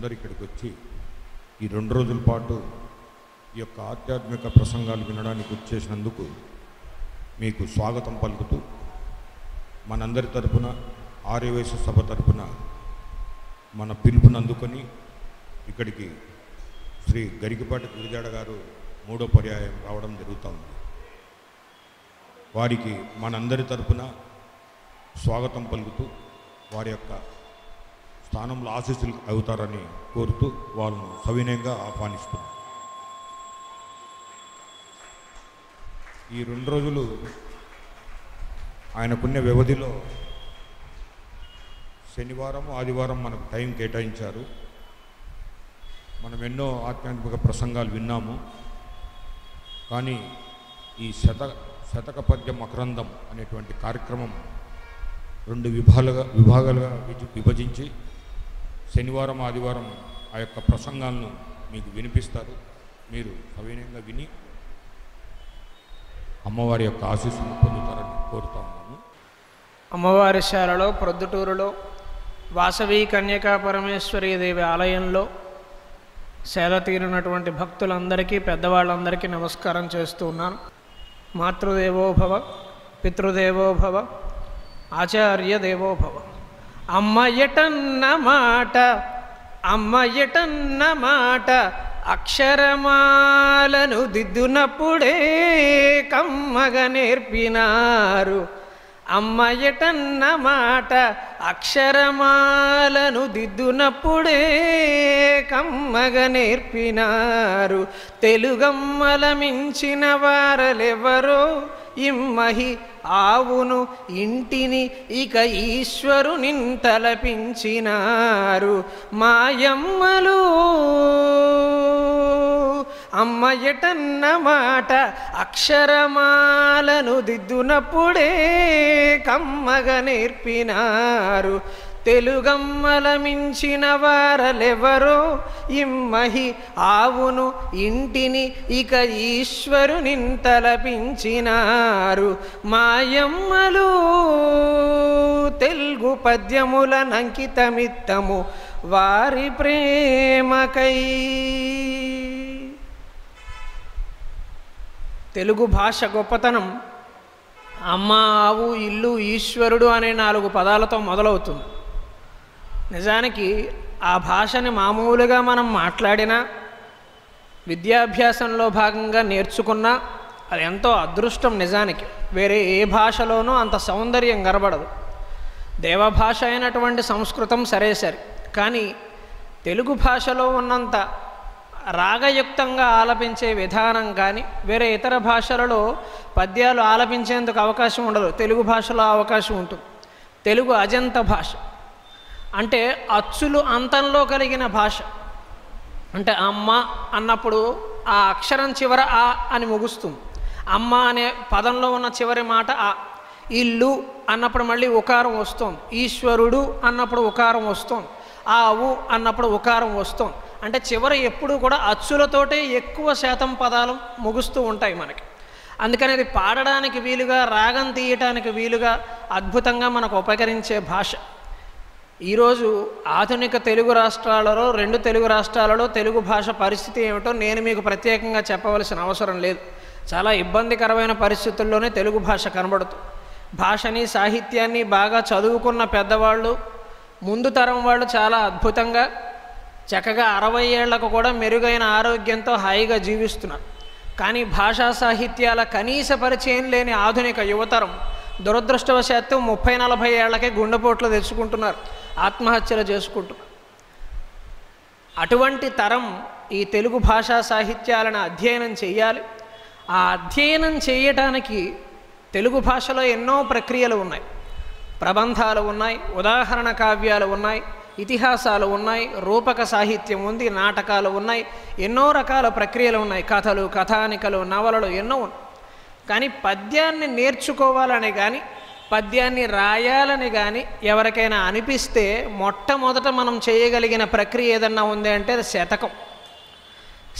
అందరూ ఇక్కడికి వచ్చి ఈ 2 రోజుల పాటు ఈ యొక్క ఆధ్యాత్మిక ప్రసంగాలు వినడానికి వచ్చేసినందుకు మీకు స్వాగతం పలుకుతూ మనందరి తరపున ఆర్యవైశ్య సభ తరపున మన పిలుపుని అందుకొని ఇక్కడికి శ్రీ గరికపాటి గురిజాడ గారు 3వ పర్యాయం రావడం జరుగుతుంది. వారికి మనందరి తరపున స్వాగతం పలుకుతూ వారి యొక్క స్థానంలో ఆశీస్సులు అవుతారని కోరుతూ వాళ్ళను సవినయంగా ఆహ్వానిస్తున్నాం. ఈ 2 రోజులు ఆయనకున్న వ్యవధిలో శనివారం ఆదివారం మనకు టైం కేటాయించారు. మనం ఎన్నో ఆధ్యాత్మిక ప్రసంగాలు విన్నాము. కానీ ఈ శతక పద్య మకరందం అనేటువంటి కార్యక్రమం 2 విభాగాలుగా విభజించి శనివారం ఆదివారం ఆ యొక్క ప్రసంగాలను మీకు వినిపిస్తారు. మీరు సవినయంగా విని అమ్మవారి యొక్క ఆశీస్సులు పొందుతారని కోరుతా ఉన్నాను. అమ్మవారి శాలలో ప్రొద్దుటూరులో వాసవి కన్యకా పరమేశ్వరీ దేవి ఆలయంలో సేద తీరినటువంటి భక్తులందరికీ పెద్దవాళ్ళందరికీ నమస్కారం చేస్తూ ఉన్నాను. మాతృదేవోభవ, పితృదేవోభవ, ఆచార్య దేవోభవ. అమ్మ ఎటన్న మాట అక్షరమాలను దిద్దునప్పుడే కమ్మగా నేర్పినారు. అమ్మ ఎటన్న మాట అక్షరమాలను దిద్దునప్పుడే కమ్మగా నేర్పినారు. తెలుగమ్మల మించిన వారలెవరో ఇమ్మహి ఆవును ఇంటిని ఇక ఈశ్వరుని తలపించినారు. మాయమ్మలు అమ్మ ఎటన్న మాట అక్షరమాలను దిద్దునప్పుడే కమ్మగా నేర్పినారు. తెలుగమ్మల మించిన వారలెవరో ఇమ్మహి ఆవును ఇంటిని ఇక ఈశ్వరుని తలపించినారు. మాయమ్మలు తెలుగు పద్యములనంకితమిత్తము వారి ప్రేమకై. తెలుగు భాష గొప్పతనం అమ్మ, ఆవు, ఇల్లు, ఈశ్వరుడు అనే 4 పదాలతో మొదలవుతుంది. నిజానికి ఆ భాషని మామూలుగా మనం మాట్లాడినా, విద్యాభ్యాసంలో భాగంగా నేర్చుకున్నా అది ఎంతో అదృష్టం. నిజానికి వేరే ఏ భాషలోనూ అంత సౌందర్యం కనబడదు. దేవభాష అయినటువంటి సంస్కృతం సరే, కానీ తెలుగు భాషలో ఉన్నంత రాగయుక్తంగా ఆలపించే విధానం కానీ వేరే ఇతర భాషలలో పద్యాలు ఆలపించేందుకు అవకాశం ఉండదు. తెలుగు భాషలో అవకాశం ఉంటుంది. తెలుగు అజంత భాష అంటే అచ్చులు అంతంలో కలిగిన భాష. అంటే అమ్మ అన్నప్పుడు ఆ అక్షరం చివర ఆ అని ముగుస్తుంది. అమ్మ అనే పదంలో ఉన్న చివరి మాట ఆ. ఇల్లు అన్నప్పుడు మళ్ళీ ఉకారం వస్తుంది. ఈశ్వరుడు అన్నప్పుడు ఉకారం వస్తుంది. ఆవు అన్నప్పుడు ఉకారం వస్తుంది. అంటే చివర ఎప్పుడు కూడా అచ్చులతోటే ఎక్కువ శాతం పదాలు ముగుస్తూ ఉంటాయి మనకి. అందుకని అది పాడడానికి వీలుగా, రాగం తీయటానికి వీలుగా అద్భుతంగా మనకు ఉపకరించే భాష. ఈరోజు ఆధునిక తెలుగు రాష్ట్రాలలో 2 తెలుగు రాష్ట్రాలలో తెలుగు భాష పరిస్థితి ఏమిటో నేను మీకు ప్రత్యేకంగా చెప్పవలసిన అవసరం లేదు. చాలా ఇబ్బందికరమైన పరిస్థితుల్లోనే తెలుగు భాష కనబడుతుంది. భాషని, సాహిత్యాన్ని బాగా చదువుకున్న పెద్దవాళ్ళు, ముందు తరం వాళ్ళు చాలా అద్భుతంగా చక్కగా 60 ఏళ్లకు కూడా మెరుగైన ఆరోగ్యంతో హాయిగా జీవిస్తున్నారు. కానీ భాషా సాహిత్యాల కనీస పరిచయం లేని ఆధునిక యువతరం దురదృష్టవశాత్తు 30-40 ఏళ్లకే గుండెపోట్లు తెచ్చుకుంటున్నారు, ఆత్మహత్యలు చేసుకుంటున్నారు. అటువంటి తరం ఈ తెలుగు భాషా సాహిత్యాలను అధ్యయనం చేయాలి. ఆ అధ్యయనం చేయటానికి తెలుగు భాషలో ఎన్నో ప్రక్రియలు ఉన్నాయి. ప్రబంధాలు ఉన్నాయి, ఉదాహరణ కావ్యాలు ఉన్నాయి, ఇతిహాసాలు ఉన్నాయి, రూపక సాహిత్యం ఉంది, నాటకాలు ఉన్నాయి, ఎన్నో రకాల ప్రక్రియలు ఉన్నాయి. కథలు, కథానికలు, నవలలు ఎన్నో ఉన్నాయి. కానీ పద్యాన్ని నేర్చుకోవాలని కానీ, పద్యాన్ని రాయాలని కానీ ఎవరికైనా అనిపిస్తే మొట్టమొదట మనం చేయగలిగిన ప్రక్రియ ఏదన్నా ఉంది అంటే అది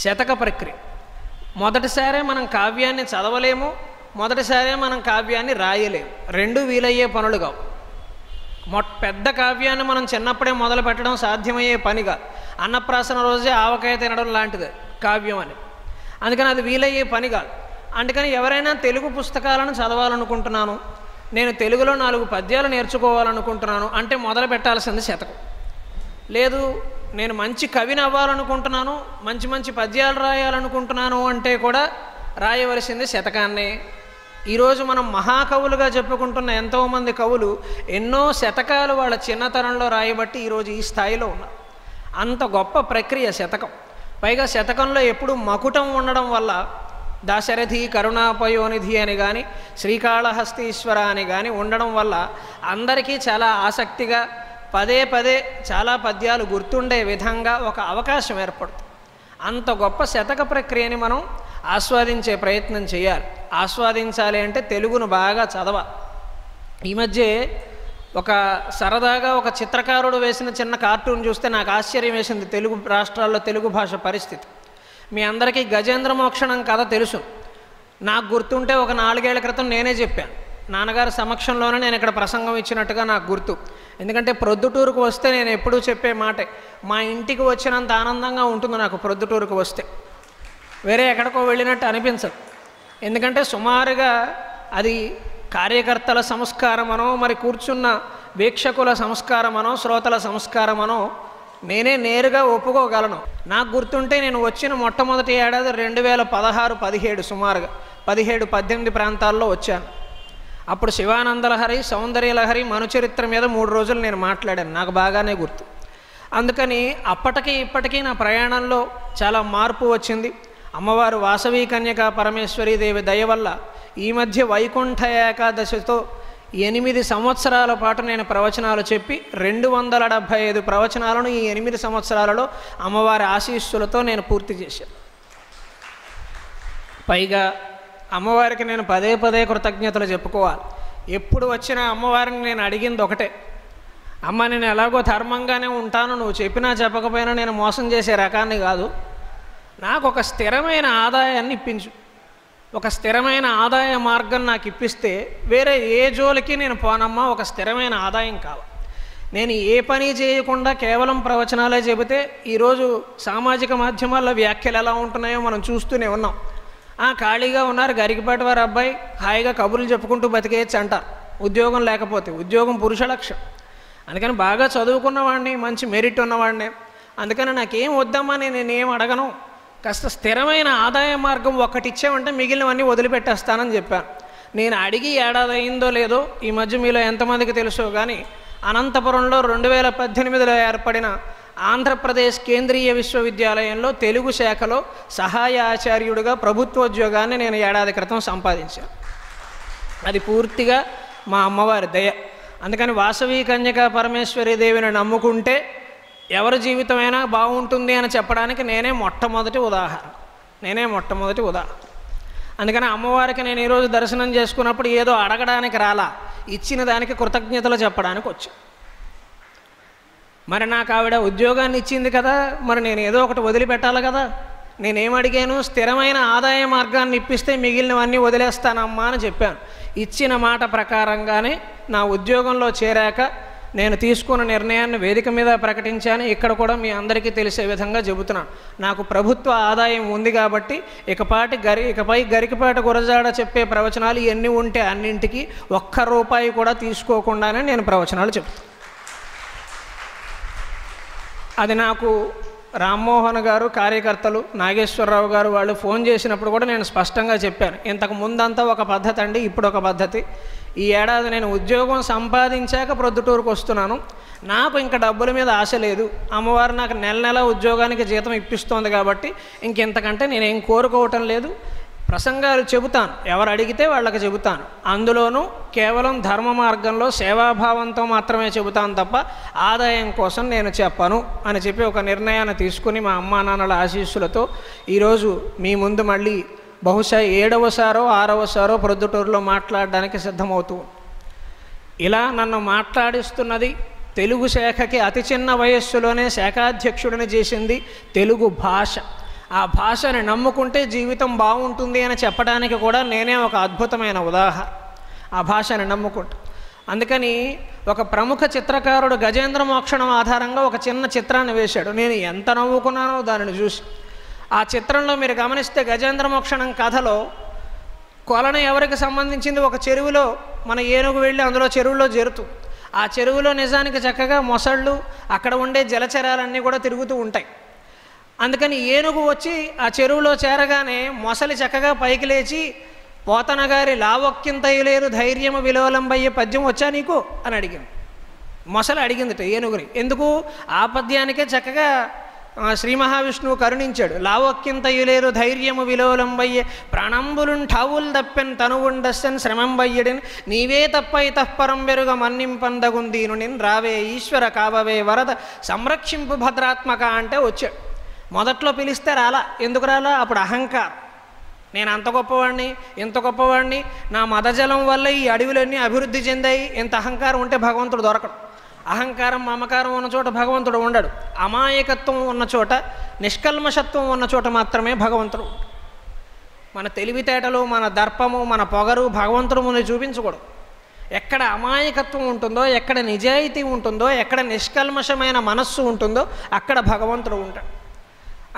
శతక ప్రక్రియ. మొదటిసారే మనం కావ్యాన్ని చదవలేము, మొదటిసారే మనం కావ్యాన్ని రాయలేము. 2 వీలయ్యే పనులు కావు. పెద్ద కావ్యాన్ని మనం చిన్నప్పుడే మొదలు పెట్టడం సాధ్యమయ్యే పని కాదు. అన్నప్రాసన రోజే ఆవకాయ తినడం లాంటిది కావ్యం అని. అందుకని అది వీలయ్యే పని కాదు. అందుకని ఎవరైనా తెలుగు పుస్తకాలను చదవాలనుకుంటున్నాను, నేను తెలుగులో 4 పద్యాలు నేర్చుకోవాలనుకుంటున్నాను అంటే మొదలు పెట్టాల్సింది శతకం. లేదు నేను మంచి కవిని అవ్వాలనుకుంటున్నాను, మంచి మంచి పద్యాలు రాయాలనుకుంటున్నాను అంటే కూడా రాయవలసింది శతకాన్నే. ఈరోజు మనం మహాకవులుగా చెప్పుకుంటున్న ఎంతోమంది కవులు ఎన్నో శతకాలు వాళ్ళ చిన్నతనంలో రాయబట్టి ఈరోజు ఈ స్థాయిలో ఉన్నారు. అంత గొప్ప ప్రక్రియ శతకం. పైగా శతకంలో ఎప్పుడు మకుటం ఉండడం వల్ల దాశరథి కరుణాపయోనిధి అని కానీ శ్రీకాళహస్తీశ్వర అని కానీ ఉండడం వల్ల అందరికీ చాలా ఆసక్తిగా పదే పదే చాలా పద్యాలు గుర్తుండే విధంగా ఒక అవకాశం ఏర్పడుతుంది. అంత గొప్ప శతక ప్రక్రియని మనం ఆస్వాదించే ప్రయత్నం చేయాలి. ఆస్వాదించాలి అంటే తెలుగును బాగా చదవాలి. ఈ మధ్య ఒక సరదాగా ఒక చిత్రకారుడు వేసిన చిన్న కార్టూన్ చూస్తే నాకు ఆశ్చర్యం వేసింది. తెలుగు రాష్ట్రాల్లో తెలుగు భాష పరిస్థితి. మీ అందరికీ గజేంద్ర మోక్షణం కథ తెలుసు. నాకు గుర్తుంటే ఒక 4 ఏళ్ల క్రితం నేనే చెప్పాను. నాన్నగారి సమక్షంలోనే నేను ఇక్కడ ప్రసంగం ఇచ్చినట్టుగా నాకు గుర్తు. ఎందుకంటే ప్రొద్దుటూరుకు వస్తే నేను ఎప్పుడూ చెప్పే మాటే, మా ఇంటికి వచ్చినంత ఆనందంగా ఉంటుంది నాకు ప్రొద్దుటూరుకు వస్తే. వేరే ఎక్కడికో వెళ్ళినట్టు అనిపించదు. ఎందుకంటే సుమారుగా అది కార్యకర్తల సంస్కారమనో మరి కూర్చున్న వీక్షకుల సంస్కారమనో శ్రోతల సంస్కారమనో నేనే నేరుగా ఒప్పుకోగలను. నాకు గుర్తుంటే నేను వచ్చిన మొట్టమొదటి ఏడాది 2016-17 సుమారుగా 17-18 ప్రాంతాల్లో వచ్చాను. అప్పుడు శివానందలహరి, సౌందర్యలహరి, మనుచరిత్ర మీద 3 రోజులు నేను మాట్లాడాను. నాకు బాగానే గుర్తు. అందుకని అప్పటికి ఇప్పటికీ నా ప్రయాణంలో చాలా మార్పు వచ్చింది. అమ్మవారు వాసవి కన్యకా పరమేశ్వరీదేవి దయ వల్ల ఈ మధ్య వైకుంఠ ఏకాదశితో 8 సంవత్సరాల పాటు నేను ప్రవచనాలు చెప్పి 275 ప్రవచనాలను ఈ 8 సంవత్సరాలలో అమ్మవారి ఆశీస్సులతో నేను పూర్తి చేశాను. పైగా అమ్మవారికి నేను పదే పదే కృతజ్ఞతలు చెప్పుకోవాలి. ఎప్పుడు వచ్చినా అమ్మవారిని నేను అడిగింది ఒకటే, అమ్మ నేను ఎలాగో ధర్మంగానే ఉంటాను, నువ్వు చెప్పినా చెప్పకపోయినా నేను మోసం చేసే రకాన్ని కాదు, నాకు ఒక స్థిరమైన ఆదాయాన్ని ఇప్పించు. ఒక స్థిరమైన ఆదాయ మార్గం నాకు ఇప్పిస్తే వేరే ఏ జోలికి నేను పోనమ్మా, ఒక స్థిరమైన ఆదాయం కావాలి. నేను ఏ పని చేయకుండా కేవలం ప్రవచనాలే చెబితే ఈరోజు సామాజిక మాధ్యమాల్లో వ్యాఖ్యలు ఎలా ఉంటున్నాయో మనం చూస్తూనే ఉన్నాం. ఖాళీగా ఉన్నారు గరికపాటి వారి అబ్బాయి, హాయిగా కబుర్లు చెప్పుకుంటూ బతికేయచ్చు అంటారు. ఉద్యోగం లేకపోతే, ఉద్యోగం పురుష లక్ష్యం. అందుకని బాగా చదువుకున్నవాడిని, మంచి మెరిట్ ఉన్నవాడిని. అందుకని నాకేం వద్దమ్మా, నేనేం అడగను, కాస్త స్థిరమైన ఆదాయ మార్గం ఒకటి ఇచ్చామంటే మిగిలినవన్నీ వదిలిపెట్టేస్తానని చెప్పాను. నేను అడిగి ఏడాది అయిందో లేదో, ఈ మధ్య మీలో ఎంతమందికి తెలుసో కానీ అనంతపురంలో 2018లో ఏర్పడిన ఆంధ్రప్రదేశ్ కేంద్రీయ విశ్వవిద్యాలయంలో తెలుగు శాఖలో సహాయ ఆచార్యుడిగా ప్రభుత్వోద్యోగాన్ని నేను ఏడాది క్రితం సంపాదించాను. అది పూర్తిగా మా అమ్మవారి దయ. అందుకని వాసవి కన్యకా పరమేశ్వరీదేవిని నమ్ముకుంటే ఎవరి జీవితమైనా బాగుంటుంది అని చెప్పడానికి నేనే మొట్టమొదటి ఉదాహరణ. అందుకని అమ్మవారికి నేను ఈరోజు దర్శనం చేసుకున్నప్పుడు ఏదో అడగడానికి రాలా, ఇచ్చిన దానికి కృతజ్ఞతలు చెప్పడానికి వచ్చా. మరి నాకు ఆవిడ ఉద్యోగాన్ని ఇచ్చింది కదా, మరి నేను ఏదో ఒకటి వదిలిపెట్టాలి కదా. నేనేం అడిగాను, స్థిరమైన ఆదాయ మార్గాన్ని ఇప్పిస్తే మిగిలినవన్నీ వదిలేస్తానమ్మా అని చెప్పాను. ఇచ్చిన మాట ప్రకారంగానే నా ఉద్యోగంలో చేరాక నేను తీసుకున్న నిర్ణయాన్ని వేదిక మీద ప్రకటించాను. ఇక్కడ కూడా మీ అందరికీ తెలిసే విధంగా చెబుతున్నాను. నాకు ప్రభుత్వ ఆదాయం ఉంది కాబట్టి ఇకపై గరికపాటి గురజాడ చెప్పే ప్రవచనాలు ఎన్ని ఉంటే అన్నింటికి ₹1 కూడా తీసుకోకుండానే నేను ప్రవచనాలు చెప్తాను. అది నాకు రామ్మోహన్ గారు, కార్యకర్తలు, నాగేశ్వరరావు గారు వాళ్ళు ఫోన్ చేసినప్పుడు కూడా నేను స్పష్టంగా చెప్పాను. ఇంతకు ముందంతా ఒక పద్ధతి అండి, ఇప్పుడు ఒక పద్ధతి. ఈ ఏడాది నేను ఉద్యోగం సంపాదించాక ప్రొద్దుటూరుకు వస్తున్నాను. నాకు ఇంకా డబ్బుల మీద ఆశ లేదు. అమ్మవారు నాకు నెల ఉద్యోగానికి జీతం ఇప్పిస్తోంది కాబట్టి ఇంకెంతకంటే నేనేం కోరుకోవటం లేదు. ప్రసంగాలు చెబుతాను, ఎవరు అడిగితే వాళ్ళకి చెబుతాను. అందులోనూ కేవలం ధర్మ మార్గంలో సేవాభావంతో మాత్రమే చెబుతాను తప్ప ఆదాయం కోసం నేను చెప్పను అని చెప్పి ఒక నిర్ణయాన్ని తీసుకుని మా అమ్మా నాన్నల ఆశీస్సులతో ఈరోజు మీ ముందు మళ్ళీ బహుశా 7వసారో 6వసారో ప్రొద్దుటూరులో మాట్లాడడానికి సిద్ధమవుతూ. ఇలా నన్ను మాట్లాడిస్తున్నది తెలుగు శాఖకి అతి చిన్న వయస్సులోనే శాఖాధ్యక్షుడిని చేసింది తెలుగు భాష. ఆ భాషని నమ్ముకుంటే జీవితం బాగుంటుంది అని చెప్పడానికి కూడా నేనే ఒక అద్భుతమైన ఉదాహరణ. ఆ భాషని నమ్ముకుంటా. అందుకని ఒక ప్రముఖ చిత్రకారుడు గజేంద్ర మోక్షణం ఆధారంగా ఒక చిన్న చిత్రాన్ని వేశాడు. నేను ఎంత నవ్వుకున్నానో దానిని చూసి. ఆ చిత్రంలో మీరు గమనిస్తే గజేంద్ర మోక్షణం కథలో కొలను ఎవరికి సంబంధించింది? ఒక చెరువులో మన ఏనుగు వెళ్ళి అందులో చెరువులో చేరుతుంది. ఆ చెరువులో నిజానికి చక్కగా మొసళ్ళు, అక్కడ ఉండే జలచరాలన్నీ కూడా తిరుగుతూ ఉంటాయి. అందుకని ఏనుగు వచ్చి ఆ చెరువులో చేరగానే మొసలి చక్కగా పైకి లేచి, పోతన గారి లావొక్కింతయలేరు ధైర్యము విలోలంబయ్యే పద్యం వచ్చా నీకు అని అడిగింది. మొసలి అడిగిందిట ఏనుగుని. ఎందుకు? ఆ పద్యానికే చక్కగా శ్రీ మహావిష్ణువు కరుణించాడు. లావొక్కింతయులేరు ధైర్యము విలోలంబయ్యే ప్రాణంబులున్ ఠావుల్ దప్పెన్ తనువుండస్సెన్ శ్రమంబయ్యడిన్ నీవే తప్పై తప్పరం వెరుగ మన్నింపందగుందీను నిన్ రావే ఈశ్వర కావవే వరద సంరక్షింపు భద్రాత్మక అంటే వచ్చాడు. మొదట్లో పిలిస్తే రాలా. ఎందుకు రాలా? అప్పుడు అహంకారం. నేను అంత గొప్పవాడిని, ఇంత గొప్పవాడిని, నా మదజలం వల్ల ఈ అడవులన్నీ అభివృద్ధి చెందాయి. ఇంత అహంకారం ఉంటే భగవంతుడు దొరకడు. అహంకారం మమకారం ఉన్న చోట భగవంతుడు ఉండడు. అమాయకత్వం ఉన్న చోట, నిష్కల్మషత్వం ఉన్న చోట మాత్రమే భగవంతుడు. మన తెలివితేటలు, మన దర్పము, మన పొగరు భగవంతుడు ముందు చూపించకూడదు. ఎక్కడ అమాయకత్వం ఉంటుందో, ఎక్కడ నిజాయితీ ఉంటుందో, ఎక్కడ నిష్కల్మషమైన మనస్సు ఉంటుందో అక్కడ భగవంతుడు ఉంటాడు.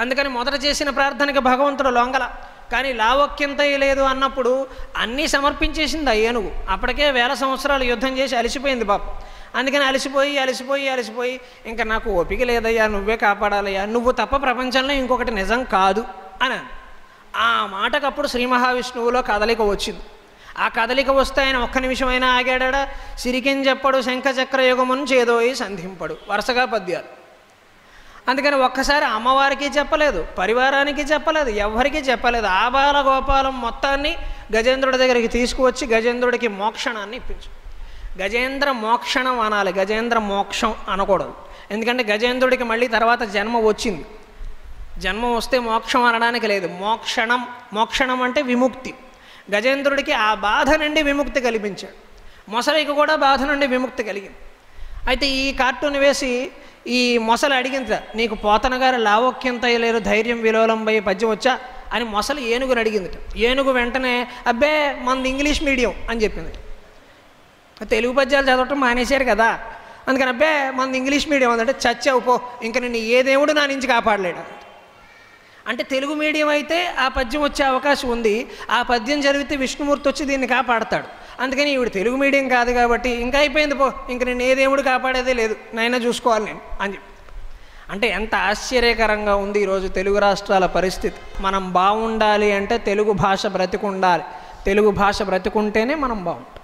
అందుకని మొదట చేసిన ప్రార్థనకి భగవంతుడు లొంగల. కానీ లావొక్కింతయ్య లేదు అన్నప్పుడు అన్నీ సమర్పించేసింది ఆ ఏనుగు. అప్పటికే 1000 సంవత్సరాలు యుద్ధం చేసి అలసిపోయింది బాబు. అందుకని అలసిపోయి ఇంకా నాకు ఓపిక లేదయ్యా, నువ్వే కాపాడాలయ్యా, నువ్వు తప్ప ప్రపంచంలో ఇంకొకటి నిజం కాదు అని. ఆ మాటకప్పుడు శ్రీ మహావిష్ణువులో కదలిక వచ్చింది. ఆ కదలిక వస్తే ఆయన ఒక్క నిమిషమైనా ఆగాడా? సిరికిన్ చెప్పడు శంఖచక్ర యుగమును చేదోయి సంధింపడు, వరుసగా పద్యాలు. అందుకని ఒక్కసారి అమ్మవారికి చెప్పలేదు, పరివారానికి చెప్పలేదు, ఎవరికి చెప్పలేదు. ఆబాల గోపాలం మొత్తాన్ని గజేంద్రుడి దగ్గరికి తీసుకువచ్చి గజేంద్రుడికి మోక్షణాన్ని ఇప్పించు. గజేంద్ర మోక్షణం అనాలి, గజేంద్ర మోక్షం అనకూడదు. ఎందుకంటే గజేంద్రుడికి మళ్ళీ తర్వాత జన్మ వచ్చింది. జన్మ వస్తే మోక్షం అనడానికి లేదు. మోక్షణం అంటే విముక్తి. గజేంద్రుడికి ఆ బాధ నుండి విముక్తి కల్పించాడు. మొసలికి కూడా బాధ నుండి విముక్తి కలిగింది. అయితే ఈ కార్టూన్ వేసి ఈ మొసలి అడిగింది, నీకు పోతన గారు లావొక్కింతయలేరు ధైర్యం విలోలంబై పద్యం వచ్చా అని మొసలి ఏనుగుని అడిగింది. ఏనుగు వెంటనే అబ్బే మనది ఇంగ్లీష్ మీడియం అని చెప్పింది. తెలుగు పద్యాలు చదవటం మానేశారు కదా, అందుకని అబ్బే మనది ఇంగ్లీష్ మీడియం అంటే చచ్చావు పో, ఇంక నిన్ను ఏ దేవుడు నా నుంచి కాపాడలేడు. అంటే తెలుగు మీడియం అయితే ఆ పద్యం వచ్చే అవకాశం ఉంది. ఆ పద్యం జరిగితే విష్ణుమూర్తి వచ్చి దీన్ని కాపాడతాడు. అందుకని ఈవిడ తెలుగు మీడియం కాదు కాబట్టి ఇంకా అయిపోయింది పో, ఇంక నేను ఏ దేవుడు కాపాడేదే లేదు, నైనా చూసుకోవాలి నేను అని చెప్పి. అంటే ఎంత ఆశ్చర్యకరంగా ఉంది ఈరోజు తెలుగు రాష్ట్రాల పరిస్థితి. మనం బాగుండాలి అంటే తెలుగు భాష బ్రతికుండాలి. తెలుగు భాష బ్రతికుంటేనే మనం బాగుంటాం.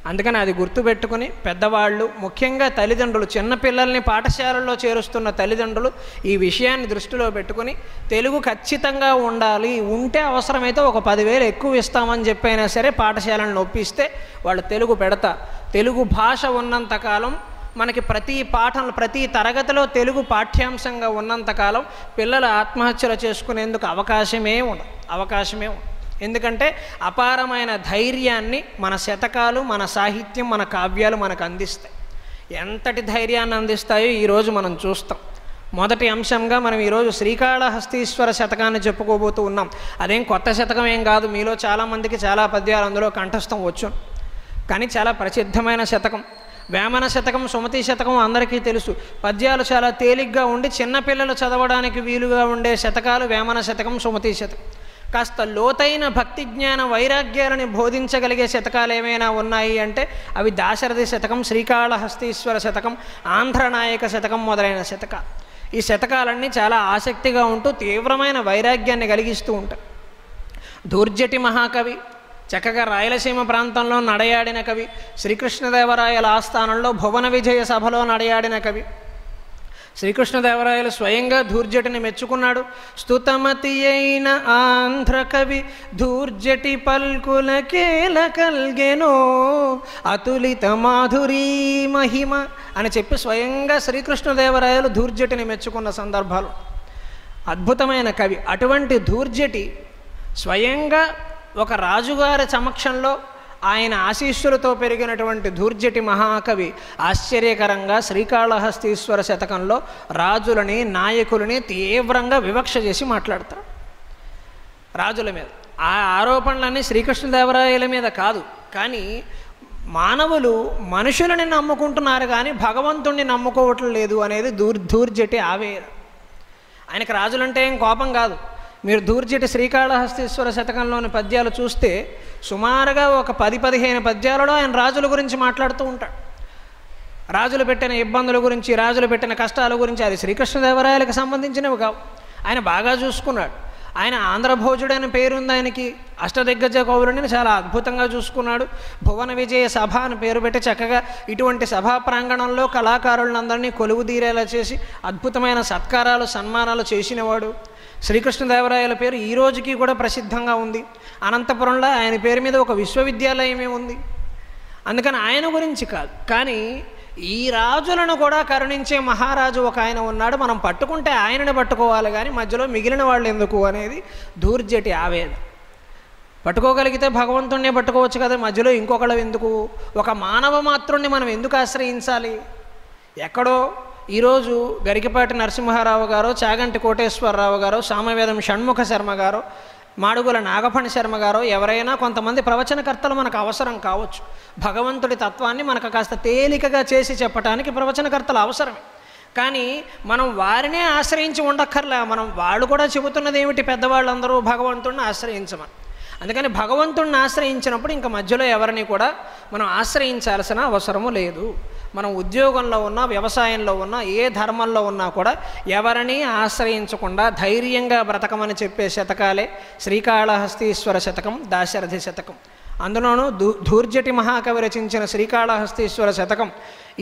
అందుకని అది గుర్తుపెట్టుకుని పెద్దవాళ్ళు, ముఖ్యంగా తల్లిదండ్రులు, చిన్నపిల్లల్ని పాఠశాలల్లో చేరుస్తున్న తల్లిదండ్రులు ఈ విషయాన్ని దృష్టిలో పెట్టుకుని తెలుగు ఖచ్చితంగా ఉండాలి, ఉంటే అవసరమైతే ఒక 10,000 ఎక్కువ ఇస్తామని చెప్పైనా సరే పాఠశాలను ఒప్పిస్తే వాళ్ళు తెలుగు పెడతారు. తెలుగు భాష ఉన్నంతకాలం మనకి ప్రతి తరగతిలో తెలుగు పాఠ్యాంశంగా ఉన్నంతకాలం పిల్లలు ఆత్మహత్యలు చేసుకునేందుకు అవకాశమే ఉండదు. ఎందుకంటే అపారమైన ధైర్యాన్ని మన శతకాలు, మన సాహిత్యం, మన కావ్యాలు మనకు అందిస్తాయి. ఎంతటి ధైర్యాన్ని అందిస్తాయో ఈరోజు మనం చూస్తాం. మొదటి అంశంగా మనం ఈరోజు శ్రీకాళహస్తీశ్వర శతకాన్ని చెప్పుకోబోతూ ఉన్నాం. అదేం కొత్త శతకం ఏం కాదు. మీలో చాలామందికి చాలా పద్యాలు అందులో కంఠస్థం వచ్చు. కానీ చాలా ప్రసిద్ధమైన శతకం. వేమన శతకం, సుమతి శతకం అందరికీ తెలుసు. పద్యాలు చాలా తేలిగ్గా ఉండి చిన్నపిల్లలు చదవడానికి వీలుగా ఉండే శతకాలు వేమన శతకం, సుమతి శతకం. కాస్త లోతైన భక్తి జ్ఞాన వైరాగ్యాలని బోధించగలిగే శతకాలు ఏమైనా ఉన్నాయి అంటే అవి దాశరథి శతకం, శ్రీకాళహస్తీశ్వర శతకం, ఆంధ్రనాయక శతకం మొదలైన శతకాలు. ఈ శతకాలన్నీ చాలా ఆసక్తిగా ఉంటూ తీవ్రమైన వైరాగ్యాన్ని కలిగిస్తూ ఉంటాయి. దూర్జటి మహాకవి, చక్కగా రాయలసీమ ప్రాంతంలో నడయాడిన కవి, శ్రీకృష్ణదేవరాయల ఆస్థానంలో భువన విజయ సభలో నడయాడిన కవి. శ్రీకృష్ణదేవరాయలు స్వయంగా ధూర్జటిని మెచ్చుకున్నాడు. స్తుతమతి అయిన ఆంధ్ర కవి ధూర్జటి పల్కులకేల కల్గెనో అతులిత మాధురీ మహిమ అని చెప్పి స్వయంగా శ్రీకృష్ణదేవరాయలు ధూర్జటిని మెచ్చుకున్న సందర్భాలు. అద్భుతమైన కవి. అటువంటి ధూర్జటి స్వయంగా ఒక రాజుగారి సమక్షంలో ఆయన ఆశీస్సులతో పెరిగినటువంటి ధూర్జటి మహాకవి ఆశ్చర్యకరంగా శ్రీకాళహస్తీశ్వర శతకంలో రాజులని, నాయకులని తీవ్రంగా వివక్ష చేసి మాట్లాడతారు. రాజుల మీద ఆ ఆరోపణలన్నీ శ్రీకృష్ణదేవరాయల మీద కాదు, కానీ మానవులు మనుషులని నమ్ముకుంటున్నారు కానీ భగవంతుణ్ణి నమ్ముకోవటం లేదు అనేది ధూర్జటి ఆవేదన. ఆయనకు రాజులంటే ఏం కోపం కాదు. మీరు ధూర్జటి శ్రీకాళహస్తీశ్వర శతకంలోని పద్యాలు చూస్తే సుమారుగా ఒక 10-15 పద్యాలలో ఆయన రాజుల గురించి మాట్లాడుతూ ఉంటాడు. రాజులు పెట్టిన ఇబ్బందుల గురించి, రాజులు పెట్టిన కష్టాల గురించి. అది శ్రీకృష్ణదేవరాయలకు సంబంధించినవి కావు. ఆయన బాగా చూసుకున్నాడు. ఆయన ఆంధ్రభోజుడైన పేరుంది ఆయనకి. అష్టదిగ్గజ కవులని చాలా అద్భుతంగా చూసుకున్నాడు. భువన విజయ సభ అని పేరు పెట్టి చక్కగా ఇటువంటి సభా ప్రాంగణంలో కళాకారులందరినీ కొలువు తీరేలా చేసి అద్భుతమైన సత్కారాలు, సన్మానాలు చేసినవాడు. శ్రీకృష్ణదేవరాయల పేరు ఈ రోజుకి కూడా ప్రసిద్ధంగా ఉంది. అనంతపురంలో ఆయన పేరు మీద ఒక విశ్వవిద్యాలయమే ఉంది. అందుకని ఆయన గురించి కాదు, కానీ ఈ రాజులను కూడా కరుణించే మహారాజు ఒక ఆయన ఉన్నాడు. మనం పట్టుకుంటే ఆయనని పట్టుకోవాలి కానీ మధ్యలో మిగిలిన వాళ్ళు ఎందుకు అనేది ధూర్జటి ఆవేదన. పట్టుకోగలిగితే భగవంతుణ్ణే పట్టుకోవచ్చు కదా, మధ్యలో ఇంకొకళ్ళు ఎందుకు? ఒక మానవ మాత్రుణ్ణి మనం ఎందుకు ఆశ్రయించాలి? ఎక్కడో ఈరోజు గరికపాటి నరసింహారావు గారు, చాగంటి కోటేశ్వరరావు గారు, సామవేదం షణ్ముఖ శర్మ గారు, మాడుగుల నాగఫణి శర్మ గారు, ఎవరైనా కొంతమంది ప్రవచనకర్తలు మనకు అవసరం కావచ్చు. భగవంతుడి తత్వాన్ని మనకు కాస్త తేలికగా చేసి చెప్పడానికి ప్రవచనకర్తలు అవసరమే. కానీ మనం వారినే ఆశ్రయించి ఉండక్కర్లే. వాళ్ళు కూడా చెబుతున్నది ఏమిటి? పెద్దవాళ్ళందరూ భగవంతుడిని ఆశ్రయించమని. అందుకని భగవంతుడిని ఆశ్రయించినప్పుడు ఇంకా మధ్యలో ఎవరిని కూడా మనం ఆశ్రయించాల్సిన అవసరము లేదు. మనం ఉద్యోగంలో ఉన్నా, వ్యవసాయంలో ఉన్నా, ఏ ధర్మంలో ఉన్నా కూడా ఎవరిని ఆశ్రయించకుండా ధైర్యంగా బ్రతకమని చెప్పే శతకాలే శ్రీకాళహస్తీశ్వర శతకం, దాశరథి శతకం. అందులోనూ ధూర్జటి మహాకవి రచించిన శ్రీకాళహస్తీశ్వర శతకం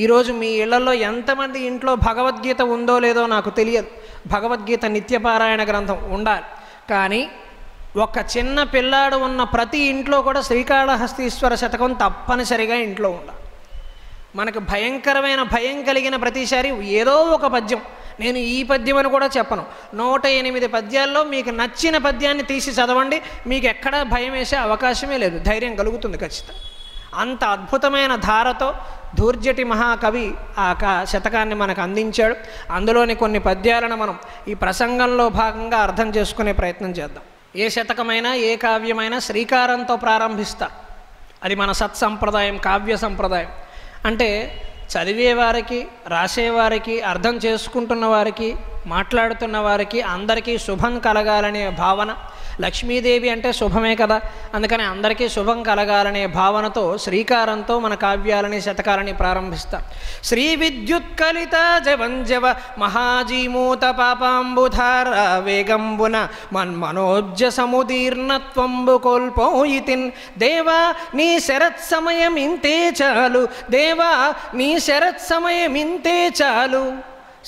ఈరోజు మీ ఇళ్లలో ఎంతమంది ఇంట్లో భగవద్గీత ఉందో లేదో నాకు తెలియదు. భగవద్గీత నిత్యపారాయణ గ్రంథం ఉండాలి. కానీ ఒక చిన్న పిల్లాడు ఉన్న ప్రతి ఇంట్లో కూడా శ్రీకాళహస్తీశ్వర శతకం తప్పనిసరిగా ఇంట్లో ఉండాలి. మనకు భయంకరమైన భయం కలిగిన ప్రతిసారి ఏదో ఒక పద్యం, నేను ఈ పద్యం అని కూడా చెప్పను, 108 పద్యాల్లో మీకు నచ్చిన పద్యాన్ని తీసి చదవండి, మీకు ఎక్కడా భయం వేసే అవకాశమే లేదు, ధైర్యం కలుగుతుంది ఖచ్చితంగా. అంత అద్భుతమైన ధారతో ధూర్జటి మహాకవి ఆ శతకాన్ని మనకు అందించాడు. అందులోని కొన్ని పద్యాలను మనం ఈ ప్రసంగంలో భాగంగా అర్థం చేసుకునే ప్రయత్నం చేద్దాం. ఏ శతకమైనా, ఏ కావ్యమైనా శ్రీకారంతో ప్రారంభిస్తా. అది మన సత్సంప్రదాయం, కావ్య సంప్రదాయం. అంటే చదివేవారికి, రాసేవారికి, అర్థం చేసుకుంటున్న వారికి, మాట్లాడుతున్న వారికి అందరికీ శుభం కలగాలనే భావన. లక్ష్మీదేవి అంటే శుభమే కదా, అందుకని అందరికీ శుభం కలగాలనే భావనతో శ్రీకారంతో మన కావ్యాలని, శతకాలని ప్రారంభిస్తాం. శ్రీ విద్యుత్కలిత జవంజవ మహాజీమూత పాపాంబుధార వేగంబున మన్మనోజ్జ సముదీర్ణత్వంబు కోల్పోయితిన్ దేవా నీ శరత్ సమయం ఇంతే చాలు, దేవా నీ శరత్ సమయం ఇంతే చాలు.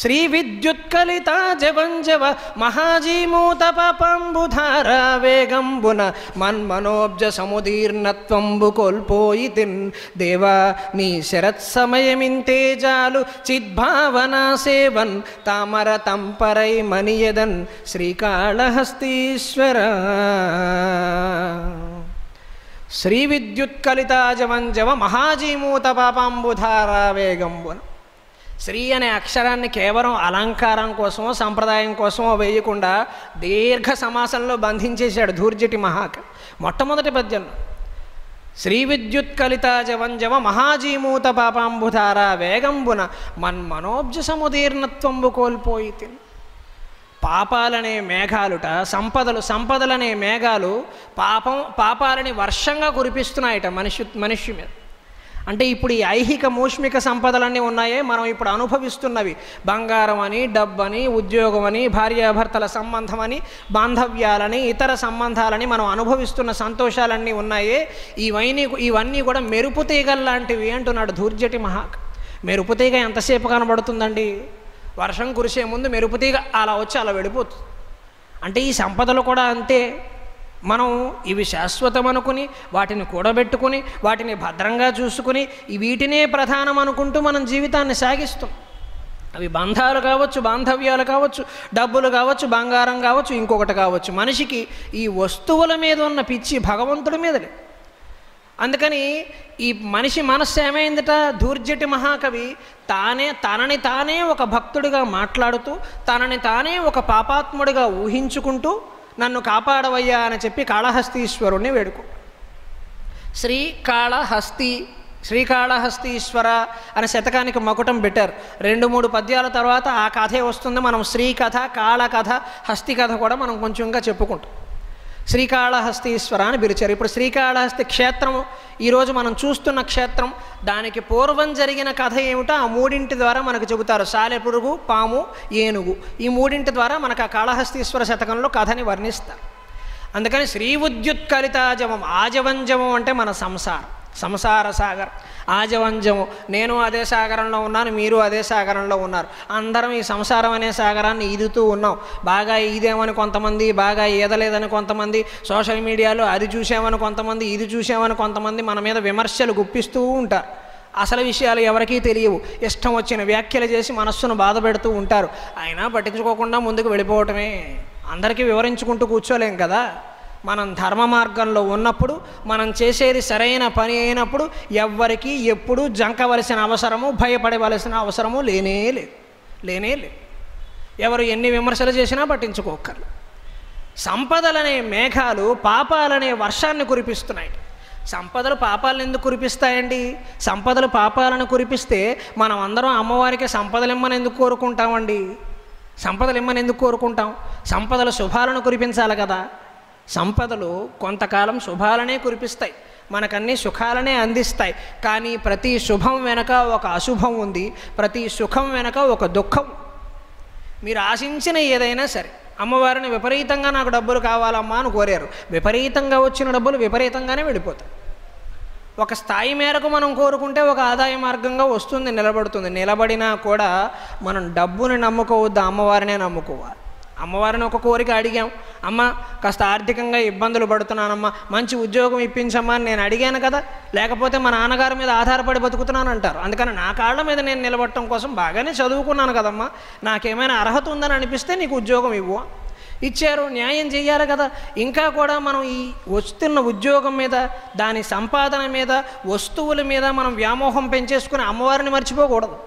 శ్రీ విద్యుత్కలిత జవంజవ మహాజీమూత పాపంబుధార వేగంబున మన్మనోబ్జ సముదీర్ణత్వంబు కోల్పోయితిన్ దేవా నీ శరత్ సమయమింతే జాలు. చిద్భావనా సేవన్ తామర తంపరై మనియదన్ శ్రీకాళహస్తీశ్వర. శ్రీ విద్యుత్కలిత జవంజవ మహాజీమూత పాపంబుధార వేగంబున. శ్రీ అనే అక్షరాన్ని కేవలం అలంకారం కోసమో సంప్రదాయం కోసమో వేయకుండా దీర్ఘ సమాసంలో బంధించేశాడు ధూర్జటి మహాకవి. మొట్టమొదటి పద్యంలో శ్రీ విద్యుత్కలిత జవంజవ మహాజీమూత పాపాంబుధార వేగంబున మన్మనోబ్జ సముదీర్ణత్వంబు కోల్పోయితి. పాపాలనే మేఘాలుట, సంపదలనే మేఘాలు పాపాలని వర్షంగా కురిపిస్తున్నాయట మనిషి మీద. అంటే ఇప్పుడు ఈ ఐహిక మూష్మిక సంపదలన్నీ ఉన్నాయే, మనం ఇప్పుడు అనుభవిస్తున్నవి బంగారం అని, డబ్బని, ఉద్యోగం అని, భార్యాభర్తల సంబంధం అని, బాంధవ్యాలని, ఇతర సంబంధాలని మనం అనుభవిస్తున్న సంతోషాలన్నీ ఉన్నాయే, ఇవన్నీ కూడా మెరుపు తీగల్లాంటివి అంటున్నాడు ధూర్జటి మహాకవి. మెరుపు తీగ ఎంతసేపు కనబడుతుందండి? వర్షం కురిసే ముందు మెరుపు తీగ అలా వచ్చి అలా వెళ్ళిపోతుంది. అంటే ఈ సంపదలు కూడా అంతే. మనం ఇవి శాశ్వతం అనుకుని, వాటిని కూడబెట్టుకుని, వాటిని భద్రంగా చూసుకుని, వీటినే ప్రధానం అనుకుంటూ మనం జీవితాన్ని సాగిస్తాం. అవి బంధాలు కావచ్చు, బాంధవ్యాలు కావచ్చు, డబ్బులు కావచ్చు, బంగారం కావచ్చు, ఇంకొకటి కావచ్చు. మనిషికి ఈ వస్తువుల మీద ఉన్న పిచ్చి భగవంతుడి మీదలే. అందుకని ఈ మనిషి మనస్సు ఏమైందట? ధూర్జటి మహాకవి తనని తానే ఒక భక్తుడిగా మాట్లాడుతూ, తనని తానే ఒక పాపాత్ముడిగా ఊహించుకుంటూ, నన్ను కాపాడవయ్యా అని చెప్పి కాళహస్తీశ్వరుణ్ణి వేడుకో. శ్రీకాళహస్తి శ్రీకాళహస్తీశ్వర అనే శతకానికి మకుటం పెట్టారు. 2-3 పద్యాల తర్వాత ఆ కథే వస్తుంది. మనం శ్రీకథ, కాళకథ, హస్తి కథ కూడా మనం కొంచెంగా చెప్పుకుంటాం. శ్రీకాళహస్తీశ్వర అని పిలిచారు. ఇప్పుడు శ్రీకాళహస్తి క్షేత్రము ఈరోజు మనం చూస్తున్న క్షేత్రం, దానికి పూర్వం జరిగిన కథ ఏమిటో ఆ 3 ద్వారా మనకు చెబుతారు. సాలెపురుగు, పాము, ఏనుగు, ఈ 3 ద్వారా మనకు ఆ కాళహస్తీశ్వర శతకంలో కథని వర్ణిస్తారు. అందుకని శ్రీ ఉద్యుత్కలితాజమం, ఆజవంజమం అంటే మన సంసార సాగర్, ఆజవంజము. నేను అదే సాగరంలో ఉన్నాను, మీరు అదే సాగరంలో ఉన్నారు. అందరం ఈ సంసారం అనే సాగరాన్ని ఈదుతూ ఉన్నాం. బాగా ఈదేమని కొంతమంది, బాగా ఈదలేదని కొంతమంది, సోషల్ మీడియాలో అది చూసామని కొంతమంది, ఇది చూసామని కొంతమంది మన మీద విమర్శలు గుప్పిస్తూ ఉంటారు. అసలు విషయాలు ఎవరికీ తెలియవు. ఇష్టం వచ్చిన వ్యాఖ్యలు చేసి మనస్సును బాధ పెడుతూ ఉంటారు. అయినా పట్టించుకోకుండా ముందుకు వెళ్ళిపోవటమే. అందరికీ వివరించుకుంటూ కూర్చోలేం కదా. మనం ధర్మ మార్గంలో ఉన్నప్పుడు, మనం చేసేది సరైన పని అయినప్పుడు ఎవ్వరికీ ఎప్పుడూ జంకవలసిన అవసరము, భయపడవలసిన అవసరము లేనే లేదు. ఎవరు ఎన్ని విమర్శలు చేసినా పట్టించుకోకర్లేదు. సంపదలనే మేఘాలు పాపాలనే వర్షాన్ని కురిపిస్తున్నాయి. సంపదలు పాపాలను ఎందుకు కురిపిస్తాయండి? సంపదలు పాపాలను కురిపిస్తే మనం అందరం అమ్మవారికి సంపదలు ఇమ్మని ఎందుకు కోరుకుంటామండి? సంపదలు ఇమ్మని ఎందుకు కోరుకుంటాం? సంపదలు శుభాలను కురిపించాలి కదా. సంపదలు కొంతకాలం శుభాలనే కురిపిస్తాయి, మనకన్నీ సుఖాలనే అందిస్తాయి. కానీ ప్రతి శుభం వెనక ఒక అశుభం ఉంది, ప్రతి సుఖం వెనక ఒక దుఃఖం. మీరు ఆశించిన ఏదైనా సరే, అమ్మవారిని విపరీతంగా నాకు డబ్బులు కావాలమ్మా అని కోరారు, విపరీతంగా వచ్చిన డబ్బులు విపరీతంగానే వెళ్ళిపోతాయి. ఒక స్థాయి మేరకు మనం కోరుకుంటే ఒక ఆదాయ మార్గంగా వస్తుంది, నిలబడుతుంది. నిలబడినా కూడా మనం డబ్బుని నమ్ముకోవద్దు, అమ్మవారినే నమ్ముకోవాలి. అమ్మవారిని ఒక కోరిక అడిగాం, అమ్మ కాస్త ఆర్థికంగా ఇబ్బందులు పడుతున్నానమ్మా, మంచి ఉద్యోగం ఇప్పించమ్మా అని నేను అడిగాను కదా, లేకపోతే మా నాన్నగారి మీద ఆధారపడి బతుకుతున్నాను అంటారు. అందుకని నా కాళ్ళ మీద నేను నిలబడటం కోసం బాగానే చదువుకున్నాను కదమ్మా, నాకేమైనా అర్హత ఉందని అనిపిస్తే నీకు ఉద్యోగం ఇవ్వు. ఇచ్చారు, న్యాయం చేయాలి కదా. ఇంకా కూడా మనం ఈ వస్తున్న ఉద్యోగం మీద, దాని సంపాదన మీద, వస్తువుల మీద మనం వ్యామోహం పెంచేసుకుని అమ్మవారిని మర్చిపోకూడదు.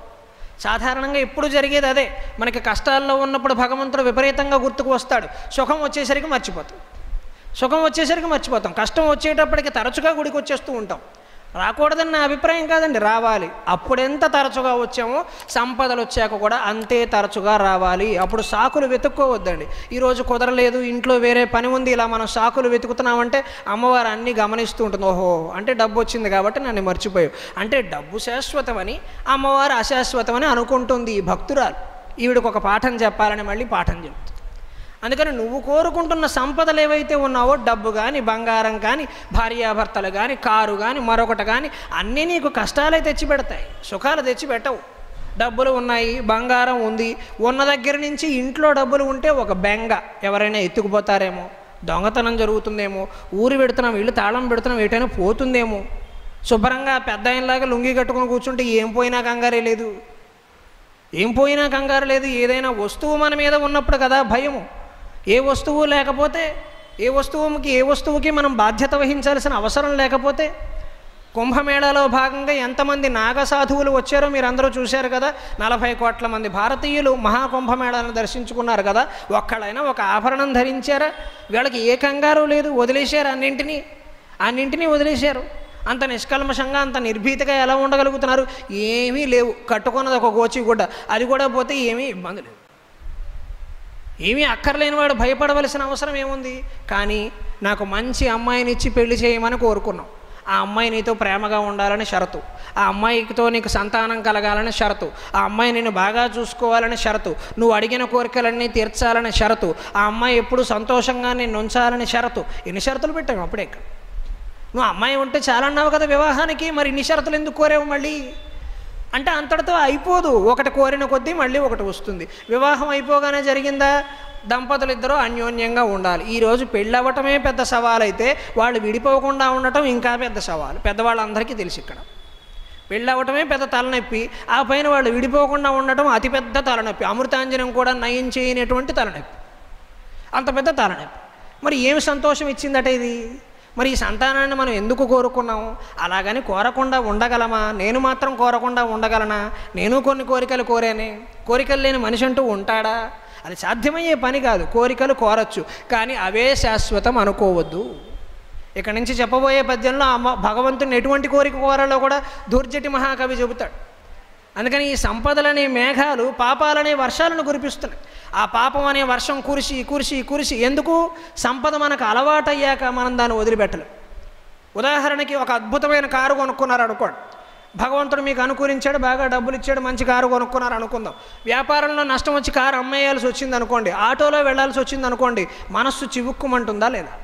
సాధారణంగా ఎప్పుడు జరిగేది అదే. మనకి కష్టాల్లో ఉన్నప్పుడు భగవంతుడు విపరీతంగా గుర్తుకు వస్తాడు, సుఖం వచ్చేసరికి మర్చిపోతాం. కష్టం వచ్చేటప్పటికి తరచుగా గుడికి వచ్చేస్తూ ఉంటాం. రాకూడదని నా అభిప్రాయం కాదండి, రావాలి. అప్పుడెంత తరచుగా వచ్చామో సంపదలు వచ్చాక కూడా అంతే తరచుగా రావాలి. అప్పుడు సాకులు వెతుక్కోవద్దండి. ఈరోజు కుదరలేదు, ఇంట్లో వేరే పని ఉంది, ఇలా మనం సాకులు వెతుకుతున్నామంటే అమ్మవారు అన్నీ గమనిస్తూ ఉంటుంది. ఓహో, అంటే డబ్బు వచ్చింది కాబట్టి నన్ను మర్చిపోయావు. అంటే డబ్బు శాశ్వతమని, అమ్మవారు అశాశ్వతమని అనుకుంటుంది ఈ భక్తురాలు. ఈవిడికి ఒక పాఠం చెప్పాలని మళ్ళీ పాఠం చెప్తుంది. అందుకని నువ్వు కోరుకుంటున్న సంపదలు ఏవైతే ఉన్నావో, డబ్బు కానీ, బంగారం కానీ, భార్యాభర్తలు కానీ, కారు కానీ, మరొకటి కానీ, అన్నీ నీకు కష్టాలే తెచ్చిపెడతాయి, సుఖాలు తెచ్చిపెట్టవు. డబ్బులు ఉన్నాయి, బంగారం ఉంది, ఉన్న దగ్గర నుంచి ఇంట్లో డబ్బులు ఉంటే ఒక బెంగ, ఎవరైనా ఎత్తుకుపోతారేమో, దొంగతనం జరుగుతుందేమో, ఊరు పెడుతున్నాం, ఇల్లు తాళం పెడుతున్నాం, ఏటైనా పోతుందేమో. శుభ్రంగా పెద్ద ఆయనలాగా లుంగి కట్టుకుని కూర్చుంటే ఏం పోయినా కంగారే లేదు. ఏదైనా వస్తువు మన మీద ఉన్నప్పుడు కదా భయము. ఏ వస్తువు లేకపోతే, ఏ వస్తువుకి మనం బాధ్యత వహించాల్సిన అవసరం లేకపోతే. కుంభమేళాలో భాగంగా ఎంతమంది నాగసాధువులు వచ్చారో మీరు అందరూ చూశారు కదా. 40 కోట్ల మంది భారతీయులు మహాకుంభమేళాను దర్శించుకున్నారు కదా. ఒక్కళ్ళైనా ఒక ఆభరణం ధరించారా? వీళ్ళకి ఏ కంగారు లేదు, వదిలేశారు, అన్నింటినీ వదిలేశారు. అంత నిష్కల్మషంగా, అంత నిర్భీతిగా ఎలా ఉండగలుగుతున్నారు? ఏమీ లేవు, కట్టుకున్నది ఒక గోచి గుడ్డ, అది కూడా పోతే ఏమీ ఇబ్బంది లేదు. ఏమీ అక్కర్లేని వాడు భయపడవలసిన అవసరం ఏముంది? కానీ నాకు మంచి అమ్మాయిని ఇచ్చి పెళ్లి చేయమని కోరుకున్నాం. ఆ అమ్మాయి నీతో ప్రేమగా ఉండాలని షరతు, ఆ అమ్మాయితో నీకు సంతానం కలగాలని షరతు, ఆ అమ్మాయి నిన్ను బాగా చూసుకోవాలని షరతు, నువ్వు అడిగిన కోరికలన్నీ తీర్చాలని షరతు, ఆ అమ్మాయి ఎప్పుడు సంతోషంగా నిన్ను ఉంచాలని షరతు. ఎన్ని షరతులు పెట్టావు అప్పుడే? నువ్వు అమ్మాయి ఉంటే చాలా అన్నావు కదా వివాహానికి, మరి ఇన్ని షరతులు ఎందుకు కోరావు మళ్ళీ అంటే? అంతటితో అయిపోదు, ఒకటి కోరిన కొద్దీ మళ్ళీ ఒకటి వస్తుంది. వివాహం అయిపోగానే జరిగిందా? దంపతులు ఇద్దరూ అన్యోన్యంగా ఉండాలి. ఈరోజు పెళ్ళవటమే పెద్ద సవాల్ అయితే, వాళ్ళు విడిపోకుండా ఉండటం ఇంకా పెద్ద సవాల్. పెద్దవాళ్ళందరికీ తెలిసి ఇక్కడ పెళ్ళవటమే పెద్ద తలనొప్పి, ఆ పైన వాళ్ళు విడిపోకుండా ఉండటం అతిపెద్ద తలనొప్పి. అమృతాంజనం కూడా నయం చేయనటువంటి తలనొప్పి, అంత పెద్ద తలనొప్పి. మరి ఏమి సంతోషం ఇచ్చిందట ఇది? మరి ఈ సంతానాన్ని మనం ఎందుకు కోరుకున్నాము? అలాగని కోరకుండా ఉండగలమా? నేను మాత్రం కోరకుండా ఉండగలనా? నేను కొన్ని కోరికలు కోరానే. కోరికలు లేని మనిషి అంటూ ఉంటాడా? అది సాధ్యమయ్యే పని కాదు. కోరికలు కోరచ్చు, కానీ అవే శాశ్వతం అనుకోవద్దు. ఇక్కడ నుంచి చెప్పబోయే పద్యంలో భగవంతుని ఎటువంటి కోరిక కోరాలో కూడా ధూర్జటి మహాకవి చెబుతాడు. అందుకని ఈ సంపదలనే మేఘాలు పాపాలనే వర్షాలను కురిపిస్తున్నాయి. ఆ పాపం అనే వర్షం కురిసి కురిసి కురిసి ఎందుకు? సంపద మనకు అలవాటయ్యాక మనం దాన్ని వదిలిపెట్టలేం. ఉదాహరణకి ఒక అద్భుతమైన కారు కొనుక్కున్నారు అనుకోండి, భగవంతుడు మీకు అనుకూలించాడు, బాగా డబ్బులు ఇచ్చాడు, మంచి కారు కొనుక్కున్నారు అనుకుందాం. వ్యాపారంలో నష్టం వచ్చి కారు అమ్మేయాల్సి వచ్చింది అనుకోండి, ఆటోలో వెళ్ళాల్సి వచ్చింది అనుకోండి, మనస్సు చివుక్కుమంటుందా లేదా?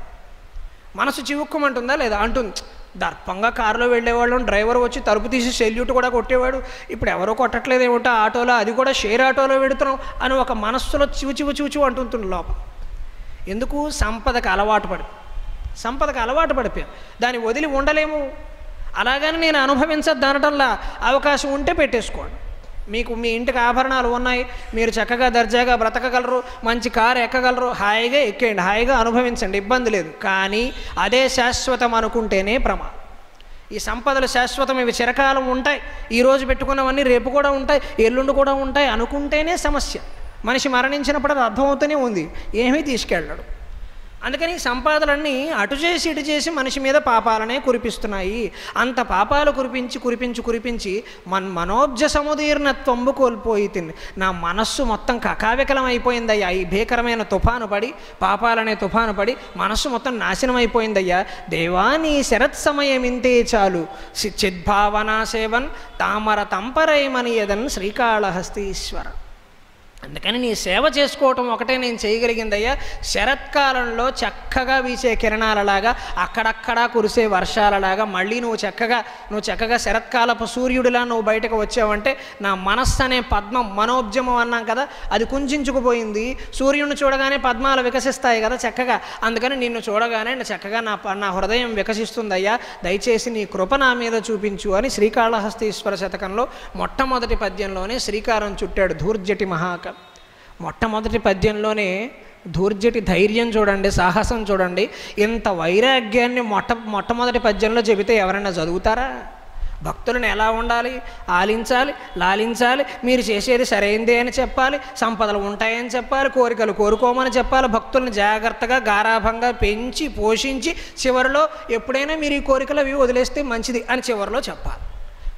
మనసు చివుక్కుమంటుందా లేదా? అంటుంది. దర్పంగా కారులో వెళ్ళేవాళ్ళం, డ్రైవర్ వచ్చి తలుపు తీసి సెల్యూట్ కూడా కొట్టేవాడు, ఇప్పుడు ఎవరో కొట్టట్లేదు ఏమిటో ఆటోలో, అది కూడా షేర్ ఆటోలో వెడుతున్నాం అని ఒక మనస్సులో చివు చివు చివుచు అంటుంటుంది లోపల. ఎందుకు? సంపదకు అలవాటు పడి, సంపదకు అలవాటు పడిపోయాం, దాన్ని వదిలి ఉండలేము. అలాగని నేను అనుభవించద్దు అనటంలా, అవకాశం ఉంటే పెట్టేసుకోండి. మీకు మీ ఇంటికి ఆభరణాలు ఉన్నాయి, మీరు చక్కగా దర్జాగా బ్రతకగలరు, మంచి కారు ఎక్కగలరు, హాయిగా ఎక్కేయండి, హాయిగా అనుభవించండి, ఇబ్బంది లేదు. కానీ అదే శాశ్వతం అనుకుంటేనే ప్రమాదం. ఈ సంపదలు శాశ్వతం, ఇవి చిరకాలం ఉంటాయి, ఈరోజు పెట్టుకున్నవన్నీ రేపు కూడా ఉంటాయి, ఎల్లుండి కూడా ఉంటాయి అనుకుంటేనే సమస్య. మనిషి మరణించినప్పుడు అది అర్థమవుతూనే ఉంది, ఏమీ తీసుకెళ్ళాడు. అందుకని సంపాదనలన్నీ అటు చేసి ఇటు చేసి మనిషి మీద పాపాలనే కురిపిస్తున్నాయి. అంత పాపాలు కురిపించి కురిపించి కురిపించి మనోబ్జ సముదీర్ణత్వంబు కోల్పోయి తిని నా మనస్సు మొత్తం కకావికలం అయిపోయిందయ్యా. ఈ భీకరమైన తుఫాను పడి, పాపాలనే తుఫాను పడి మనస్సు మొత్తం నాశనం అయిపోయిందయ్యా. దేవా నీ శరత్ సమయం ఇంతే చాలు, చిద్భావనా సేవన్ తామర తంపరైమని యదన్ శ్రీకాళహస్తీశ్వర. అందుకని నీ సేవ చేసుకోవటం ఒకటే నేను చేయగలిగిందయ్యా. శరత్కాలంలో చక్కగా వీసే కిరణాలలాగా, అక్కడక్కడా కురిసే వర్షాలలాగా మళ్ళీ నువ్వు చక్కగా శరత్కాలపు సూర్యుడిలా నువ్వు బయటకు వచ్చావంటే నా మనస్సు అనే పద్మం, మనోబ్జమం అన్నాం కదా, అది కుంచుకుపోయింది. సూర్యుడిని చూడగానే పద్మాలు వికసిస్తాయి కదా చక్కగా, అందుకని నిన్ను చూడగానే చక్కగా నా హృదయం వికసిస్తుందయ్యా, దయచేసి నీ కృప నా మీద చూపించు అని శ్రీకాళహస్తీశ్వర శతకంలో మొట్టమొదటి పద్యంలోనే శ్రీకారం చుట్టాడు ధూర్జటి మహాకవి. మొట్టమొదటి పద్యంలోనే ధూర్జటి ధైర్యం చూడండి, సాహసం చూడండి. ఇంత వైరాగ్యాన్ని మొట్టమొదటి పద్యంలో చెబితే ఎవరైనా చదువుతారా? భక్తులను ఎలా ఉండాలి? ఆలించాలి, లాలించాలి, మీరు చేసేది సరైందే అని చెప్పాలి, సంపదలు ఉంటాయని చెప్పాలి, కోరికలు కోరుకోమని చెప్పాలి, భక్తులను జాగ్రత్తగా గారాభంగా పెంచి పోషించి చివరిలో ఎప్పుడైనా మీరు ఈ కోరికలు అవి వదిలేస్తే మంచిది అని చివరిలో చెప్పాలి.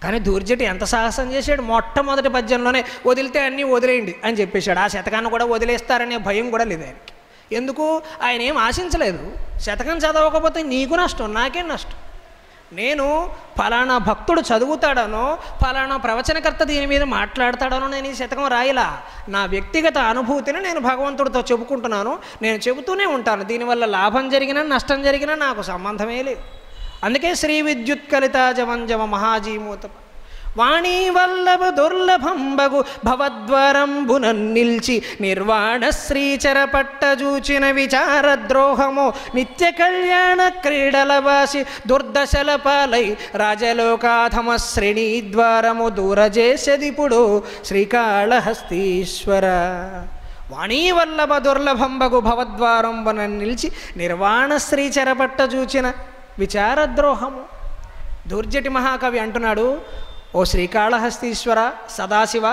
కానీ ధూర్జటి ఎంత సాహసం చేశాడు! మొట్టమొదటి పద్యంలోనే వదిలితే అన్నీ వదిలేయండి అని చెప్పేశాడు. ఆ శతకాన్ని కూడా వదిలేస్తారనే భయం కూడా లేదు ఆయనకి. ఎందుకు? ఆయన ఏం ఆశించలేదు. శతకం చదవకపోతే నీకు నష్టం, నాకేం నష్టం. నేను ఫలానా భక్తుడు చదువుతాడనో, ఫలానా ప్రవచనకర్త దీని మీద మాట్లాడతాడనో నేను ఈ శతకం రాయలా. నా వ్యక్తిగత అనుభూతిని నేను భగవంతుడితో చెప్పుకుంటున్నాను, నేను చెబుతూనే ఉంటాను. దీనివల్ల లాభం జరిగినా నష్టం జరిగినా నాకు సంబంధమే లేదు. అందుకే శ్రీ విద్యుత్కలితా జమంజమ మహాజీమూత వాణీ వల్లభ దుర్లభంబగు భవద్వారంబున నిల్చి నిర్వాణ శ్రీచర పట్టజూచిన విచారద్రోహము నిత్య కళ్యాణ క్రీడల వాసి దుర్దశల పాలై రాజలోకాధమ శ్రేణీ ద్వారము దూరజేసదిపుడు శ్రీకాళహస్తీశ్వర. వాణీ వల్లభ దుర్లభంబగు భవద్వారంబున నిలిచి నిర్వాణ శ్రీచర పట్టజూచిన విచారద్రోహము. ధూర్జటి మహాకవి అంటున్నాడు, ఓ శ్రీకాళహస్తీశ్వర సదాశివ,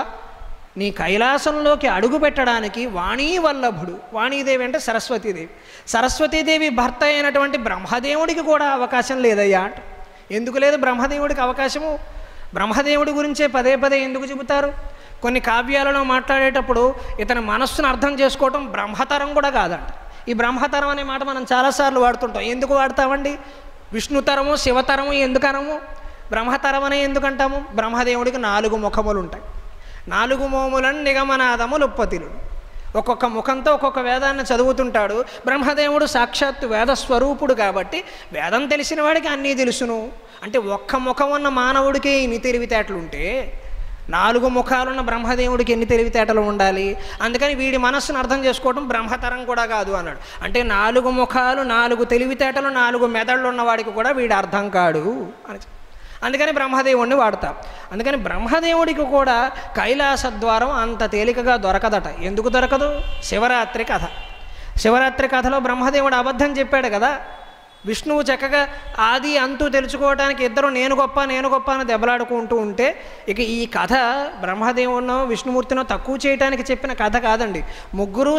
నీ కైలాసంలోకి అడుగు పెట్టడానికి వాణీ వల్లభుడు, వాణీదేవి అంటే సరస్వతీదేవి, సరస్వతీదేవి భర్త అయినటువంటి బ్రహ్మదేవుడికి కూడా అవకాశం లేదయ్యా అంట. ఎందుకు లేదు బ్రహ్మదేవుడికి అవకాశము? బ్రహ్మదేవుడి గురించే పదే పదే ఎందుకు చెబుతారు? కొన్ని కావ్యాలలో మాట్లాడేటప్పుడు ఇతని మనస్సును అర్థం చేసుకోవటం బ్రహ్మతరం కూడా కాదంట. ఈ బ్రహ్మతరం అనే మాట మనం చాలాసార్లు వాడుతుంటాం. ఎందుకు వాడతామండి? విష్ణుతరము, శివతరము ఎందుకనము? బ్రహ్మతరం అనే ఎందుకంటాము? బ్రహ్మదేవుడికి 4 ముఖములు ఉంటాయి. 4 మోములను నిగమనాదములు ఉత్పత్తులు. ఒక్కొక్క ముఖంతో ఒక్కొక్క వేదాన్ని చదువుతుంటాడు. బ్రహ్మదేవుడు సాక్షాత్తు వేదస్వరూపుడు కాబట్టి వేదం తెలిసిన వాడికి అన్నీ తెలుసును. అంటే ఒక్క ముఖం ఉన్న మానవుడికి ఇన్ని తెలివితేటలుంటే 4 ముఖాలున్న బ్రహ్మదేవుడికి ఎన్ని తెలివితేటలు ఉండాలి? అందుకని వీడి మనస్సును అర్థం చేసుకోవడం బ్రహ్మతరం కూడా కాదు అన్నాడు. అంటే 4 ముఖాలు, 4 తెలివితేటలు, 4 మెదళ్ళు ఉన్నవాడికి కూడా వీడు అర్థం కాడు అని. అందుకని బ్రహ్మదేవుడిని వాడతాం. అందుకని బ్రహ్మదేవుడికి కూడా కైలాస ద్వారం అంత తేలికగా దొరకదట. ఎందుకు దొరకదు? శివరాత్రి కథ. శివరాత్రి కథలో బ్రహ్మదేవుడు అబద్ధం చెప్పాడు కదా, విష్ణువు చక్కగా ఆది అంతు తెలుసుకోవడానికి ఇద్దరు నేను గొప్ప అని దెబ్బలాడుకుంటూ ఉంటే ఇక ఈ కథ బ్రహ్మదేవునో విష్ణుమూర్తినో తక్కువ చేయడానికి చెప్పిన కథ కాదండి. ముగ్గురు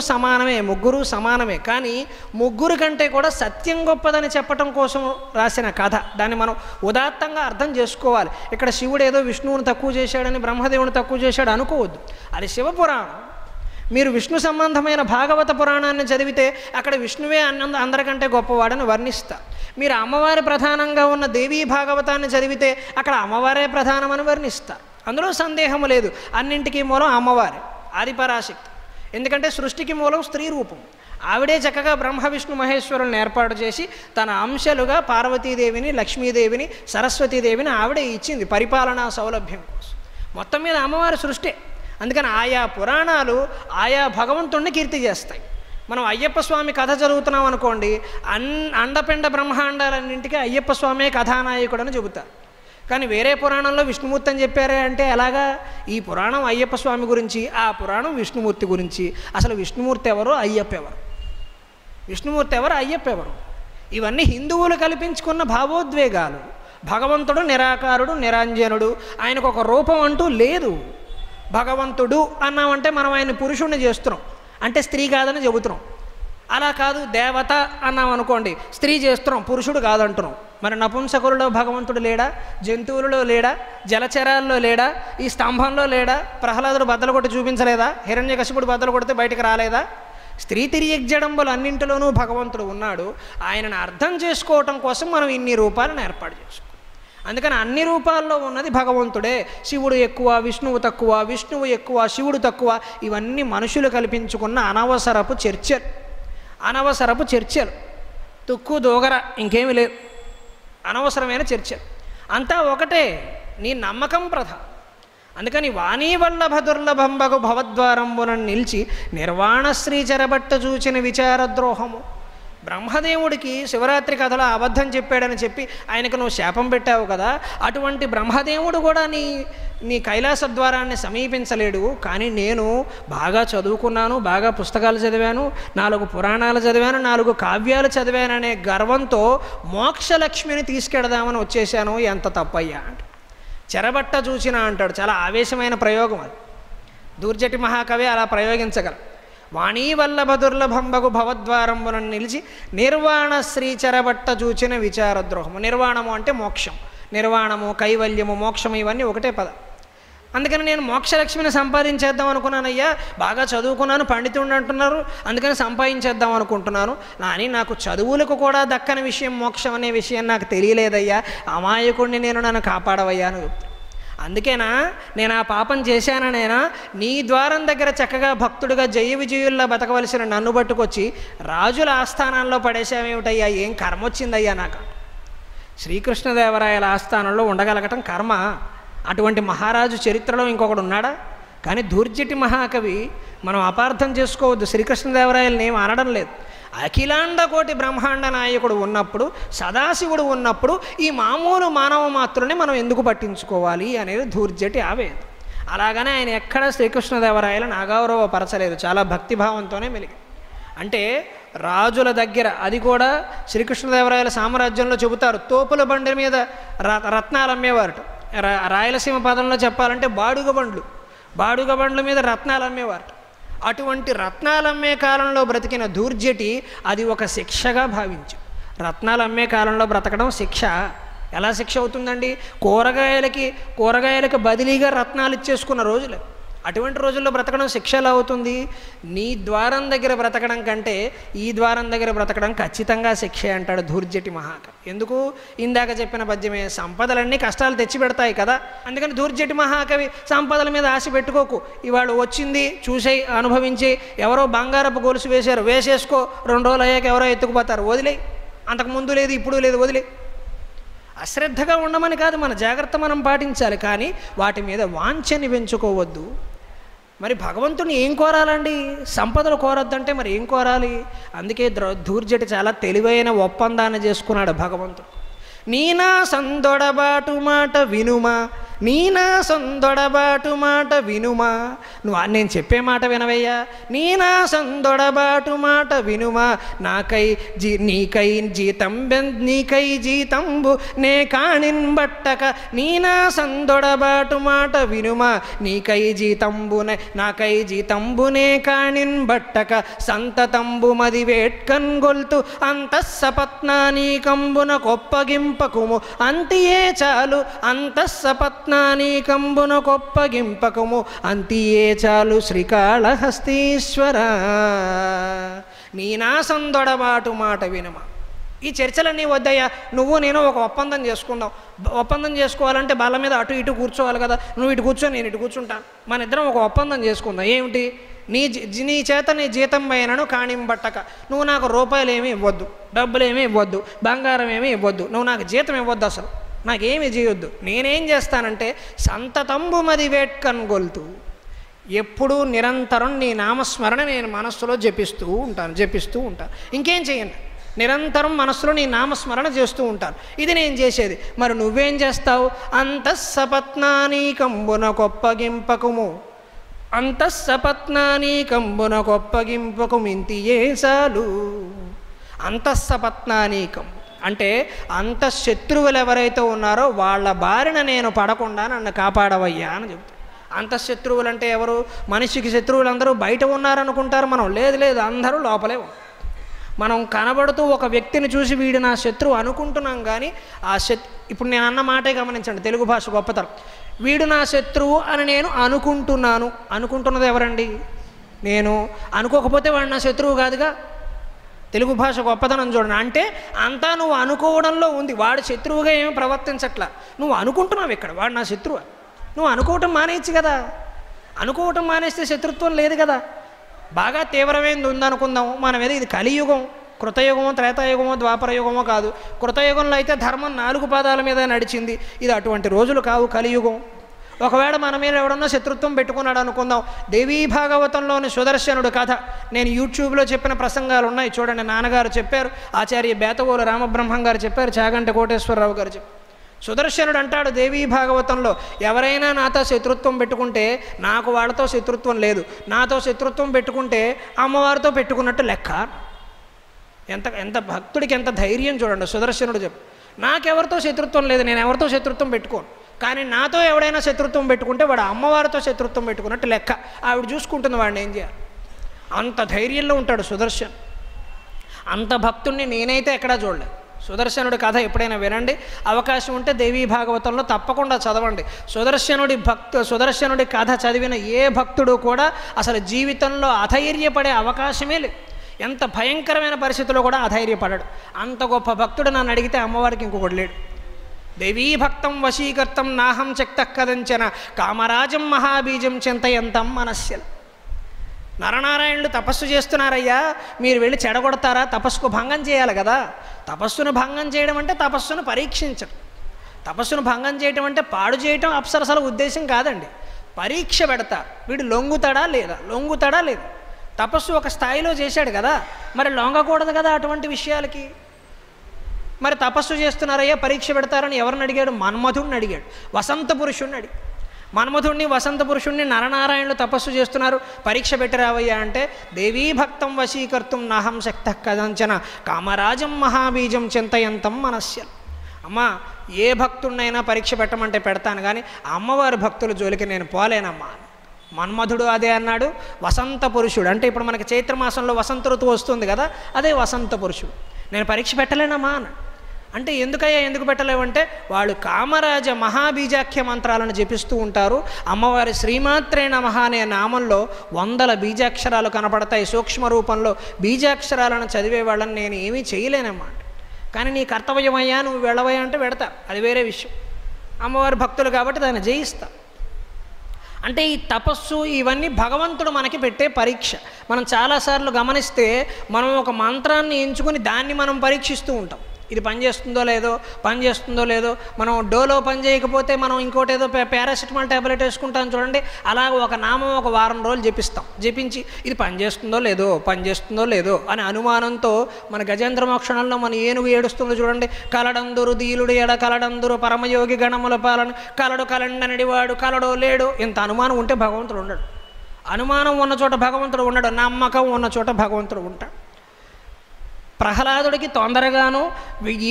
సమానమే. కానీ ముగ్గురు కంటే కూడా సత్యం గొప్పదని చెప్పటం కోసం రాసిన కథ. దాన్ని మనం ఉదాత్తంగా అర్థం చేసుకోవాలి. ఇక్కడ శివుడు ఏదో విష్ణువుని తక్కువ చేశాడని బ్రహ్మదేవుని తక్కువ చేశాడు అనుకోవద్దు. అది శివపురాణం. మీరు విష్ణు సంబంధమైన భాగవత పురాణాన్ని చదివితే అక్కడ విష్ణువే అందరికంటే గొప్పవాడని వర్ణిస్తారు. మీరు అమ్మవారి ప్రధానంగా ఉన్న దేవీ భాగవతాన్ని చదివితే అక్కడ అమ్మవారే ప్రధానమని వర్ణిస్తారు. అందులో సందేహం లేదు. అన్నింటికీ మూలం అమ్మవారే, ఆదిపరాశక్తి. ఎందుకంటే సృష్టికి మూలం స్త్రీ రూపం. ఆవిడే చక్కగా బ్రహ్మ విష్ణు మహేశ్వరులను ఏర్పాటు చేసి తన అంశలుగా పార్వతీదేవిని, లక్ష్మీదేవిని, సరస్వతీదేవిని ఆవిడే ఇచ్చింది పరిపాలనా సౌలభ్యం కోసం. మొత్తం మీద అమ్మవారి సృష్టి. అందుకని ఆయా పురాణాలు ఆయా భగవంతుణ్ణి కీర్తి చేస్తాయి. మనం అయ్యప్ప స్వామి కథ చదువుతున్నాం అనుకోండి, అండపిండ బ్రహ్మాండాలన్నింటికీ అయ్యప్ప స్వామే కథానాయకుడు అని చెబుతారు. కానీ వేరే పురాణంలో విష్ణుమూర్తి అని చెప్పారే అంటే ఎలాగా? ఈ పురాణం అయ్యప్ప స్వామి గురించి, ఆ పురాణం విష్ణుమూర్తి గురించి. అసలు విష్ణుమూర్తి ఎవరు, అయ్యప్ప ఎవరు? విష్ణుమూర్తి ఎవరు, అయ్యప్ప ఎవరు? ఇవన్నీ హిందువులు కల్పించుకున్న భావోద్వేగాలు. భగవంతుడు నిరాకారుడు, నిరంజనుడు, ఆయనకు ఒక రూపం అంటూ లేదు. భగవంతుడు అన్నామంటే మనం ఆయన పురుషుణ్ణి చేస్తున్నాం, అంటే స్త్రీ కాదని చెబుతున్నాం. అలా కాదు, దేవత అన్నాం అనుకోండి, స్త్రీ చేస్తున్నాం, పురుషుడు కాదంటున్నాం. మరి నపుంసకులలో భగవంతుడు లేడా? జంతువులలో లేడా? జలచరాల్లో లేడా? ఈ స్తంభంలో లేడా? ప్రహ్లాదుడు బద్దలు కొట్టి చూపించలేదా? హిరణ్యకశిపుడు బద్దలు కొడితే బయటికి రాలేదా? స్త్రీ తిరియగ్జడంబులు అన్నింటిలోనూ భగవంతుడు ఉన్నాడు. ఆయనను అర్థం చేసుకోవటం కోసం మనం ఇన్ని రూపాలను ఏర్పాటు చేసుకోం. అందుకని అన్ని రూపాల్లో ఉన్నది భగవంతుడే. శివుడు ఎక్కువ, విష్ణువు తక్కువ, విష్ణువు ఎక్కువ, శివుడు తక్కువ, ఇవన్నీ మనుషులు కల్పించుకున్న అనవసరపు చర్చలు. తుక్కు దోగర ఇంకేమీ లేదు, అనవసరమైన చర్చలు. అంతా ఒకటే, నీ నమ్మకం ప్రధానం. అందుకని వాణీ వల్లభ దుర్లభంబగు భవద్వారంబున నిలిచి నిర్వాణశ్రీ చెరబట్ట చూచిన విచారద్రోహము. బ్రహ్మదేవుడికి శివరాత్రి కథలో అబద్ధం చెప్పాడని చెప్పి ఆయనకు నువ్వు శాపం పెట్టావు కదా, అటువంటి బ్రహ్మదేవుడు కూడా నీ కైలాస ద్వారాన్ని సమీపించలేడు. కానీ నేను బాగా చదువుకున్నాను, బాగా పుస్తకాలు చదివాను, 4 పురాణాలు చదివాను, 4 కావ్యాలు చదివాననే గర్వంతో మోక్షలక్ష్మిని తీసుకెడదామని వచ్చేసాను. ఎంత తప్పయ్యా అంటే చెరబట్ట చూసిన అంటాడు. చాలా ఆవేశమైన ప్రయోగం అది. దూర్జటి మహాకవి అలా ప్రయోగించగలరు. వాణీ వల్లభ దుర్లభంబగు భవద్వారంబున నిలిచి నిర్వాణ శ్రీ చెరబట్ట చూచిన విచారద్రోహము. నిర్వాణము అంటే మోక్షం, నిర్వాణము, కైవల్యము, మోక్షము ఇవన్నీ ఒకటే పదం. అందుకని నేను మోక్షలక్ష్మిని సంపాదించేద్దాం అనుకున్నానయ్యా, బాగా చదువుకున్నాను, పండితుడిని అంటున్నారు, అందుకని సంపాదించేద్దాం అనుకుంటున్నాను. కానీ నాకు చదువులకు కూడా దక్కని విషయం మోక్షం అనే విషయం నాకు తెలియలేదయ్యా, అమాయకుడిని నేను, నన్ను కాపాడవయ్యా అని చెప్తాను. అందుకేనా నేను ఆ పాపం చేశాననేనా? నీ ద్వారం దగ్గర చక్కగా భక్తుడిగా జయ విజయుల్లా బతకవలసిన నన్ను పట్టుకొచ్చి రాజుల ఆస్థానాల్లో పడేసామేమిటయ్యా, ఏం కర్మ వచ్చిందయ్యా నాకు? శ్రీకృష్ణదేవరాయల ఆస్థానంలో ఉండగలగటం కర్మ. అటువంటి మహారాజు చరిత్రలో ఇంకొకడు ఉన్నాడా? కానీ దూర్జటి మహాకవి మనం అపార్థం చేసుకోవద్దు, శ్రీకృష్ణదేవరాయలని ఏం అనడం లేదు. అఖిలాండ కోటి బ్రహ్మాండ నాయకుడు ఉన్నప్పుడు, సదాశివుడు ఉన్నప్పుడు ఈ మామూలు మానవ మాత్రుని మనం ఎందుకు పట్టించుకోవాలి అనేది దూర్జటి ఆవేదన. అలాగనే ఆయన ఎక్కడ శ్రీకృష్ణదేవరాయలను అగౌరవపరచలేదు, చాలా భక్తిభావంతోనే మెలిగి. అంటే రాజుల దగ్గర, అది కూడా శ్రీకృష్ణదేవరాయల సామ్రాజ్యంలో చెబుతారు, తోపుల బండి మీద రత్నాలు అమ్మేవారట. రాయలసీమ పదంలో చెప్పాలంటే బాడుగ బండ్ల మీద రత్నాలు అమ్మేవారట. అటువంటి రత్నాలు అమ్మే కాలంలో బ్రతికిన దూర్జటి అది ఒక శిక్షగా భావించు. రత్నాలు అమ్మే కాలంలో బ్రతకడం శిక్ష. ఎలా శిక్ష అవుతుందండి? కూరగాయలకు బదిలీగా రత్నాలు ఇచ్చేసుకున్న రోజులు. అటువంటి రోజుల్లో బ్రతకడం శిక్ష ఎలా అవుతుంది? నీ ద్వారం దగ్గర బ్రతకడం కంటే ఈ ద్వారం దగ్గర బ్రతకడం ఖచ్చితంగా శిక్షే అంటాడు దూర్జటి మహాకవి. ఎందుకు? ఇందాక చెప్పిన పద్యమే, సంపదలన్నీ కష్టాలు తెచ్చిపెడతాయి కదా. అందుకని దూర్జటి మహాకవి సంపదల మీద ఆశ పెట్టుకోకు. ఇవాళ వచ్చింది చూసేయి, అనుభవించి. ఎవరో బంగారపు గొలుసు వేసేసుకో, 2 రోజులు అయ్యాక ఎవరో ఎత్తుకుపోతారు, వదిలే. అంతకుముందు లేదు, ఇప్పుడు లేదు, వదిలే. అశ్రద్ధగా ఉండమని కాదు, మన జాగ్రత్త మనం పాటించాలి. కానీ వాటి మీద వాంఛని పెంచుకోవద్దు. మరి భగవంతుని ఏం కోరాలండి? సంపదలు కోరొద్దంటే మరి ఏం కోరాలి? అందుకే దూర్జటి చాలా తెలివైన ఒప్పందాన్ని చేసుకున్నాడు భగవంతుడు. నీనా సందొడబాటు మాట వినుమా నీ నా సందొడబాటు మాట వినుమా. నువ్వు నేను చెప్పే మాట వినవయ్యా. నీ నా సందొడబాటు మాట వినుమా. నీకై జీతంబు నే కాణిన్ బట్టక. నీ నా సందొడబాటు మాట వినుమా. నాకై జీతంబునే కాణిన్ బట్టక. సంతతంబు మది వేట్కన్ గొల్తు అంతఃసపత్నానీకంబున కొప్పగింపకుము. అంతియే చాలు అంతఃసపత్నానీకంబున కొప్పగింపకుము. అంతియే చాలు శ్రీకాళహస్తీశ్వర. నీ నా సందొడబాటు మాట వినుమా. ఈ చర్చలన్నీ వద్దయ్యా. నువ్వు నేను ఒక ఒప్పందం చేసుకుందాం. ఒప్పందం చేసుకోవాలంటే బల్ల మీద అటు ఇటు కూర్చోవాలి కదా. నువ్వు ఇటు కూర్చో, నేను ఇటు కూర్చుంటాను. మన ఇద్దరం ఒక ఒప్పందం చేసుకుందాం. ఏమిటి? నీ చేత నీ జీతం పైనను కాణింబట్టక. నువ్వు నాకు రూపాయలు ఏమీ ఇవ్వద్దు, డబ్బులు ఏమీ ఇవ్వద్దు, బంగారం ఏమీ ఇవ్వద్దు. నువ్వు నాకు జీతం ఇవ్వద్దు, అసలు నాకేమీ చేయొద్దు. నేనేం చేస్తానంటే సంతతంబు మది వేట్కన్ గొల్తు. ఎప్పుడూ నిరంతరం నీ నామస్మరణ నేను మనస్సులో జపిస్తూ ఉంటాను. ఇంకేం చేయండి, నిరంతరం మనస్సులో నీ నామస్మరణ చేస్తూ ఉంటాను. ఇది నేను చేసేది. మరి నువ్వేం చేస్తావు? అంతఃసపత్నానీకంబున కొప్పగింపకుము. అంతఃసపత్నానీకంబున కొప్పగింపకుము. ఇంతియే చాలు. అంతఃసపత్నానీకం అంటే అంతఃశత్రువులు ఎవరైతే ఉన్నారో వాళ్ళ బారిన నేను పడకుండా నన్ను కాపాడవయ్యా అని చెప్తాను. అంతఃశత్రువులు అంటే ఎవరు? మనిషికి శత్రువులు అందరూ బయట ఉన్నారనుకుంటారు. మనం లేదు, అందరూ లోపలే ఉన్నారు. మనం కనబడుతూ ఒక వ్యక్తిని చూసి వీడు నా శత్రువు అనుకుంటున్నాం, కానీ ఆ ఇప్పుడు నేను అన్న మాటే గమనించండి, తెలుగు భాష గొప్పతనం. వీడు నా శత్రువు అని నేను అనుకుంటున్నాను. అనుకుంటున్నది ఎవరండి? నేను. అనుకోకపోతే వాడు నా శత్రువు కాదుగా. తెలుగు భాష గొప్పతనం చూడండి. అంటే అంతా నువ్వు అనుకోవడంలో ఉంది. వాడు శత్రువుగా ఏమి ప్రవర్తించట్లా. నువ్వు అనుకుంటున్నావు ఇక్కడ వాడు నా శత్రువు. నువ్వు అనుకోవటం మానేయచ్చు కదా. అనుకోవటం మానేస్తే శత్రుత్వం లేదు కదా. బాగా తీవ్రమైనది ఉందనుకుందాం మన మీద. ఇది కలియుగం. కృతయుగమో త్రేతాయుగమో ద్వాపరయుగమో కాదు. కృతయుగంలో అయితే ధర్మం 4 పాదాల మీద నడిచింది. ఇది అటువంటి రోజులు కావు, కలియుగం. ఒకవేళ మన మీద ఎవడన్నా శత్రుత్వం పెట్టుకున్నాడు అనుకుందాం. దేవీ భాగవతంలోని సుదర్శనుడు కథ నేను యూట్యూబ్లో చెప్పిన ప్రసంగాలు ఉన్నాయి చూడండి. నాన్నగారు చెప్పారు, ఆచార్య బేతవోలు రామబ్రహ్మం గారు చెప్పారు, చాగంటి కోటేశ్వరరావు గారు చెప్పారు. సుదర్శనుడు అంటాడు దేవీ భాగవతంలో, ఎవరైనా నాతో శత్రుత్వం పెట్టుకుంటే నాకు వాళ్ళతో శత్రుత్వం లేదు, నాతో శత్రుత్వం పెట్టుకుంటే అమ్మవారితో పెట్టుకున్నట్టు లెక్క. ఎంత భక్తుడికి ఎంత ధైర్యం చూడండి. సుదర్శనుడు చెప్పు, నాకెవరితో శత్రుత్వం లేదు, నేను ఎవరితో శత్రుత్వం పెట్టుకోను, కానీ నాతో ఎవడైనా శత్రుత్వం పెట్టుకుంటే వాడు అమ్మవారితో శత్రుత్వం పెట్టుకున్నట్టు లెక్క. ఆవిడ చూసుకుంటుంది వాడిని ఏం చేయాలి. అంత ధైర్యంలో ఉంటాడు సుదర్శన్. అంత భక్తుడిని నేనైతే ఎక్కడా చూడలేదు. సుదర్శనుడి కథ ఎప్పుడైనా వినండి, అవకాశం ఉంటే దేవీ భాగవతంలో తప్పకుండా చదవండి. సుదర్శనుడి కథ చదివిన ఏ భక్తుడు కూడా అసలు జీవితంలో అధైర్యపడే అవకాశమే లేదు. ఎంత భయంకరమైన పరిస్థితుల్లో కూడా అధైర్యపడాడు. అంత గొప్ప భక్తుడు నన్ను అడిగితే అమ్మవారికి ఇంకొకటి లేడు. దేవీ భక్తం వశీకర్తం నాహం శక్త కదంచన కామరాజం మహాబీజం చింతయంతం మనస్యల. నరనారాయణులు తపస్సు చేస్తున్నారయ్యా, మీరు వెళ్ళి చెడగొడతారా? తపస్సుకు భంగం చేయాలి కదా. తపస్సును భంగం చేయడం అంటే తపస్సును పరీక్షించడం. తపస్సును భంగం చేయటం అంటే పాడు చేయటం అప్సరసల ఉద్దేశం కాదండి. పరీక్ష పెడతారు, వీడు లొంగుతాడా లేదా. తపస్సు ఒక స్థాయిలో చేశాడు కదా, మరి లొంగకూడదు కదా అటువంటి విషయాలకి. మరి తపస్సు చేస్తున్నారయ్యా పరీక్ష పెడతారని ఎవరిని అడిగాడు? మన్మధుడిని అడిగాడు, వసంత పురుషుణ్ణి అడిగాడు. మన్మధుడిని వసంత పురుషుణ్ణి నరనారాయణులు తపస్సు చేస్తున్నారు, పరీక్ష పెట్టరావయ్యా అంటే దేవీ భక్తం వశీకర్తం నాహం శక్త కదంచన కామరాజం మహాబీజం చింతయంతం మనస్యల్. అమ్మ, ఏ భక్తుడినైనా పరీక్ష పెట్టమంటే పెడతాను, కానీ అమ్మవారి భక్తుల జోలికి నేను పోలేనమ్మా. మన్మధుడు అదే అన్నాడు. వసంత పురుషుడు అంటే ఇప్పుడు మనకి చైత్రమాసంలో వసంత ఋతువు వస్తుంది కదా, అదే వసంత పురుషుడు. నేను పరీక్ష పెట్టలేనమ్మా అన్నాడు. అంటే ఎందుకు పెట్టలేవంటే వాళ్ళు కామరాజ మహాబీజాఖ్య మంత్రాలను జపిస్తూ ఉంటారు. అమ్మవారి శ్రీమాత్రే నమః అనే నామంలో 100 బీజాక్షరాలు కనపడతాయి సూక్ష్మ రూపంలో. బీజాక్షరాలను చదివే వాళ్ళని నేను ఏమీ చేయలేనమ్మా. కానీ నీ కర్తవ్యమయ్యా, నువ్వు వెళ్ళవయ్యా అంటే వెడతా, అది వేరే విషయం. అమ్మవారి భక్తులు కాబట్టి దాన్ని జయిస్తా. అంటే ఈ తపస్సు ఇవన్నీ భగవంతుడు మనకి పెట్టే పరీక్ష. మనం చాలాసార్లు గమనిస్తే మనం ఒక మంత్రాన్ని ఎంచుకొని దాన్ని మనం పరీక్షిస్తూ ఉంటాం. ఇది పని చేస్తుందో లేదో మనం డోలో పని చేయకపోతే మనం ఇంకోటి ఏదో పారాసిటమాల్ ట్యాబ్లెట్ వేసుకుంటాం చూడండి, అలాగ ఒక నామం ఒక వారం రోజులు జపించి ఇది పనిచేస్తుందో లేదో అని అనుమానంతో మన గజేంద్ర మోక్షణంలో మన ఏనుగు ఏడుస్తుందో చూడండి, కలడందురు దీలుడు ఎడ కలడందురు పరమయోగి గణముల పాలన కలడు కలండనడివాడు కలడో లేడో. ఇంత అనుమానం ఉంటే భగవంతుడు ఉండడు. అనుమానం ఉన్న చోట భగవంతుడు ఉండడు, నమ్మకం ఉన్న చోట భగవంతుడు ఉంటాడు. ప్రహ్లాదుడికి తొందరగాను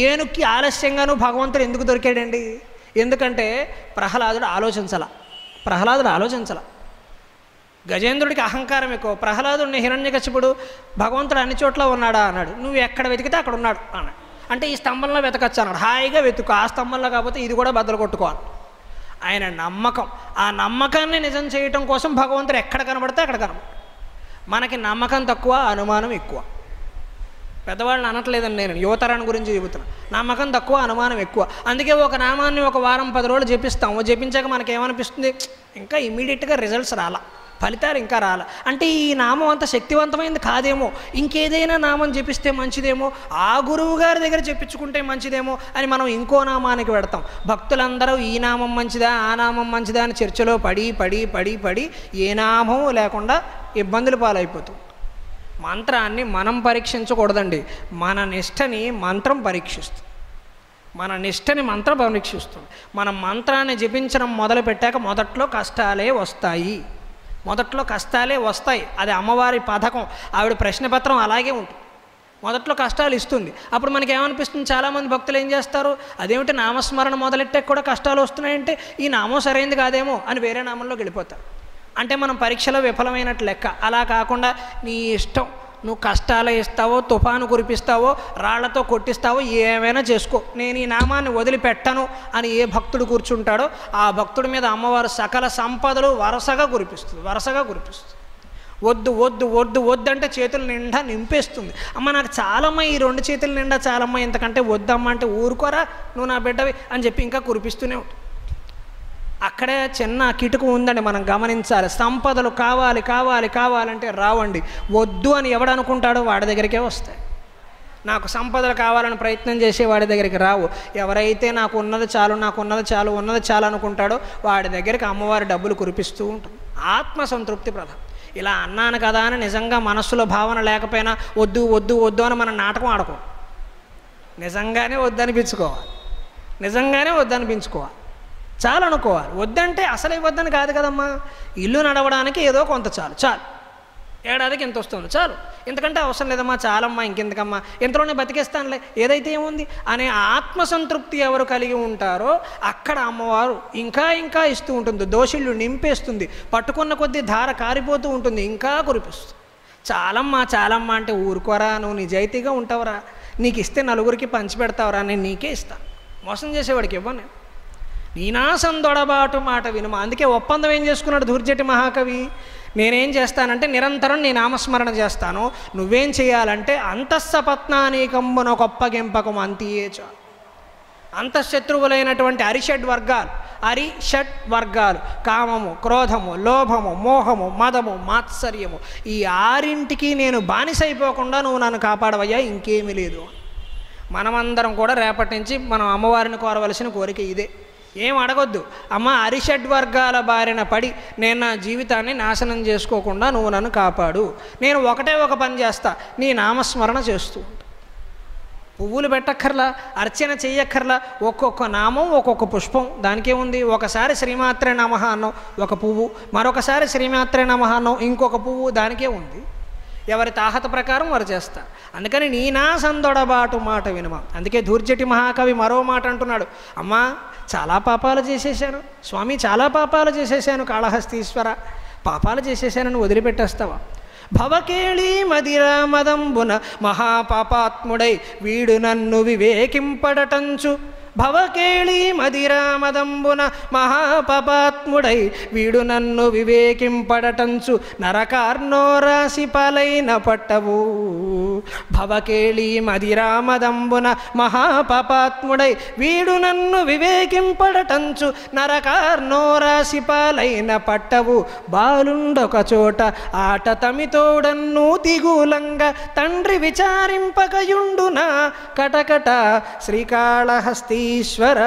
ఏనుక్కి ఆలస్యంగాను భగవంతుడు ఎందుకు దొరికాడండి? ఎందుకంటే ప్రహ్లాదుడు ఆలోచించాల. గజేంద్రుడికి అహంకారం ఎక్కువ. ప్రహ్లాదుడిని హిరణ్యకశిపుడు భగవంతుడు అన్ని చోట్ల ఉన్నాడా అన్నాడు. నువ్వు ఎక్కడ వెతికితే అక్కడ ఉన్నాడు అన్నాడు. అంటే ఈ స్తంభంలో వెతకచ్చు అన్నాడు. హాయిగా వెతుకు, ఆ స్తంభంలో కాకపోతే ఇది కూడా బద్దలు కొట్టుకోవాలి. ఆయన నమ్మకం, ఆ నమ్మకాన్ని నిజం చేయటం కోసం భగవంతుడు ఎక్కడ కనబడితే అక్కడ కనబడు. మనకి నమ్మకం తక్కువ, అనుమానం ఎక్కువ. పెద్దవాళ్ళని అనట్లేదని నేను యువతరాన్ని గురించి చెబుతున్నాను. నమ్మకం తక్కువ, అనుమానం ఎక్కువ. అందుకే ఒక నామాన్ని ఒక వారం 10 రోజులు జపిస్తాము. జపించాక మనకేమనిపిస్తుంది? ఇంకా ఇమీడియట్గా రిజల్ట్స్ రాలా, ఫలితాలు ఇంకా రాలా. అంటే ఈ నామం అంత శక్తివంతమైంది కాదేమో, ఇంకేదైనా నామం జపిస్తే మంచిదేమో, ఆ గురువు గారి దగ్గర చెప్పించుకుంటే మంచిదేమో అని మనం ఇంకో నామానికి పెడతాం. భక్తులందరూ ఈ నామం మంచిదా ఆ నామం మంచిదా అని చర్చలో పడి ఏ నామం లేకుండా ఇబ్బందులు పాలైపోతాం. మంత్రాన్ని మనం పరీక్షించకూడదండి, మన నిష్టని మంత్రం పరీక్షిస్తుంది. మనం మంత్రాన్ని జపించడం మొదలుపెట్టాక మొదట్లో కష్టాలే వస్తాయి. అది అమ్మవారి పథకం. ఆవిడ ప్రశ్నపత్రం అలాగే ఉంటుంది. మొదట్లో కష్టాలు ఇస్తుంది. అప్పుడు మనకి ఏమనిపిస్తుంది? చాలామంది భక్తులు ఏం చేస్తారు, అదేమిటి నామస్మరణ మొదలెట్టాక కూడా కష్టాలు వస్తున్నాయంటే ఈ నామం సరైనది కాదేమో అని వేరే నామంలోకి వెళ్ళిపోతారు. అంటే మనం పరీక్షలో విఫలమైనట్టు లెక్క. అలా కాకుండా నీ ఇష్టం, నువ్వు కష్టాలు ఇస్తావో, తుఫాను కురిపిస్తావో, రాళ్లతో కొట్టిస్తావో, ఏమైనా చేసుకో, నేను ఈ నామాన్ని వదిలిపెట్టను అని ఏ భక్తుడు కూర్చుంటాడో ఆ భక్తుడి మీద అమ్మవారు సకల సంపదలు వరుసగా కురిపిస్తుంది. వద్దు అంటే చేతుల నిండా నింపేస్తుంది. అమ్మ నాకు చాలమ్మ, ఈ 2 చేతుల నిండా చాలమ్మ, ఇంతకంటే వద్దమ్మ అంటే ఊరుకోరా నువ్వు నా బిడ్డవి అని చెప్పి ఇంకా కురిపిస్తూనే ఉంటుంది. అక్కడే చిన్న కిటుకు ఉందండి, మనం గమనించాలి. సంపదలు కావాలంటే రావండి. వద్దు అని ఎవడనుకుంటాడో వాడి దగ్గరికే వస్తాయి. నాకు సంపదలు కావాలని ప్రయత్నం చేసే వాడి దగ్గరికి రావు. ఎవరైతే నాకు ఉన్నది చాలు అనుకుంటాడో వాడి దగ్గరికి అమ్మవారి డబ్బులు కురిపిస్తూ ఉంటుంది. ఆత్మసంతృప్తి ప్రధానం. ఇలా అన్నాను కదా అని నిజంగా మనస్సులో భావన లేకపోయినా వద్దు అని మనం నాటకం ఆడుకోం. నిజంగానే వద్దనిపించుకోవాలి. చాలు అనుకోవాలి. వద్దంటే అసలే వద్దని కాదు కదమ్మా, ఇల్లు నడవడానికి ఏదో కొంత చాలు, ఏడాదికి ఎంత వస్తుంది చాలు, ఇంతకంటే అవసరం లేదమ్మా, చాలమ్మా, ఇంకెందుకమ్మా, ఇంతలోనే బతికేస్తానులే, ఏదైతే ఉంది అనే ఆత్మసంతృప్తి ఎవరు కలిగి ఉంటారో అక్కడ అమ్మవారు ఇంకా ఇస్తూ ఉంటుంది. దోషిళ్ళు నింపేస్తుంది. పట్టుకున్న కొద్దీ ధార కారిపోతూ ఉంటుంది, ఇంకా కురిపిస్తుంది. చాలమ్మా అంటే ఊరుకోరా, నువ్వు నిజాయితీగా ఉంటావురా, నీకు ఇస్తే నలుగురికి పంచిపెడతావురా, నేను నీకే ఇస్తాను, మోసం చేసేవాడికి ఇవ్వను నేను. నీనాసందొడబాటు మాట వినుమా. అందుకే ఒప్పందం ఏం చేసుకున్నాడు ధూర్జటి మహాకవి? నేనేం చేస్తానంటే నిరంతరం నీ నామస్మరణ చేస్తాను, నువ్వేం చేయాలంటే అంతఃసపత్నానీకంబున కొప్పగింపకం అంతియేచ. అంతఃశత్రువులైనటువంటి అరిషడ్ వర్గాలు కామము, క్రోధము, లోభము, మోహము, మదము, మాత్సర్యము, ఈ 6ంటికి నేను బానిసైపోకుండా నువ్వు నన్ను కాపాడవయ్యా, ఇంకేమీ లేదు. మనమందరం కూడా రేపటి నుంచి మనం అమ్మవారిని కోరవలసిన కోరిక ఇదే. ఏం అడగొద్దు, అమ్మ అరిషడ్ వర్గాల బారిన పడి నేను నా జీవితాన్ని నాశనం చేసుకోకుండా నువ్వు నన్ను కాపాడు. నేను ఒక పని చేస్తా, నీ నామస్మరణ చేస్తూ ఉంటా. పువ్వులు పెట్టక్కర్లా, అర్చన చెయ్యక్కర్లా, ఒక్కొక్క నామం ఒక్కొక్క పుష్పం, దానికేముంది? ఒకసారి శ్రీమాత్రే నమః అన్నాం ఒక పువ్వు, మరొకసారి శ్రీమాత్రే నమః అన్నాం ఇంకొక పువ్వు, దానికే ఉంది. ఎవరి తాహత ప్రకారం వారు చేస్తారు. అందుకని నీనాసందొడబాటు మాట వినుమా. అందుకే ధూర్జటి మహాకవి మరో మాట అంటున్నాడు, అమ్మా చాలా పాపాలు చేసేసాను స్వామి, చాలా పాపాలు చేసేసాను కాళహస్తీశ్వర, పాపాలు చేసేసానని వదిలిపెట్టేస్తావా? భవకేళీ మదిరా మదంబున మహాపాపాత్ముడై వీడు నన్ను వివేకింపడటంచు భవకేళి మదిరామదంబున మహాపాపాత్ముడై వీడు నన్ను వివేకింపడటంచు నరకార్ణోరాశి పాలైన పట్టవు. భవకేళి మదిరామదంబున మహాపాపాత్ముడై వీడు నన్ను వివేకింపడటంచు నరకార్ణోరాశి పాలైన పట్టవు. బాలుండొక చోట ఆట తమితోడన్ను దిగులంగా తండ్రి విచారింపకయుండునా కటకట శ్రీకాళహస్తీశ్వర.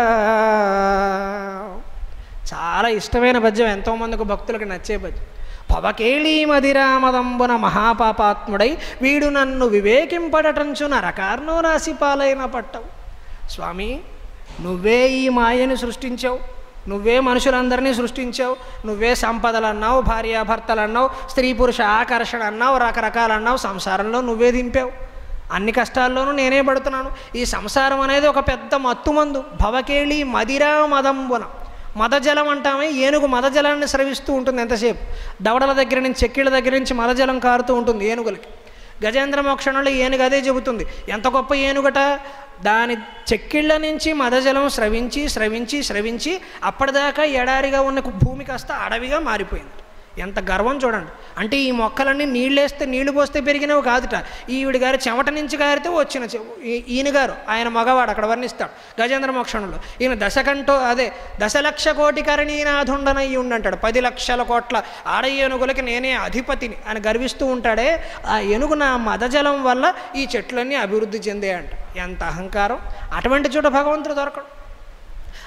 చాలా ఇష్టమైన పద్యం, ఎంతోమందికి భక్తులకు నచ్చే పద్యం. భవకేళి మదిరామదంబున మహాపాపాత్ముడై వీడు నన్ను వివేకింపడటంచు నరకార్ణో రాశి పాలైన పట్టవు. స్వామి, నువ్వే ఈ మాయని సృష్టించావు, నువ్వే మనుషులందరినీ సృష్టించావు, నువ్వే సంపదలు అన్నావు, భార్యాభర్తలు అన్నావు, స్త్రీ పురుష ఆకర్షణ అన్నావు, రకరకాలు అన్నావు. సంసారంలో నువ్వే దింపావు, అన్ని కష్టాల్లోనూ నేనే పడుతున్నాను. ఈ సంసారం అనేది ఒక పెద్ద మత్తుమందు. భవకేళి మదిరా మదంబున, మదజలం అంటామే, ఏనుగు మదజలాన్ని స్రవిస్తూ ఉంటుంది ఎంతసేపు. దవడల దగ్గర నుంచి, చెక్కిళ్ళ దగ్గర నుంచి మదజలం కారుతూ ఉంటుంది ఏనుగులకి. గజేంద్ర మోక్షణంలో ఏనుగు అదే చెబుతుంది. ఎంత గొప్ప ఏనుగట, దాని చెక్కిళ్ళ నుంచి మదజలం స్రవించి స్రవించి స్రవించి అప్పటిదాకా ఎడారిగా ఉన్న భూమి కాస్త అడవిగా మారిపోయింది. ఎంత గర్వం చూడండి. అంటే ఈ మొక్కలన్నీ నీళ్ళేస్తే, నీళ్లు పోస్తే పెరిగినవి కాదుట. ఈవిడి గారు చెమట నుంచి గారితే వచ్చిన ఈయన గారు, ఆయన మగవాడు, అక్కడ వర్ణిస్తాడు గజేంద్ర మోక్షణంలో. ఈయన దశలక్ష కోటి కరణీనాథుండనయ్యి ఉండంటాడు. 10 లక్షల కోట్ల ఆడ ఏనుగులకి నేనే అధిపతిని అని గర్విస్తూ ఉంటాడే. ఆ ఏనుగు నా మదజలం వల్ల ఈ చెట్లన్నీ అభివృద్ధి చెందే అంట. ఎంత అహంకారం! అటువంటి చోట భగవంతుడు దొరకడు.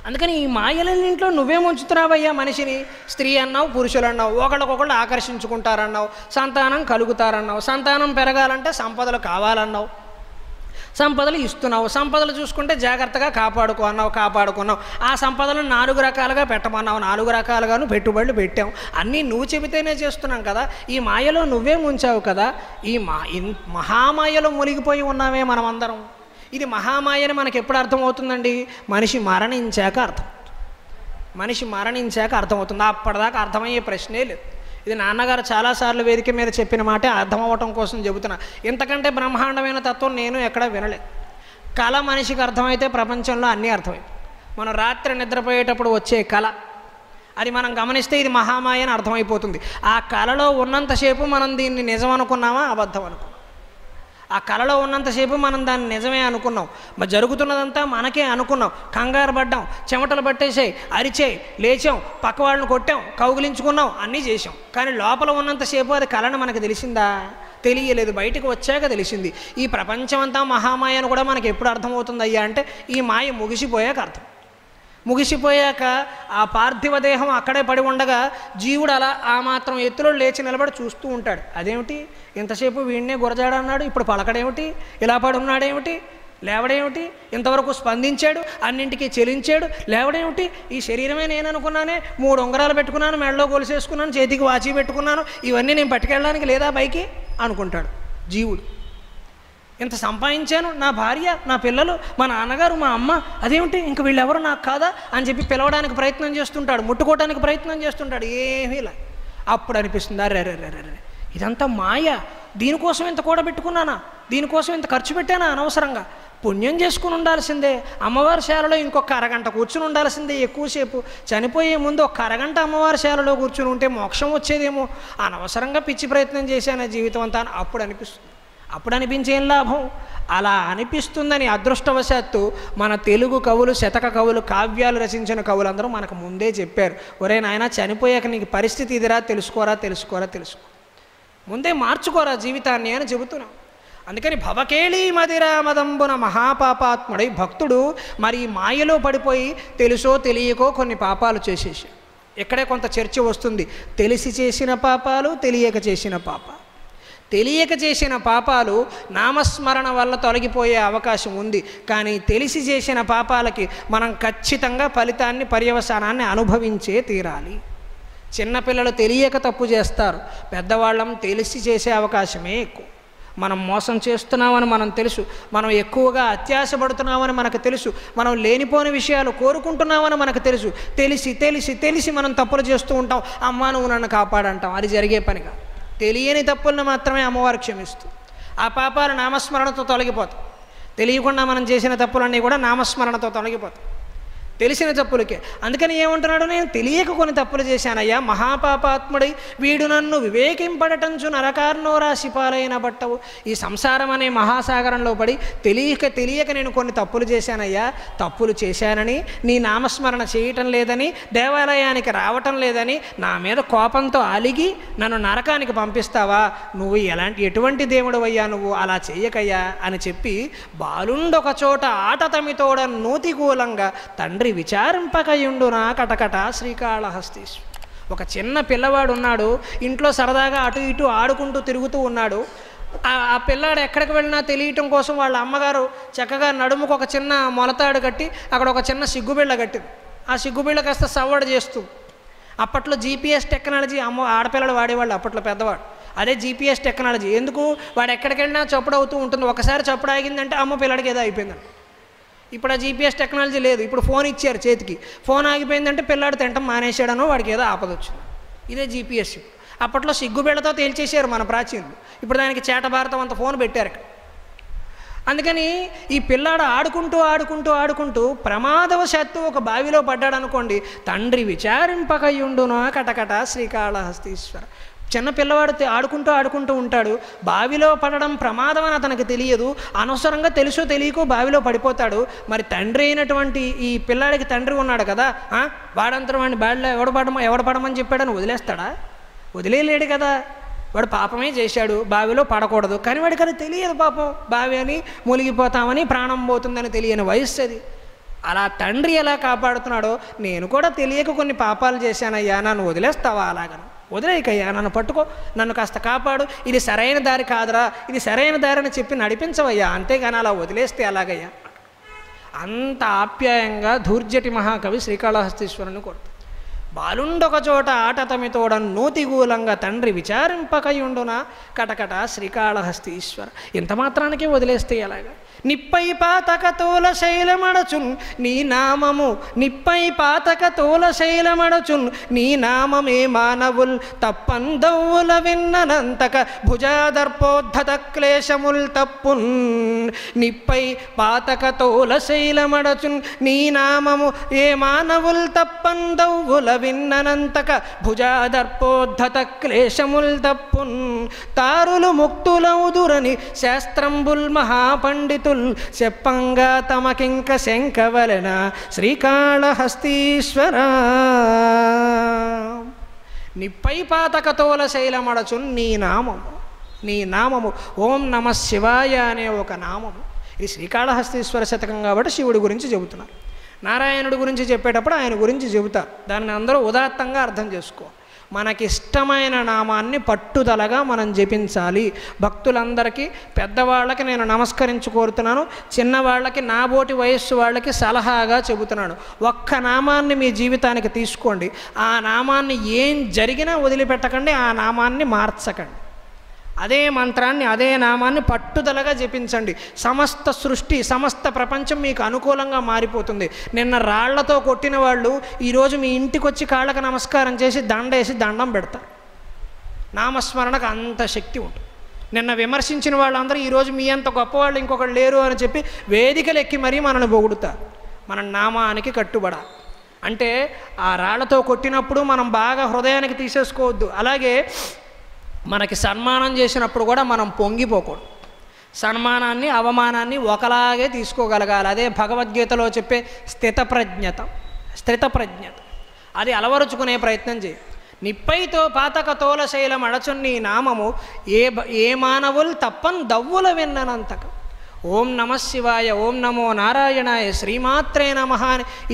అందుకని ఈ మాయలన్నింట్లో నువ్వే ముంచుతున్నావయ్యా మనిషిని. స్త్రీ అన్నావు, పురుషులు అన్నావు, ఒకళ్ళకొకళ్ళు ఆకర్షించుకుంటారన్నావు, సంతానం కలుగుతారన్నావు, సంతానం పెరగాలంటే సంపదలు కావాలన్నావు, సంపదలు ఇస్తున్నావు, సంపదలు చూసుకుంటే జాగ్రత్తగా కాపాడుకో అన్నావు, కాపాడుకున్నావు. ఆ సంపదలను 4 రకాలుగా పెట్టమన్నావు, 4 రకాలుగాను పెట్టుబడులు పెట్టాం. అన్నీ నువ్వు చెబితేనే చేస్తున్నాం కదా. ఈ మాయలో నువ్వే ముంచావు కదా. ఈ మహామాయలో మునిగిపోయి ఉన్నామే మనమందరం. ఇది మహామాయని మనకు ఎప్పుడు అర్థమవుతుందండి? మనిషి మరణించాక అర్థమవుతుంది. అప్పటిదాకా అర్థమయ్యే ప్రశ్నే లేదు. ఇది నాన్నగారు చాలాసార్లు వేదిక మీద చెప్పిన మాటే అర్థమవటం కోసం చెబుతున్నా. ఇంతకంటే బ్రహ్మాండమైన తత్వం నేను ఎక్కడా వినలేదు. కళ మనిషికి అర్థమైతే ప్రపంచంలో అన్నీ అర్థమైపోయి. మనం రాత్రి నిద్రపోయేటప్పుడు వచ్చే కళ, అది మనం గమనిస్తే ఇది మహామాయని అర్థమైపోతుంది. ఆ కళలో ఉన్నంతసేపు మనం దీన్ని నిజం అనుకున్నామా, అబద్ధం అనుకున్నాం? ఆ కళలో ఉన్నంతసేపు మనం దాన్ని నిజమే అనుకున్నాం. మరి జరుగుతున్నదంతా మనకే అనుకున్నాం. కంగారు పడ్డాం, చెమటలు పట్టేసాయి, అరిచాయి, లేచాం, పక్క వాళ్ళని కొట్టాం, కౌగిలించుకున్నాం, అన్నీ చేసాం. కానీ లోపల ఉన్నంతసేపు అది కళను మనకు తెలిసిందా? తెలియలేదు. బయటకు వచ్చాక తెలిసింది. ఈ ప్రపంచమంతా మహామాయ అని కూడా మనకి ఎప్పుడు అర్థమవుతుంది అయ్యా అంటే, ఈ మాయ ముగిసిపోయాక అర్థం. ముగిసిపోయాక ఆ పార్థివ దేహం అక్కడే పడి ఉండగా జీవుడు అలా ఆ మాత్రం ఎత్తులో లేచి నిలబడి చూస్తూ ఉంటాడు. అదేమిటి, ఇంతసేపు వీడినే గురజాడన్నాడు, ఇప్పుడు పలకడేమిటి, ఇలా పడి ఉన్నాడేమిటి, లేవడేమిటి, ఇంతవరకు స్పందించాడు, అన్నింటికీ చెలించాడు, లేవడేమిటి, ఈ శరీరమే నేను అనుకున్నానే, 3 ఉంగరాలు పెట్టుకున్నాను, మెడలో గొలుసేసుకున్నాను, చేతికి వాచి పెట్టుకున్నాను, ఇవన్నీ నేను పట్టుకెళ్ళడానికి లేదా పైకి అనుకుంటాడు జీవుడు. ఇంత సంపాదించాను, నా భార్య, నా పిల్లలు, మా నాన్నగారు, మా అమ్మ, అదేమిటి ఇంక వీళ్ళెవరు నాకు కాదా అని చెప్పి పిలవడానికి ప్రయత్నం చేస్తుంటాడు, ముట్టుకోవడానికి ప్రయత్నం చేస్తుంటాడు. ఏమీ ఇలా. అప్పుడు అనిపిస్తుంది, అరే ఇదంతా మాయ, దీనికోసం ఇంత కూడబెట్టుకున్నానా, దీనికోసం ఇంత ఖర్చు పెట్టానా అనవసరంగా, పుణ్యం చేసుకుని ఉండాల్సిందే, అమ్మవారి శాలలో ఇంకొక అరగంట కూర్చుని ఉండాల్సిందే, ఎక్కువసేపు చనిపోయే ముందు 1 అరగంట అమ్మవారి శాలలో కూర్చుని ఉంటే మోక్షం వచ్చేదేమో, అనవసరంగా పిచ్చి ప్రయత్నం చేశాను జీవితం అంతా. అప్పుడు అనిపిస్తుంది. అప్పుడు అనిపించేం లాభం? అలా అనిపిస్తుందని అదృష్టవశాత్తు మన తెలుగు కవులు, శతక కవులు, కావ్యాలు రచించిన కవులందరూ మనకు ముందే చెప్పారు. ఒరే నాయన, చనిపోయాక నీకు పరిస్థితి ఇదిరా, తెలుసుకోరా, ముందే మార్చుకోరా జీవితాన్ని అని చెబుతున్నాం. అందుకని భవకేళి మదిరామదంబున మహాపాపాత్ముడై భక్తుడు మరి మాయలో పడిపోయి తెలుసో తెలియకో కొన్ని పాపాలు చేసేసి, ఇక్కడే కొంత చర్చ వస్తుంది. తెలిసి చేసిన పాపాలు, తెలియక చేసిన పాపాలు. తెలియక చేసిన పాపాలు నామస్మరణ వల్ల తొలగిపోయే అవకాశం ఉంది. కానీ తెలిసి చేసిన పాపాలకి మనం ఖచ్చితంగా ఫలితాన్ని, పర్యవసానాన్ని అనుభవించే తీరాలి. చిన్నపిల్లలు తెలియక తప్పు చేస్తారు, పెద్దవాళ్ళం తెలిసి చేసే అవకాశమే ఎక్కువ. మనం మోసం చేస్తున్నామని మనం తెలుసు, మనం ఎక్కువగా అత్యాశపడుతున్నామని మనకు తెలుసు, మనం లేనిపోని విషయాలు కోరుకుంటున్నామని మనకు తెలుసు. తెలిసి మనం తప్పులు చేస్తూ ఉంటాం. అమ్మా నువ్వు నన్ను కాపాడంటాం. అది జరిగే పనిగా. తెలియని తప్పులను మాత్రమే అమ్మవారు క్షమిస్తూ, ఆ పాపాలు నామస్మరణతో తొలగిపోతాయి. తెలియకుండా మనం చేసిన తప్పులన్నీ కూడా నామస్మరణతో తొలగిపోతాయి. తెలిసిన తప్పులకే. అందుకని ఏమంటున్నాడు, నేను తెలియక కొన్ని తప్పులు చేశానయ్యా, మహాపాపాత్ముడై వీడు నన్ను వివేకింపడటంచు నరకార్నో రాశిపాలైన బట్టవు. ఈ సంసారం అనే మహాసాగరంలో పడి తెలియక నేను కొన్ని తప్పులు చేశానయ్యా. తప్పులు చేశానని, నీ నామస్మరణ చేయటం లేదని, దేవాలయానికి రావటం లేదని నా మీద కోపంతో అలిగి నన్ను నరకానికి పంపిస్తావా? నువ్వు ఎటువంటి దేవుడవయ్యా, నువ్వు అలా చెయ్యకయ్యా అని చెప్పి బాలుండొక చోట ఆటతమితోడ నూతికూలంగా తండ్రి విచారింపకయుండునా కటకట శ్రీకాళహస్తీశ్వర. ఒక చిన్న పిల్లవాడు ఉన్నాడు, ఇంట్లో సరదాగా అటు ఇటు ఆడుకుంటూ తిరుగుతూ ఉన్నాడు. ఆ పిల్లాడు ఎక్కడికి వెళ్ళినా తెలియటం కోసం వాళ్ళ అమ్మగారు చక్కగా నడుముకు ఒక చిన్న మొలతాడు కట్టి అక్కడ ఒక చిన్న సిగ్గుబిళ్ళ కట్టింది. ఆ సిగ్గుబిళ్ళ కాస్త సవ్వడి చేస్తూ, అప్పట్లో జీపీఎస్ టెక్నాలజీ ఆడపిల్లలు వాడేవాళ్ళు, అప్పట్లో పెద్దవాడు. అదే జీపీఎస్ టెక్నాలజీ. ఎందుకు, వాడు ఎక్కడికి వెళ్ళినా చప్పుడు అవుతూ ఉంటుంది. ఒకసారి చప్పుడు ఆగిందంటే అమ్మ పిల్లడికి ఏదో అయిపోయిందండి. ఇప్పుడు ఆ జీపీఎస్ టెక్నాలజీ లేదు. ఇప్పుడు ఫోన్ ఇచ్చారు చేతికి, ఫోన్ ఆగిపోయిందంటే పిల్లాడు తింటాం మానేసాడనో వాడికి ఏదో ఆపదొచ్చింది. ఇదే జీపీఎస్. అప్పట్లో సిగ్గుబిళ్ళతో తేల్చేసారు మన ప్రాచీనులు. ఇప్పుడు దానికి చేట భారతం అంత ఫోన్ పెట్టారు ఇక్కడ. అందుకని ఈ పిల్లాడు ఆడుకుంటూ ప్రమాదవశాత్తు ఒక బావిలో పడ్డాడు అనుకోండి, తండ్రి విచారింపకయుండునో కటకట శ్రీకాళహస్తీశ్వర. చిన్న పిల్లవాడు ఆడుకుంటూ ఉంటాడు, బావిలో పడడం ప్రమాదం అని అతనికి తెలియదు, అనవసరంగా తెలుసో తెలియకో బావిలో పడిపోతాడు. మరి తండ్రి అయినటువంటి ఈ పిల్లాడికి తండ్రి ఉన్నాడు కదా, వాడంతరం వాడిని బావిలో ఎవడు పడమని చెప్పాడని వదిలేస్తాడా? వదిలేలేడు కదా. వాడు పాపమే చేశాడు, బావిలో పడకూడదు. కానీ వాడికి అది తెలియదు పాపం, బావి అని మునిగిపోతామని, ప్రాణం పోతుందని తెలియని వయస్సు అది. అలా తండ్రి ఎలా కాపాడుతున్నాడో నేను కూడా తెలియక కొన్ని పాపాలు చేశానయ్యా, నన్ను వదిలేస్తావా? అలాగను వదిలేకయ్యా, నన్ను పట్టుకో, నన్ను కాస్త కాపాడు, ఇది సరైన దారి కాదురా, ఇది సరైన దారి అని చెప్పి నడిపించవయ్యా, అంతేగాని అలా వదిలేస్తే అలాగయ్యా. అంత ఆప్యాయంగా ధూర్జటి మహాకవి శ్రీకాళహస్తీశ్వరుని కొడుతాడు. బాలుండొక చోట ఆటతమితోడ నూతిగూలంగా తండ్రి విచారింపకయుండునా కటకట శ్రీకాళహస్తీశ్వర. ఇంత మాత్రానికే వదిలేస్తే ఎలాగా? నిప్పై పాతక తోల శైలమడచున్ నీ నామము, నిప్పై పాతక తోల శైలమడచున్ నీ నామమే మానవుల్ తప్పందవుల విన్ననంతక భుజాదర్పోద్ధత క్లేశముల్ తప్పున్. నిప్పై పాతక తోల శైలమడచున్ నీ నామము ఏ మానవుల్ తప్పందవుల విన్ననంతక భుజాదర్పోద్ధత క్లేశముల్ తప్పున్. తారులు ముక్తులౌదురని శాస్త్రంబుల్ మహాపండితులు చెప్పంగా తమకింక శంకవలన శ్రీకాళహస్తీశ్వర. నిప్పై పాతకతోల శైలమడచున్ నీ నామము ఓం నమ శివాయ అనే ఒక నామము. ఇది శ్రీకాళహస్తీశ్వర శతకం కాబట్టి శివుడి గురించి చెబుతున్నారు. నారాయణుడి గురించి చెప్పేటప్పుడు ఆయన గురించి చెబుతారు. దాన్ని అందరూ ఉదాత్తంగా అర్థం చేసుకో. మనకిష్టమైన నామాన్ని పట్టుదలగా మనం జపించాలి. భక్తులందరికీ, పెద్దవాళ్ళకి నేను నమస్కరించి కోరుతున్నాను, చిన్నవాళ్ళకి, నాబోటి వయస్సు వాళ్ళకి సలహాగా చెబుతున్నాను. ఒక్క నామాన్ని మీ జీవితానికి తీసుకోండి. ఆ నామాన్ని ఏం జరిగినా వదిలిపెట్టకండి, ఆ నామాన్ని మార్చకండి. అదే మంత్రాన్ని, అదే నామాన్ని పట్టుదలగా జపించండి. సమస్త సృష్టి, సమస్త ప్రపంచం మీకు అనుకూలంగా మారిపోతుంది. నిన్న రాళ్లతో కొట్టిన వాళ్ళు ఈరోజు మీ ఇంటికి వచ్చి కాళ్ళకు నమస్కారం చేసి దండేసి దండం పెడతారు. నామస్మరణకు అంత శక్తి ఉంటుంది. నిన్న విమర్శించిన వాళ్ళందరూ ఈరోజు మీ అంత గొప్పవాళ్ళు ఇంకొకరు లేరు అని చెప్పి వేదికలు ఎక్కి మరీ మనల్ని పొగుడుతారు. మన నామానికి కట్టుబడాలి. అంటే ఆ రాళ్లతో కొట్టినప్పుడు మనం బాగా హృదయానికి తీసేసుకోవద్దు. అలాగే మనకి సన్మానం చేసినప్పుడు కూడా మనం పొంగిపోకూడదు. సన్మానాన్ని, అవమానాన్ని ఒకలాగే తీసుకోగలగాలి. అదే భగవద్గీతలో చెప్పే స్థితప్రజ్ఞత. అది అలవరుచుకునే ప్రయత్నం చేయి. నిప్పైతో పాతక తోల శైలం అడచున్ని నామము ఏ మానవులు తప్పన్ దవ్వుల విన్ననంతక. ఓం నమ శివాయ, ఓం నమో నారాయణాయ, శ్రీమాత్రే నమః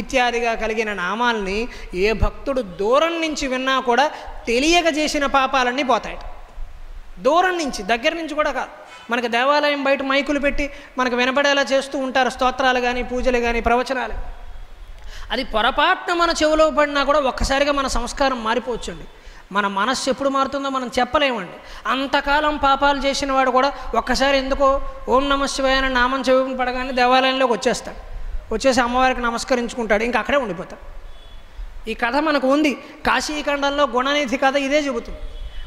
ఇత్యాదిగా కలిగిన నామాల్ని ఏ భక్తుడు దూరం నుంచి విన్నా కూడా తెలియక చేసిన పాపాలన్నీ పోతాయి. దూరం నుంచి, దగ్గర నుంచి కూడా కాదు. మనకు దేవాలయం బయట మైకులు పెట్టి మనకు వినపడేలా చేస్తూ ఉంటారు, స్తోత్రాలు కానీ, పూజలు కానీ, ప్రవచనాలు. అది పొరపాటున మన చెవిలో పడినా కూడా ఒక్కసారిగా మన సంస్కారం మారిపోవచ్చండి. మన మనస్సు ఎప్పుడు మారుతుందో మనం చెప్పలేమండి. అంతకాలం పాపాలు చేసిన వాడు కూడా ఒక్కసారి ఎందుకో ఓం నమ శివాయ అని నామం చెవి పడగానే దేవాలయంలోకి వచ్చేస్తాడు. వచ్చేసి అమ్మవారికి నమస్కరించుకుంటాడు, ఇంకా అక్కడే ఉండిపోతాడు. ఈ కథ మనకు ఉంది. కాశీఖండంలో గుణనిధి కథ ఇదే చెబుతుంది.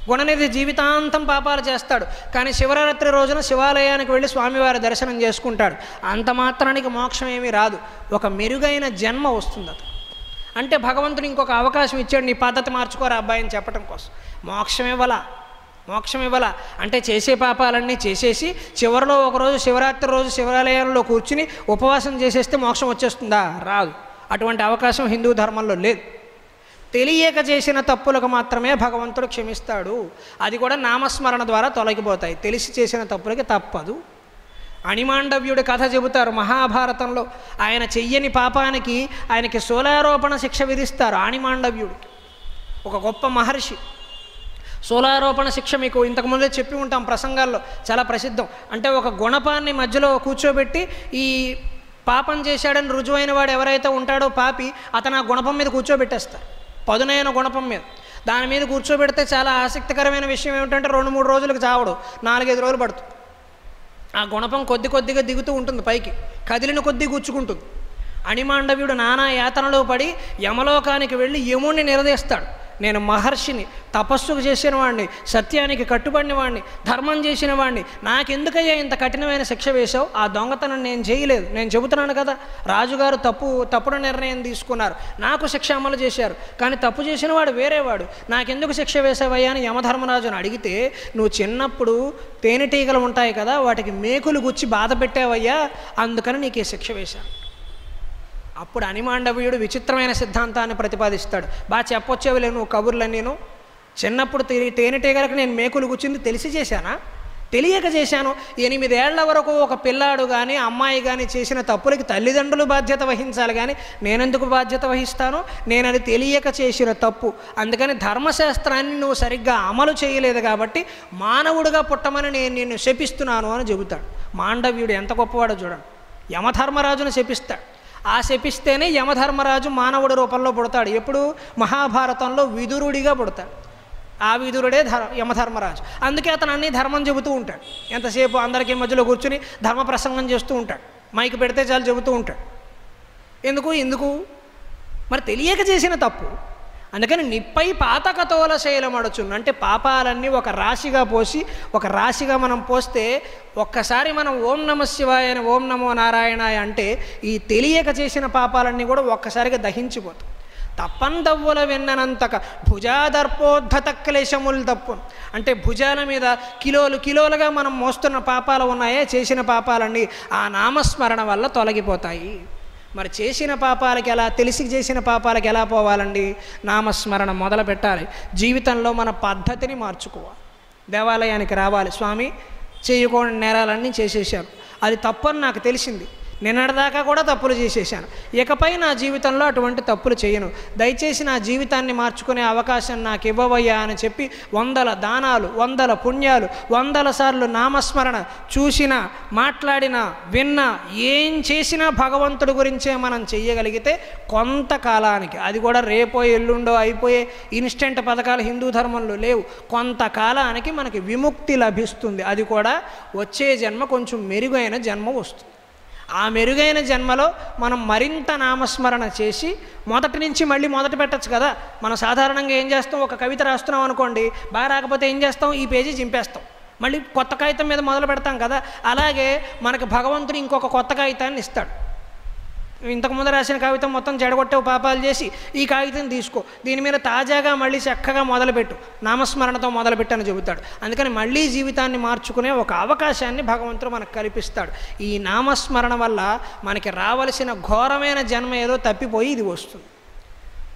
గుణనిధి జీవితాంతం పాపాలు చేస్తాడు, కానీ శివరాత్రి రోజున శివాలయానికి వెళ్ళి స్వామివారి దర్శనం చేసుకుంటాడు. అంత మాత్రానికి మోక్షం ఏమీ రాదు, ఒక మెరుగైన జన్మ వస్తుంది అతను. అంటే భగవంతుడు ఇంకొక అవకాశం ఇచ్చాడు, నీ పద్ధతి మార్చుకోరా అబ్బాయి అని చెప్పడం కోసం. మోక్షం ఇవ్వాలా అంటే చేసే పాపాలన్నీ చేసేసి చివరిలో ఒకరోజు శివరాత్రి రోజు శివాలయంలో కూర్చుని ఉపవాసం చేసేస్తే మోక్షం వచ్చేస్తుందా? రాదు. అటువంటి అవకాశం హిందూ ధర్మంలో లేదు. తెలియక చేసిన తప్పులకు మాత్రమే భగవంతుడు క్షమిస్తాడు, అది కూడా నామస్మరణ ద్వారా తొలగిపోతాయి. తెలిసి చేసిన తప్పులకి తప్పదు. అణిమాండవ్యుడి కథ చెబుతారు మహాభారతంలో. ఆయన చెయ్యని పాపానికి ఆయనకి శూలారోపణ శిక్ష విధిస్తారు. అణిమాండవ్యుడికి ఒక గొప్ప మహర్షి. శూలారోపణ శిక్ష మీకు ఇంతకుముందే చెప్పి ఉంటాం ప్రసంగాల్లో, చాలా ప్రసిద్ధం. అంటే ఒక గుణపాన్ని మధ్యలో కూర్చోబెట్టి ఈ పాపం చేశాడని రుజువైన వాడు ఎవరైతే ఉంటాడో పాపి, అతను ఆ గుణపం మీద కూర్చోబెట్టేస్తారు, పదునైన గుణపం మీద. దాని మీద కూర్చోబెడితే చాలా ఆసక్తికరమైన విషయం ఏమిటంటే 2-3 రోజులకు చావడు, 4-5 రోజులు పడుతుంది. ఆ గుణపం కొద్దిగా దిగుతూ ఉంటుంది పైకి, కదిలిన కొద్దీ గుచ్చుకుంటుంది. అణిమాండవ్యుడు నానా యాతనలో పడి యమలోకానికి వెళ్ళి యముణ్ణి నిలదీస్తాడు. నేను మహర్షిని, తపస్సుకు చేసిన వాడిని, సత్యానికి కట్టుబడిన వాడిని, ధర్మం చేసిన వాడిని, నాకెందుకయ్యా ఇంత కఠినమైన శిక్ష వేశావు? ఆ దొంగతనం నేను చేయలేదు, నేను చెబుతున్నాను కదా. రాజుగారు తప్పుడు నిర్ణయం తీసుకున్నారు, నాకు శిక్ష అమలు చేశారు, కానీ తప్పు చేసిన వాడు వేరేవాడు, నాకెందుకు శిక్ష వేసావయ్యా అని యమధర్మరాజును అడిగితే, నువ్వు చిన్నప్పుడు తేనెటీగలు ఉంటాయి కదా, వాటికి మేకులు గుచ్చి బాధ పెట్టావయ్యా, అందుకని నీకు ఈ శిక్ష వేశాను. అప్పుడు అణిమాండవ్యుడు విచిత్రమైన సిద్ధాంతాన్ని ప్రతిపాదిస్తాడు. బాగా చెప్పొచ్చేవిలే నువ్వు కబుర్లని. నేను చిన్నప్పుడు తేనెటీగలకు నేను మేకులు గుచ్చింది తెలిసి చేశానా? తెలియక చేశాను. 8 ఏళ్ల వరకు ఒక పిల్లాడు కానీ అమ్మాయి కానీ చేసిన తప్పులకి తల్లిదండ్రులు బాధ్యత వహించాలి, కానీ నేనెందుకు బాధ్యత వహిస్తాను? నేను అది తెలియక చేసిన తప్పు, అందుకని ధర్మశాస్త్రాన్ని నువ్వు సరిగ్గా అమలు చేయలేదు కాబట్టి మానవుడిగా పుట్టమని నేను నిన్ను శపిస్తున్నాను అని చెబుతాడు. మాండవ్యుడు ఎంత గొప్పవాడో చూడండి. యమధర్మరాజును శపిస్తాడు. ఆ శపిస్తేనే యమధర్మరాజు మానవుడి రూపంలో పుడతాడు. ఎప్పుడు? మహాభారతంలో విదురుడిగా పుడతాడు. ఆ విదురుడే యమధర్మరాజు. అందుకే అతను అన్ని ధర్మం చెబుతూ ఉంటాడు. ఎంతసేపు అందరికీ మధ్యలో కూర్చుని ధర్మ ప్రసంగం చేస్తూ ఉంటాడు. మైక్ పెడితే చాలు చెబుతూ ఉంటాడు. ఎందుకు? మరి తెలియక చేసిన తప్పు. అందుకని నిప్పై పాతకతోల శైలమడుచును, అంటే పాపాలన్నీ ఒక రాశిగా పోసి, ఒక రాశిగా మనం పోస్తే ఒక్కసారి మనం ఓం నమ శివాయ అని ఓం నమో నారాయణాయ అంటే ఈ తెలియక చేసిన పాపాలన్నీ కూడా ఒక్కసారిగా దహించిపోతాయి. తప్పందవ్వుల వెన్ననంతక భుజాదర్పోద్ధత క్లేశములు తప్పు, అంటే భుజాల మీద కిలోలుగా మనం మోస్తున్న పాపాలు ఉన్నాయే, చేసిన పాపాలన్నీ ఆ నామస్మరణ వల్ల తొలగిపోతాయి. మరి చేసిన పాపాలకి ఎలా, తెలిసి చేసిన పాపాలకి ఎలా పోవాలండి? నామస్మరణ మొదలు పెట్టాలి. జీవితంలో మన పద్ధతిని మార్చుకోవాలి. దేవాలయానికి రావాలి, స్వామి చేయకూడని నేరాలన్నీ చేసేసాను, అది తప్పని నాకు తెలిసింది, నిన్నటిదాకా కూడా తప్పులు చేసేసాను, ఇకపై నా జీవితంలో అటువంటి తప్పులు చేయను, దయచేసి నా జీవితాన్ని మార్చుకునే అవకాశం నాకు ఇవ్వవయ్యా అని చెప్పి 100 దానాలు, 100 పుణ్యాలు, 100 సార్లు నామస్మరణ, చూసినా, మాట్లాడినా, విన్నా, ఏం చేసినా భగవంతుడి గురించే మనం చెయ్యగలిగితే కొంతకాలానికి, అది కూడా రేపో ఎల్లుండో అయిపోయే ఇన్స్టెంట్ పథకాలు హిందూ ధర్మంలో లేవు, కొంతకాలానికి మనకి విముక్తి లభిస్తుంది. అది కూడా వచ్చే జన్మ కొంచెం మెరుగైన జన్మ వస్తుంది. ఆ మెరుగైన జన్మలో మనం మరింత నామస్మరణ చేసి మొదటి నుంచి మళ్ళీ మొదట పెట్టచ్చు కదా. మనం సాధారణంగా ఏం చేస్తాం, ఒక కవిత రాస్తున్నాం అనుకోండి, బాగా రాకపోతే ఏం చేస్తాం, ఈ పేజీ చింపేస్తాం, మళ్ళీ కొత్త కాగితం మీద మొదలు పెడతాం కదా. అలాగే మనకి భగవంతుడు ఇంకొక కొత్త కాగితాన్ని ఇస్తాడు. ఇంతకుముందు రాసిన కాగితం మొత్తం జడగొట్టేవు పాపాలు చేసి, ఈ కాగితం తీసుకో, దీని మీద తాజాగా మళ్ళీ చక్కగా మొదలుపెట్టు, నామస్మరణతో మొదలుపెట్టని చెబుతాడు. అందుకని మళ్ళీ జీవితాన్ని మార్చుకునే ఒక అవకాశాన్ని భగవంతుడు మనకు కల్పిస్తాడు. ఈ నామస్మరణ వల్ల మనకి రావలసిన ఘోరమైన జన్మ ఏదో తప్పిపోయి ఇది వస్తుంది.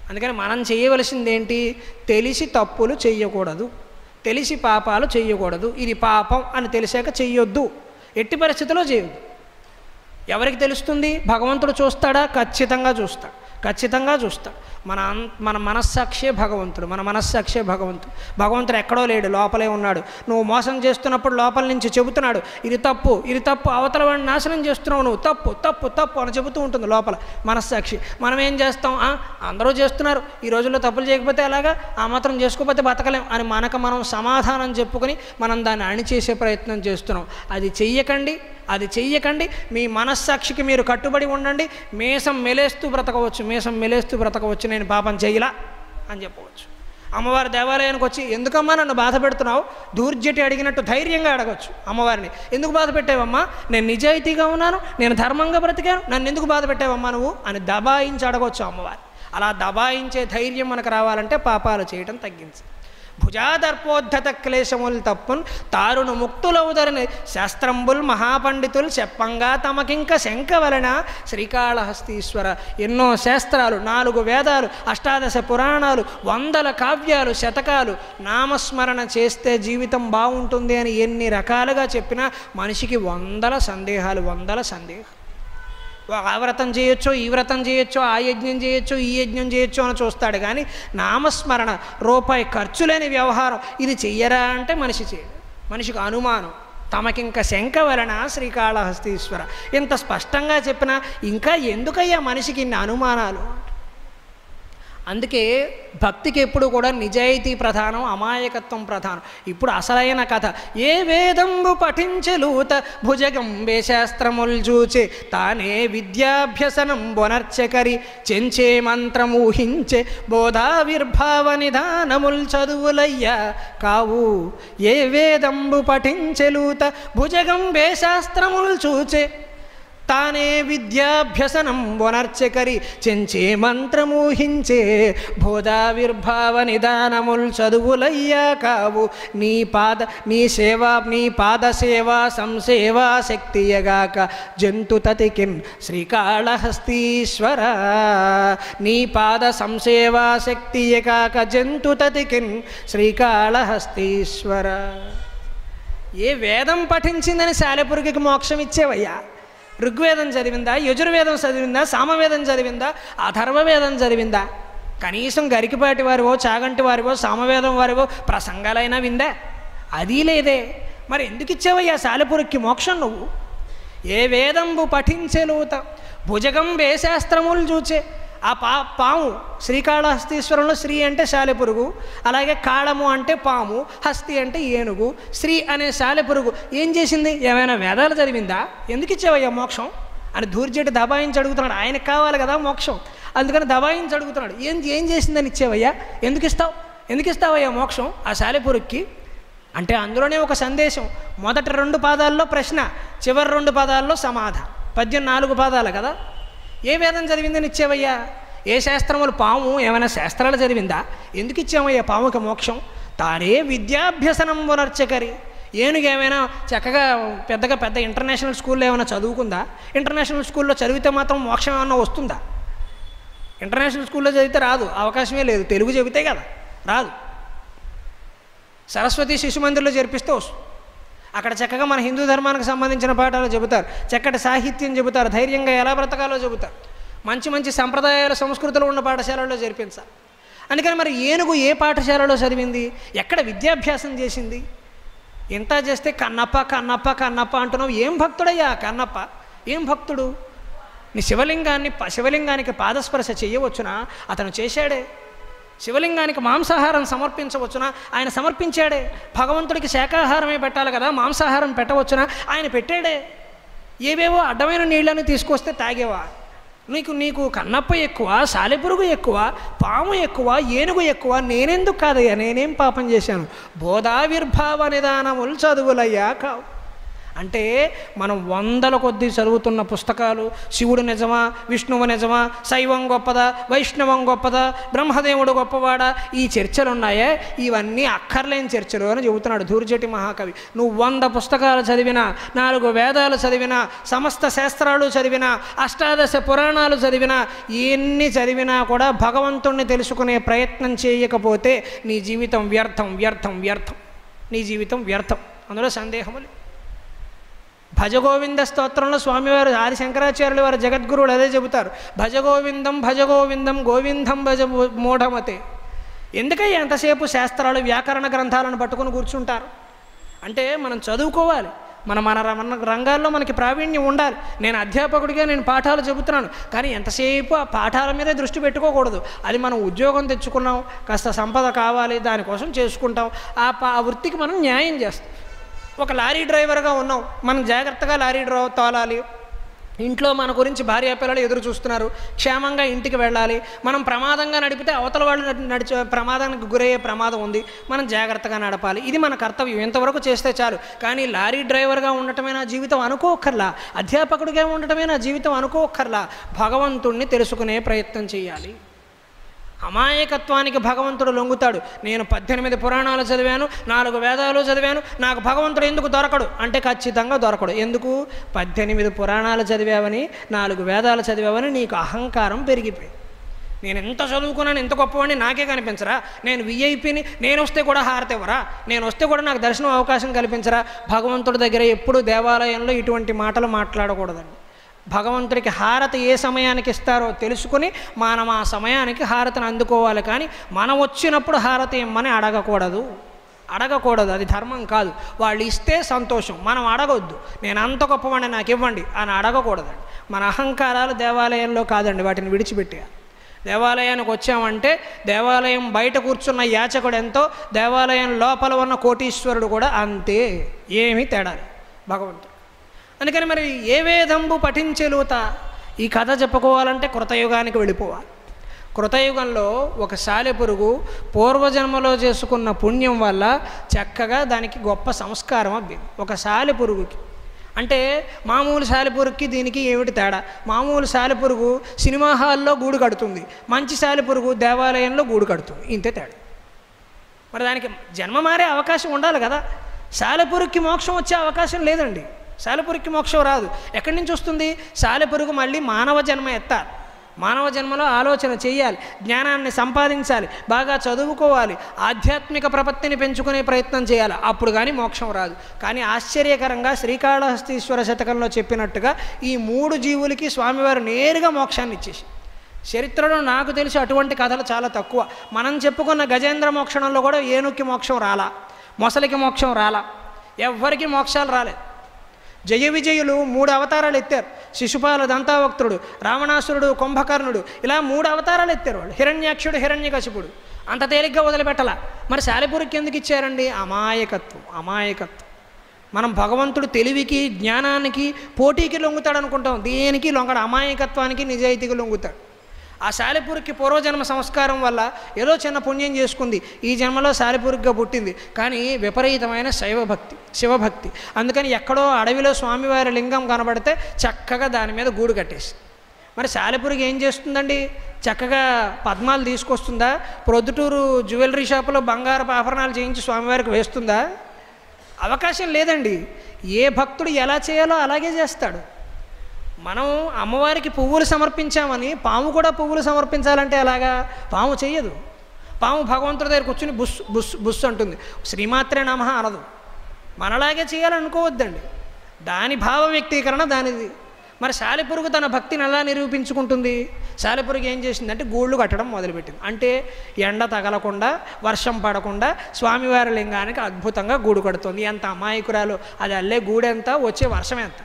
అందుకని మనం చేయవలసింది ఏంటి? తెలిసి తప్పులు చెయ్యకూడదు, తెలిసి పాపాలు చెయ్యకూడదు. ఇది పాపం అని తెలిసాక చెయ్యొద్దు, ఎట్టి పరిస్థితిలో చేయొద్దు. ఎవరికి తెలుస్తుంది? భగవంతుడు చూస్తాడా? ఖచ్చితంగా చూస్తాడు, ఖచ్చితంగా చూస్తాడు. మన మనస్సాక్షే భగవంతుడు, మన మనస్సాక్షే భగవంతుడు. భగవంతుడు ఎక్కడో లేడు, లోపలే ఉన్నాడు. నువ్వు మోసం చేస్తున్నప్పుడు లోపల నుంచి చెబుతున్నాడు, ఇది తప్పు, ఇది తప్పు, అవతల వాడిని నాశనం చేస్తున్నావు, నువ్వు తప్పు తప్పు తప్పు అని చెబుతూ ఉంటుంది లోపల మనస్సాక్షి. మనం ఏం చేస్తాం? అందరూ చేస్తున్నారు, ఈ రోజుల్లో తప్పులు చేయకపోతే అలాగా, ఆ మాత్రం చేసుకోకపోతే బతకలేం అని మనకు మనం సమాధానం చెప్పుకొని మనం దాన్ని అణిచేసే ప్రయత్నం చేస్తున్నాం. అది చెయ్యకండి, అది చెయ్యకండి. మీ మనస్సాక్షికి మీరు కట్టుబడి ఉండండి. మేసం మెలేస్తూ బ్రతకవచ్చు, మేసం మెలేస్తూ బ్రతకవచ్చు, నేను పాపం చెయ్యలా అని చెప్పవచ్చు. అమ్మవారి దేవాలయానికి వచ్చి ఎందుకమ్మా నన్ను బాధ పెడుతున్నావు దూర్జటి అడిగినట్టు ధైర్యంగా అడగచ్చు అమ్మవారిని. ఎందుకు బాధ పెట్టావమ్మా? నేను నిజాయితీగా ఉన్నాను, నేను ధర్మంగా బ్రతికాను, నన్ను ఎందుకు బాధ పెట్టావమ్మా నువ్వు అని దబాయించి అడగవచ్చు అమ్మవారి. అలా దబాయించే ధైర్యం మనకు రావాలంటే పాపాలు చేయటం తగ్గించి భుజాదర్పోద్ధత క్లేశములు తప్పున్ తారును ముక్తులవుదరని శాస్త్రంబుల్ మహాపండితులు చెప్పంగా తమకింక శంక వలన శ్రీకాళహస్తీశ్వర. ఎన్నో శాస్త్రాలు, 4 వేదాలు, 18 పురాణాలు, 100 కావ్యాలు, శతకాలు నామస్మరణ చేస్తే జీవితం బాగుంటుంది అని ఎన్ని రకాలుగా చెప్పినా మనిషికి 100 సందేహాలు. ఆ వ్రతం చేయొచ్చో, ఈ వ్రతం చేయొచ్చో, ఆ యజ్ఞం చేయొచ్చో, ఈ యజ్ఞం చేయొచ్చో అని చూస్తాడు. కానీ నామస్మరణ రూపాయి ఖర్చు లేని వ్యవహారం ఇది చెయ్యరా అంటే మనిషి చేయడు. మనిషికి అనుమానం. తమకింక శంక వలన శ్రీకాళహస్తీశ్వర. ఇంత స్పష్టంగా చెప్పినా ఇంకా ఎందుకయ్యా మనిషికి ఇన్ని అనుమానాలు? అందుకే భక్తికి ఎప్పుడు కూడా నిజాయితీ ప్రధానం, అమాయకత్వం ప్రధానం. ఇప్పుడు అసలైన కథ. ఏ వేదంబు పఠించెలూత భుజగంబే శాస్త్రముల్ చూచే తానే విద్యాభ్యసనం బొనర్చకరి చెంచే మంత్రమూహించే బోధావిర్భావ నిధానముల్ చదువులయ్యా కావు. ఏ వేదంబు పఠించెలూత భుజగంబే శాస్త్రముల్ చూచే తానే విద్యాభ్యసనం వనర్చకరి చెంచే మంత్రమూహించే బోధావిర్భావ నిదానముల్ చదువులయ్యా కావు. నీ పాద సేవా సంసేవా శక్తియగాక జంతుతతికిన్ శ్రీకాళహస్తీశ్వర. నీ పాద సంసేవా శక్తియగాక జంతుతతికిన్ శ్రీకాళహస్తీశ్వర. ఏ వేదం పఠించిందని సాలెపురికి మోక్షం ఇచ్చేవయ్యా? ఋగ్వేదం చదివిందా, యజుర్వేదం చదివిందా, సామవేదం చదివిందా, అథర్వవేదం చదివిందా? కనీసం గరికిపాటి వారివో, చాగంటి వారివో, సామవేదం వారివో ప్రసంగాలైనా విందా? అది లేదే. మరి ఎందుకు ఇచ్చావయ్యా సాలెపురికి మోక్షం నువ్వు? ఏ వేదంబు పఠించెలూత భుజగం వేశాస్త్రములు చూచే. ఆ పాము శ్రీకాళహస్తీశ్వరంలో శ్రీ అంటే సాలెపురుగు, అలాగే కాళము అంటే పాము, హస్తి అంటే ఏనుగు. శ్రీ అనే సాలెపురుగు ఏం చేసింది? ఏమైనా వేదాలు చదివిందా? ఎందుకు ఇచ్చావయ్యా మోక్షం అని దూర్జటి దబాయించి అడుగుతున్నాడు. ఆయనకు కావాలి కదా మోక్షం, అందుకని దబాయించి అడుగుతున్నాడు. ఏం చేసిందని ఇచ్చావయ్యా? ఎందుకు ఇస్తావయ్యా మోక్షం ఆ సాలెపురుగుకి అంటే? అందులోనే ఒక సందేశం. మొదటి 2 పాదాల్లో ప్రశ్న, చివరి 2 పాదాల్లో సమాధానం. పద్యం 4 పాదాలు కదా. ఏ వేదం చదివిందని ఇచ్చేవయ్యా? ఏ శాస్త్రములు? పాము ఏమైనా శాస్త్రాలు చదివిందా? ఎందుకు ఇచ్చామయ్యా పాముకి మోక్షం? తానే విద్యాభ్యసనం వనర్చకరి. ఏనుగు ఏమైనా చక్కగా పెద్ద ఇంటర్నేషనల్ స్కూల్లో ఏమైనా చదువుకుందా? ఇంటర్నేషనల్ స్కూల్లో చదివితే మాత్రం మోక్షం ఏమన్నా వస్తుందా? ఇంటర్నేషనల్ స్కూల్లో చదివితే రాదు, అవకాశమే లేదు. తెలుగు చెబితే కదా రాదు. సరస్వతి శిశు మందిర్లో చేర్పిస్తే వస్తుంది. అక్కడ చక్కగా మన హిందూ ధర్మానికి సంబంధించిన పాఠాలు చెబుతారు, చక్కటి సాహిత్యం చెబుతారు, ధైర్యంగా ఎలా బ్రతకాలో చెబుతారు. మంచి సంప్రదాయాల సంస్కృతులు ఉన్న పాఠశాలలో జరిపించాలి. అందుకని మరి ఏనుగు ఏ పాఠశాలలో చదివింది? ఎక్కడ విద్యాభ్యాసం చేసింది? ఇంత చేస్తే కన్నప్ప అంటున్నావు. ఏం భక్తుడయ్యా కన్నప్ప? ఏం భక్తుడు? నీ శివలింగానికి పాదస్పర్శ చేయవచ్చునా? అతను చేశాడే. శివలింగానికి మాంసాహారం సమర్పించవచ్చునా? ఆయన సమర్పించాడే. భగవంతుడికి శాకాహారమే పెట్టాలి కదా, మాంసాహారం పెట్టవచ్చునా? ఆయన పెట్టాడే. ఏవేవో అడ్డమైన నీళ్ళని తీసుకొస్తే తాగేవా? నీకు కన్నప్ప ఎక్కువ, సాలెపురుగు ఎక్కువ, పాము ఎక్కువ, ఏనుగు ఎక్కువ? నేనెందుకు కాదయ్యా? నేనేం పాపం చేశాను? బోధావిర్భావ నిదానములు చదువులయ్యా కావు. అంటే మనం 100ల కొద్దీ చదువుతున్న పుస్తకాలు, శివుడు నిజమా, విష్ణువు నిజమా, శైవం గొప్పదా, వైష్ణవం గొప్పదా, బ్రహ్మదేవుడు గొప్పవాడా, ఈ చర్చలు ఉన్నాయే, ఇవన్నీ అక్కర్లేని చర్చలు అని చెబుతున్నాడు దూర్జటి మహాకవి. నువ్వు 100 పుస్తకాలు చదివినా, 4 వేదాలు చదివినా, సమస్త శాస్త్రాలు చదివినా, 18 పురాణాలు చదివినా, ఎన్ని చదివినా కూడా భగవంతుణ్ణి తెలుసుకునే ప్రయత్నం చేయకపోతే నీ జీవితం వ్యర్థం. నీ జీవితం వ్యర్థం, అందులో సందేహము లేదు. భజగోవింద స్తోత్రంలో స్వామివారు ఆది శంకరాచార్యులు వారు జగద్గురువులు అదే చెబుతారు. భజగోవిందం గోవిందం భజ మూఢమతే. ఎందుకయ్యా ఎంతసేపు శాస్త్రాలు, వ్యాకరణ గ్రంథాలను పట్టుకుని కూర్చుంటారు? అంటే మనం చదువుకోవాలి, మన రంగాల్లో మనకి ప్రావీణ్యం ఉండాలి. నేను అధ్యాపకుడిగా నేను పాఠాలు చెబుతున్నాను, కానీ ఎంతసేపు ఆ పాఠాల మీదే దృష్టి పెట్టుకోకూడదు. అది మనం ఉద్యోగం తెచ్చుకున్నాం, కాస్త సంపద కావాలి, దానికోసం చేసుకుంటాం. ఆ వృత్తికి మనం న్యాయం చేస్తాం. ఒక లారీ డ్రైవర్గా ఉన్నాం, మనం జాగ్రత్తగా లారీ తోలాలి, ఇంట్లో మన గురించి భార్యాపిల్లలు ఎదురు చూస్తున్నారు, క్షేమంగా ఇంటికి వెళ్ళాలి. మనం ప్రమాదంగా నడిపితే అవతల వాళ్ళు ప్రమాదానికి గురయ్యే ప్రమాదం ఉంది, మనం జాగ్రత్తగా నడపాలి. ఇది మన కర్తవ్యం. ఇంతవరకు చేస్తే చాలు. కానీ లారీ డ్రైవర్గా ఉండటమే నా జీవితం అనుకోకర్లా, అధ్యాపకుడిగా ఉండటమే నా జీవితం అనుకోకర్లా. భగవంతుణ్ణి తెలుసుకునే ప్రయత్నం చేయాలి. అమాయకత్వానికి భగవంతుడు లొంగుతాడు. నేను 18 పురాణాలు చదివాను, 4 వేదాలు చదివాను, నాకు భగవంతుడు ఎందుకు దొరకడు అంటే ఖచ్చితంగా దొరకడు. ఎందుకు? 18 పురాణాలు చదివావని, 4 వేదాలు చదివావని నీకు అహంకారం పెరిగిపోయి. నేను ఎంత చదువుకున్నాను, ఎంత గొప్పవాడిని నాకే కనిపించరా, నేను విఐపిని, నేను వస్తే కూడా హారతి ఇవ్వరా, నేను వస్తే కూడా నాకు దర్శనం అవకాశం కల్పించరా. భగవంతుడి దగ్గర ఎప్పుడు దేవాలయంలో ఇటువంటి మాటలు మాట్లాడకూడదండి. భగవంతుడికి హారతి ఏ సమయానికి ఇస్తారో తెలుసుకుని మనం ఆ సమయానికి హారతిని అందుకోవాలి. కానీ మనం వచ్చినప్పుడు హారతి ఇమ్మని అడగకూడదు. అది ధర్మం కాదు. వాళ్ళు ఇస్తే సంతోషం, మనం అడగొద్దు. నేను అంత గొప్పవాడిని నాకు ఇవ్వండి అని అడగకూడదండి. మన అహంకారాలు దేవాలయంలో కాదండి, వాటిని విడిచిపెట్టేయాలి. దేవాలయానికి వచ్చామంటే దేవాలయం బయట కూర్చున్న యాచకుడు ఎంతో, దేవాలయం లోపల ఉన్న కోటీశ్వరుడు కూడా అంతే, ఏమీ తేడా భగవంతుడు. అందుకని మరి ఏ వేదంబు పఠించెలుతా, ఈ కథ చెప్పుకోవాలంటే కృతయుగానికి వెళ్ళిపోవాలి. కృతయుగంలో ఒక సాలెపురుగు పూర్వజన్మలో చేసుకున్న పుణ్యం వల్ల చక్కగా దానికి గొప్ప సంస్కారం అబ్బింది. ఒక సాలెపురుగుకి అంటే మామూలు సాలెపురుగుకి దీనికి ఏమిటి తేడా? మామూలు సాలెపురుగు సినిమా హాల్లో గూడు కడుతుంది, మంచి సాలెపురుగు దేవాలయంలో గూడు కడుతుంది, ఇంతే తేడా. మరి దానికి జన్మ మారే అవకాశం ఉండాలి కదా. సాలెపురుగుకి మోక్షం వచ్చే అవకాశం లేదండి. సాలెపురుగుకి మోక్షం రాదు. ఎక్కడి నుంచి వస్తుంది? సాలెపురుగు మళ్ళీ మానవ జన్మ ఎత్తాలి. మానవ జన్మలో ఆలోచన చేయాలి, జ్ఞానాన్ని సంపాదించాలి, బాగా చదువుకోవాలి, ఆధ్యాత్మిక ప్రపత్తిని పెంచుకునే ప్రయత్నం చేయాలి. అప్పుడు కానీ మోక్షం రాదు. కానీ ఆశ్చర్యకరంగా శ్రీకాళహస్తీశ్వర శతకంలో చెప్పినట్టుగా ఈ 3 జీవులకి స్వామివారు నేరుగా మోక్షాన్ని ఇచ్చేసి, చరిత్రలో నాకు తెలిసి అటువంటి కథలు చాలా తక్కువ. మనం చెప్పుకున్న గజేంద్ర మోక్షణంలో కూడా ఏనుక్కి మోక్షం రాలా, మొసలికి మోక్షం రాలా, ఎవ్వరికి మోక్షాలు రాలేదు. జయ విజయులు 3 అవతారాలు ఎత్తారు. శిశుపాల దంతావక్తుడు, రావణాసురుడు, కుంభకర్ణుడు, ఇలా 3 అవతారాలు ఎత్తారు వాళ్ళు. హిరణ్యాక్షుడు, హిరణ్యకశిపుడు అంత తేలిగ్గా వదిలిపెట్టాల. మరి సాలెపురుగుకి ఎందుకు ఇచ్చారండి? అమాయకత్వం. మనం భగవంతుడు తెలివికి జ్ఞానానికి పోటీకి లొంగుతాడు అనుకుంటాం, దేనికి లొంగడు. అమాయకత్వానికి నిజాయితీకి లొంగుతాడు. ఆ సాలెపురుగుకి పూర్వజన్మ సంస్కారం వల్ల ఏదో చిన్న పుణ్యం చేసుకుంది, ఈ జన్మలో సాలెపురుగుగా పుట్టింది. కానీ విపరీతమైన శివభక్తి. అందుకని ఎక్కడో అడవిలో స్వామివారి లింగం కనబడితే చక్కగా దాని మీద గూడు కట్టేసి. మరి సాలెపురుగు ఏం చేస్తుందండి? చక్కగా పద్మాలు తీసుకొస్తుందా? ప్రొద్దుటూరు జ్యువెలరీ షాపులో బంగారపు ఆభరణాలు చేయించి స్వామివారికి వేస్తుందా? అవకాశం లేదండి. ఏ భక్తుడు ఎలా చేయాలో అలాగే చేస్తాడు. మనం అమ్మవారికి పువ్వులు సమర్పించామని పాము కూడా పువ్వులు సమర్పించాలంటే అలాగా? పాము చెయ్యదు. పాము భగవంతుడి దగ్గర కూర్చుని బుస్ బుస్ బుస్ అంటుంది, శ్రీమాత్రే నమః అనదు. మనలాగే చేయాలనుకోవద్దండి. దాని భావ వ్యక్తీకరణ దానిది. మరి సాలెపురుగు తన భక్తిని ఎలా నిరూపించుకుంటుంది? సాలెపురుగు ఏం చేసిందంటే గూళ్ళు కట్టడం మొదలుపెట్టింది. అంటే ఎండ తగలకుండా, వర్షం పడకుండా స్వామివారి లింగానికి అద్భుతంగా గూడు కడుతుంది. ఎంత అమాయకురాలు! అది అల్లే గూడెంత, వచ్చే వర్షం ఎంత?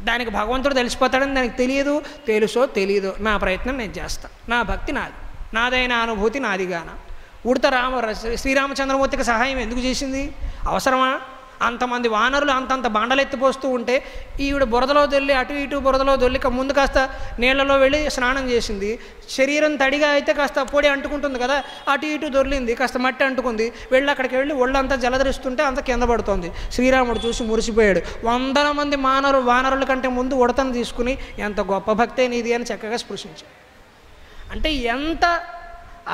దానికి భగవంతుడు తెలిసిపోతాడని దానికి తెలియదు. తెలుసో తెలియదో నా ప్రయత్నం నేను చేస్తాను, నా భక్తి నాది, నాదైన అనుభూతి నాదిగాన. ఉడత శ్రీరామచంద్రమూర్తికి సహాయం ఎందుకు చేసింది? అవసరమా? అంతమంది వానరులు అంతంత బండలెత్తిపోస్తూ ఉంటే ఈవిడ బురదలో దొల్లి అటు ఇటు బురదలో దొల్లి ముందు కాస్త నీళ్లలో వెళ్ళి స్నానం చేసింది. శరీరం తడిగా అయితే కాస్త పొడి అంటుకుంటుంది కదా, అటు ఇటు దొర్లింది, కాస్త మట్టి అంటుకుంది, వెళ్ళి అక్కడికి వెళ్ళి ఒళ్ళంతా జలధరిస్తుంటే అంత కింద పడుతోంది. శ్రీరాముడు చూసి మురిసిపోయాడు. 100 మంది వానరుల కంటే ముందు ఉడతను తీసుకుని ఎంత గొప్ప భక్తే నీది అని చక్కగా స్పృశించాడు. అంటే ఎంత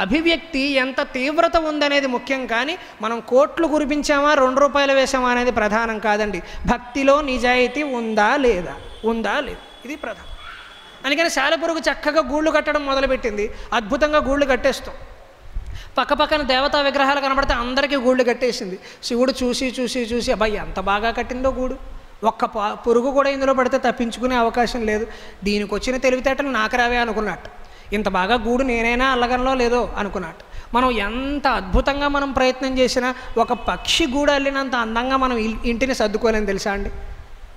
అభివ్యక్తి, ఎంత తీవ్రత ఉందనేది ముఖ్యం. కానీ మనం కోట్లు కురిపించామా, 2 రూపాయలు వేసామా అనేది ప్రధానం కాదండి. భక్తిలో నిజాయితీ ఉందా లేదా ఇది ప్రధానం. అందుకని సాలెపురుగు చక్కగా గూళ్ళు కట్టడం మొదలుపెట్టింది. అద్భుతంగా గూళ్ళు కట్టేస్తాం. పక్కపక్కన దేవతా విగ్రహాలు కనబడితే అందరికీ గూళ్ళు కట్టేసింది. శివుడు చూసి అబ్బాయి ఎంత బాగా కట్టిందో గూడు, ఒక్క పురుగు కూడా ఇందులో పడితే తప్పించుకునే అవకాశం లేదు, దీనికి వచ్చిన తెలివితేటలు నాకు రావే అనుకున్నట్టు. ఇంత బాగా గూడు నేనైనా అల్లగనలో లేదో అనుకున్నట్టు. మనం ఎంత అద్భుతంగా మనం ప్రయత్నం చేసినా ఒక పక్షి గూడు అల్లినంత అందంగా మనం ఇంటిని సర్దుకోలేని తెలుసా అండి.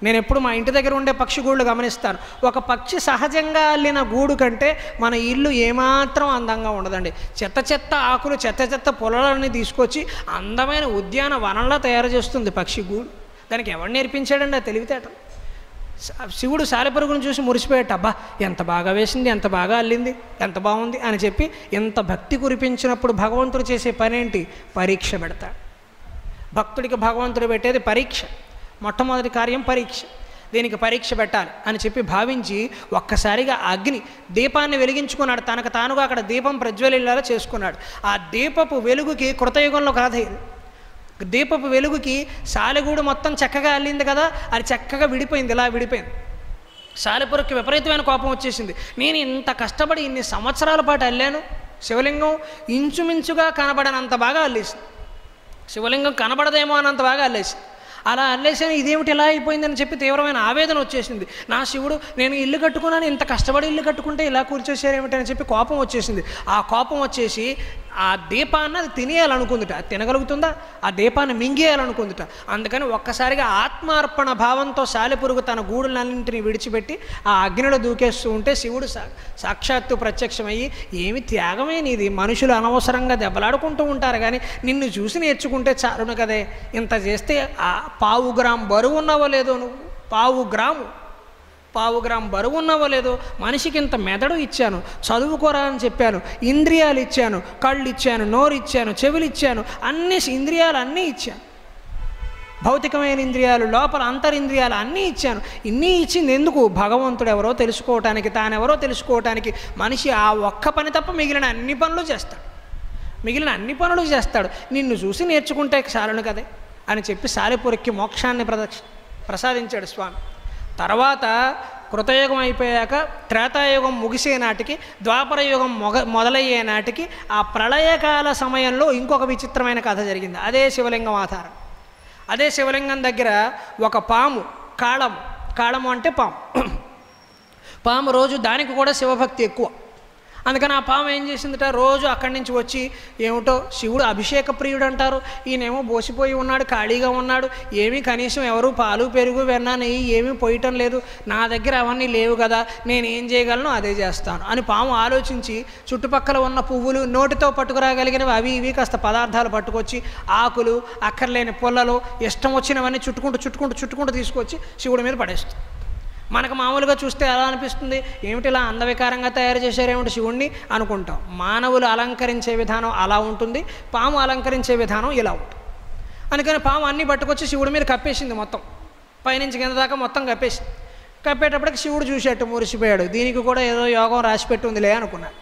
నేను ఎప్పుడు మా ఇంటి దగ్గర ఉండే పక్షి గూళ్ళు గమనిస్తాను. ఒక పక్షి సహజంగా అల్లిన గూడు కంటే మన ఇల్లు ఏమాత్రం అందంగా ఉండదండి. చెత్త ఆకులు, చెత్త పొలాలన్నీ తీసుకొచ్చి అందమైన ఉద్యాన వనంలా తయారు చేస్తుంది పక్షి గూడు. దానికి ఎవరు నేర్పించాడండి ఆ తెలివితేటలు? శివుడు సాలెపురుగును చూసి మురిసిపోయాట. అబ్బా ఎంత బాగా వేసింది, ఎంత బాగా అల్లింది, ఎంత బాగుంది అని చెప్పి ఎంత భక్తి కురిపించినప్పుడు భగవంతుడు చేసే పనేంటి? పరీక్ష పెడతాడు. భక్తుడికి భగవంతుడు పెట్టేది పరీక్ష. మొట్టమొదటి కార్యం పరీక్ష. దీనికి పరీక్ష పెట్టాలి అని చెప్పి భావించి ఒక్కసారిగా అగ్ని దీపాన్ని వెలిగించుకున్నాడు. తనకు తానుగా అక్కడ దీపం ప్రజ్వలిల్లాలో చేసుకున్నాడు. ఆ దీపపు వెలుగుకి కృతయుగంలో కథ ఇది. దీపపు వెలుగుకి సాలెగూడు మొత్తం చక్కగా అల్లింది కదా, అది చక్కగా విడిపోయింది. ఇలా విడిపోయింది. సాలెపురుగుకి విపరీతమైన కోపం వచ్చేసింది. నేను ఇంత కష్టపడి ఇన్ని సంవత్సరాల పాటు అల్లాను, శివలింగం ఇంచుమించుగా కనబడనంత బాగా అల్లేసింది. శివలింగం కనబడదేమో అన్నంత బాగా అల్లేసింది. అలా అల్లేసాను, ఇదేమిటి ఇలా అయిపోయిందని చెప్పి తీవ్రమైన ఆవేదన వచ్చేసింది. నా శివుడు, నేను ఇల్లు కట్టుకున్నాను, ఇంత కష్టపడి ఇల్లు కట్టుకుంటే ఇలా కూర్చోసారేమిటని చెప్పి కోపం వచ్చేసింది. ఆ కోపం వచ్చేసి ఆ దీపాన్ని అది తినేయాలనుకుందిట. అది తినగలుగుతుందా? ఆ దీపాన్ని మింగేయాలనుకుందిట. అందుకని ఒక్కసారిగా ఆత్మార్పణ భావంతో సాలెపురుగు తన గూడులన్నింటినీ విడిచిపెట్టి ఆ అగ్నిలో దూకేస్తూ ఉంటే శివుడు సాక్షాత్తు ప్రత్యక్షమయ్యి, ఏమి త్యాగమే నీది, మనుషులు అనవసరంగా దెబ్బలాడుకుంటూ ఉంటారు కానీ నిన్ను చూసి నేర్చుకుంటే చాలును కదే, ఇంత చేస్తే ఆ 1/4 గ్రాము బరువు ఉన్నావో లేదో, నువ్వు 1/4 గ్రాము బరువు ఉన్నావో లేదో, మనిషికి ఇంత మెదడు ఇచ్చాను, చదువుకోరా అని చెప్పాను, ఇంద్రియాలు ఇచ్చాను, కళ్ళు ఇచ్చాను, నోరు ఇచ్చాను, చెవులు ఇచ్చాను, అన్ని ఇంద్రియాలు అన్నీ ఇచ్చాను, భౌతికమైన ఇంద్రియాలు, లోపల అంతరింద్రియాలు అన్నీ ఇచ్చాను. ఇన్ని ఇచ్చింది ఎందుకు? భగవంతుడు ఎవరో తెలుసుకోవటానికి, తానెవరో తెలుసుకోవటానికి. మనిషి ఆ ఒక్క పని తప్ప మిగిలిన అన్ని పనులు చేస్తాడు. నిన్ను చూసి నేర్చుకుంటే చాలును కదే అని చెప్పి సాలెపురుగుకి మోక్షాన్ని ప్రసాదించాడు స్వామి. తర్వాత కృతయుగం అయిపోయాక త్రేతాయుగం ముగిసే నాటికి, ద్వాపరయుగం మొదలయ్యే నాటికి ఆ ప్రళయకాల సమయంలో ఇంకొక విచిత్రమైన కథ జరిగింది. అదే శివలింగం ఆధారం. అదే శివలింగం దగ్గర ఒక పాము, కాళము అంటే పాము రోజు దానికి కూడా శివభక్తి ఎక్కువ. అందుకని ఆ పాము ఏం చేసిందిట, రోజు అక్కడి నుంచి వచ్చి ఏమిటో శివుడు అభిషేక ప్రియుడు అంటారు, ఈయనేమో బోసిపోయి ఉన్నాడు, ఖాళీగా ఉన్నాడు, ఏమీ కనీసం ఎవరు పాలు పెరుగు వెన్న నెయ్యి ఏమీ పోయటం లేదు, నా దగ్గర అవన్నీ లేవు కదా, నేను ఏం చేయగలను అదే చేస్తాను అని పాము ఆలోచించి చుట్టుపక్కల ఉన్న పువ్వులు నోటితో పట్టుకురాగలిగినవి అవి ఇవి కాస్త పదార్థాలు పట్టుకొచ్చి, ఆకులు, అక్కర్లేని పుల్లలు, ఇష్టం వచ్చినవన్నీ చుట్టుకుంటూ తీసుకొచ్చి శివుడి మీద పడేస్తుంది. మనకు మామూలుగా చూస్తే ఎలా అనిపిస్తుంది, ఏమిటి ఇలా అందవికారంగా తయారు చేశారేమిటి శివుణ్ణి అనుకుంటాం. మానవులు అలంకరించే విధానం అలా ఉంటుంది, పాము అలంకరించే విధానం ఇలా ఉంటుంది. అందుకని పాము అన్నీ పట్టుకొచ్చి శివుడి మీద కప్పేసింది. మొత్తం పైనుంచి కింద దాకా మొత్తం కప్పేసింది. కప్పేటప్పటికి శివుడు చూసేట్టు మురిసిపోయాడు. దీనికి కూడా ఏదో యోగం రాసిపెట్టి ఉందిలే అనుకున్నాడు.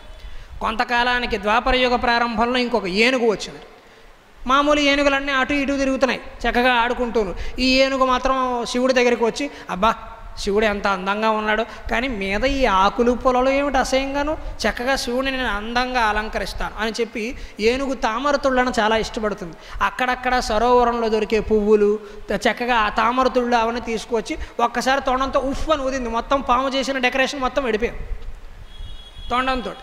కొంతకాలానికి ద్వాపరయుగ ప్రారంభంలో ఇంకొక ఏనుగు వచ్చింది. మామూలు ఏనుగులన్నీ అటు ఇటు తిరుగుతున్నాయి చక్కగా ఆడుకుంటూను. ఈ ఏనుగు మాత్రం శివుడి దగ్గరికి వచ్చి, అబ్బా శివుడు ఎంత అందంగా ఉన్నాడు, కానీ మీద ఈ ఆకులు పొలాలు ఏమిటి అసహ్యంగాను, చక్కగా శివుడిని నేను అందంగా అలంకరిస్తాను అని చెప్పి ఏనుగు తామరతుళ్ళను చాలా ఇష్టపడుతుంది. అక్కడక్కడ సరోవరంలో దొరికే పువ్వులు చక్కగా ఆ తామరతుళ్ళు అవన్నీ తీసుకొచ్చి ఒక్కసారి తొండంతో ఉఫ్ అని ఊదింది. మొత్తం పాము చేసిన డెకరేషన్ మొత్తం వెళ్ళిపోయింది. తొండంతో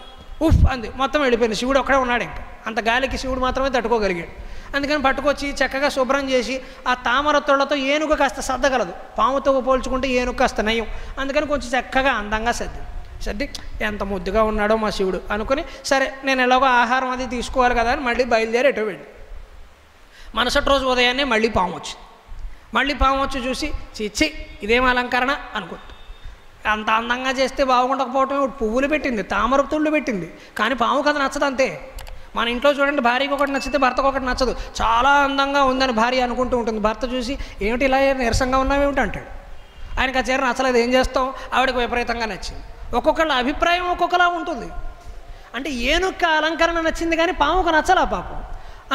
ఉఫ్ అంది, మొత్తం వెళ్ళిపోయింది. శివుడు ఒక్కడే ఉన్నాడు. ఇంకా అంత గాలికి శివుడు మాత్రమే తట్టుకోగలిగాడు. అందుకని పట్టుకొచ్చి చక్కగా శుభ్రం చేసి ఆ తామరతోళ్లతో ఏనుగు కాస్త సర్దగలదు, పాముతో పోల్చుకుంటే ఏనుగు కాస్త నయం. అందుకని కొంచెం చక్కగా అందంగా సర్ది ఎంత ముద్దుగా ఉన్నాడో మా శివుడు అనుకుని, సరే నేను ఎలాగో ఆహారం అది తీసుకోవాలి కదా అని మళ్ళీ బయలుదేరి ఎటో వెళ్ళి మరుసటి రోజు ఉదయాన్నే మళ్ళీ పాము వచ్చి చూసి, చిచ్చి ఇదేం అలంకరణ అనుకుంటా, అంత అందంగా చేస్తే బాగుండకపోవటమే, పువ్వులు పెట్టింది, తామరతుళ్ళు పెట్టింది, కానీ పాము కథ నచ్చదు అంతే. మన ఇంట్లో చూడండి, భార్యకి ఒకటి నచ్చితే భర్తకు ఒకటి నచ్చదు. చాలా అందంగా ఉందని భార్య అనుకుంటూ ఉంటుంది. భర్త చూసి ఏమిటి ఇలా నీరసంగా ఉన్నావేమిటి అంటాడు. ఆయనకు ఆ చీర నచ్చలేదు, ఏం చేస్తాం, ఆవిడకి విపరీతంగా నచ్చింది. ఒక్కొక్కళ్ళ అభిప్రాయం ఒక్కొక్కలా ఉంటుంది. అంటే ఏనుక్క అలంకరణ నచ్చింది కానీ పాముకు నచ్చలా పాపం.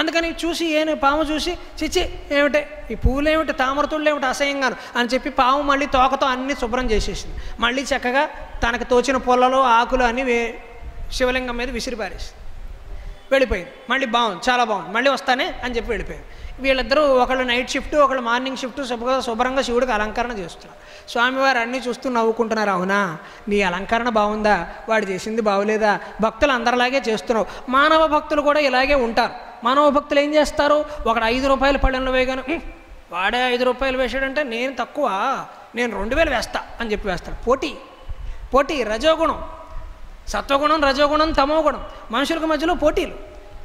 అందుకని పాము చూసి చిచ్చి ఏమిటే ఈ పువ్వులు ఏమిటి, తామరతుళ్ళు ఏమిటి అసహ్యంగాను అని చెప్పి పాము మళ్ళీ తోకతో అన్నీ శుభ్రం చేసేసింది. మళ్ళీ చక్కగా తనకు తోచిన పొలలో ఆకులు అన్నీ శివలింగం మీద విసిరిపారేసింది. వెళ్ళిపోయింది. మళ్ళీ బాగుంది, చాలా బాగుంది, మళ్ళీ వస్తానే అని చెప్పి వెళ్ళిపోయింది. వీళ్ళిద్దరూ ఒకళ్ళు నైట్ షిఫ్ట్, ఒకళ్ళు మార్నింగ్ షిఫ్ట్ శుభ్రంగా శివుడికి అలంకరణ చేస్తున్నారు. స్వామివారు అన్నీ చూస్తూ నవ్వుకుంటున్నారు. అవునా, నీ అలంకరణ బాగుందా, వాడు చేసింది బాగులేదా, భక్తులు అందరిలాగే చేస్తున్నావు. మానవ భక్తులు కూడా ఇలాగే ఉంటారు. మానవ భక్తులు ఏం చేస్తారు, ఒకడు 5 రూపాయల పళ్ళెంలో వేయగానే వాడే 5 రూపాయలు వేసాడంటే నేను తక్కువ, నేను 2000 వేస్తా అని చెప్పి వేస్తాడు. పోటీ రజోగుణం, సత్వగుణం, రజోగుణం, తమోగుణం, మనుషులకు మధ్యలో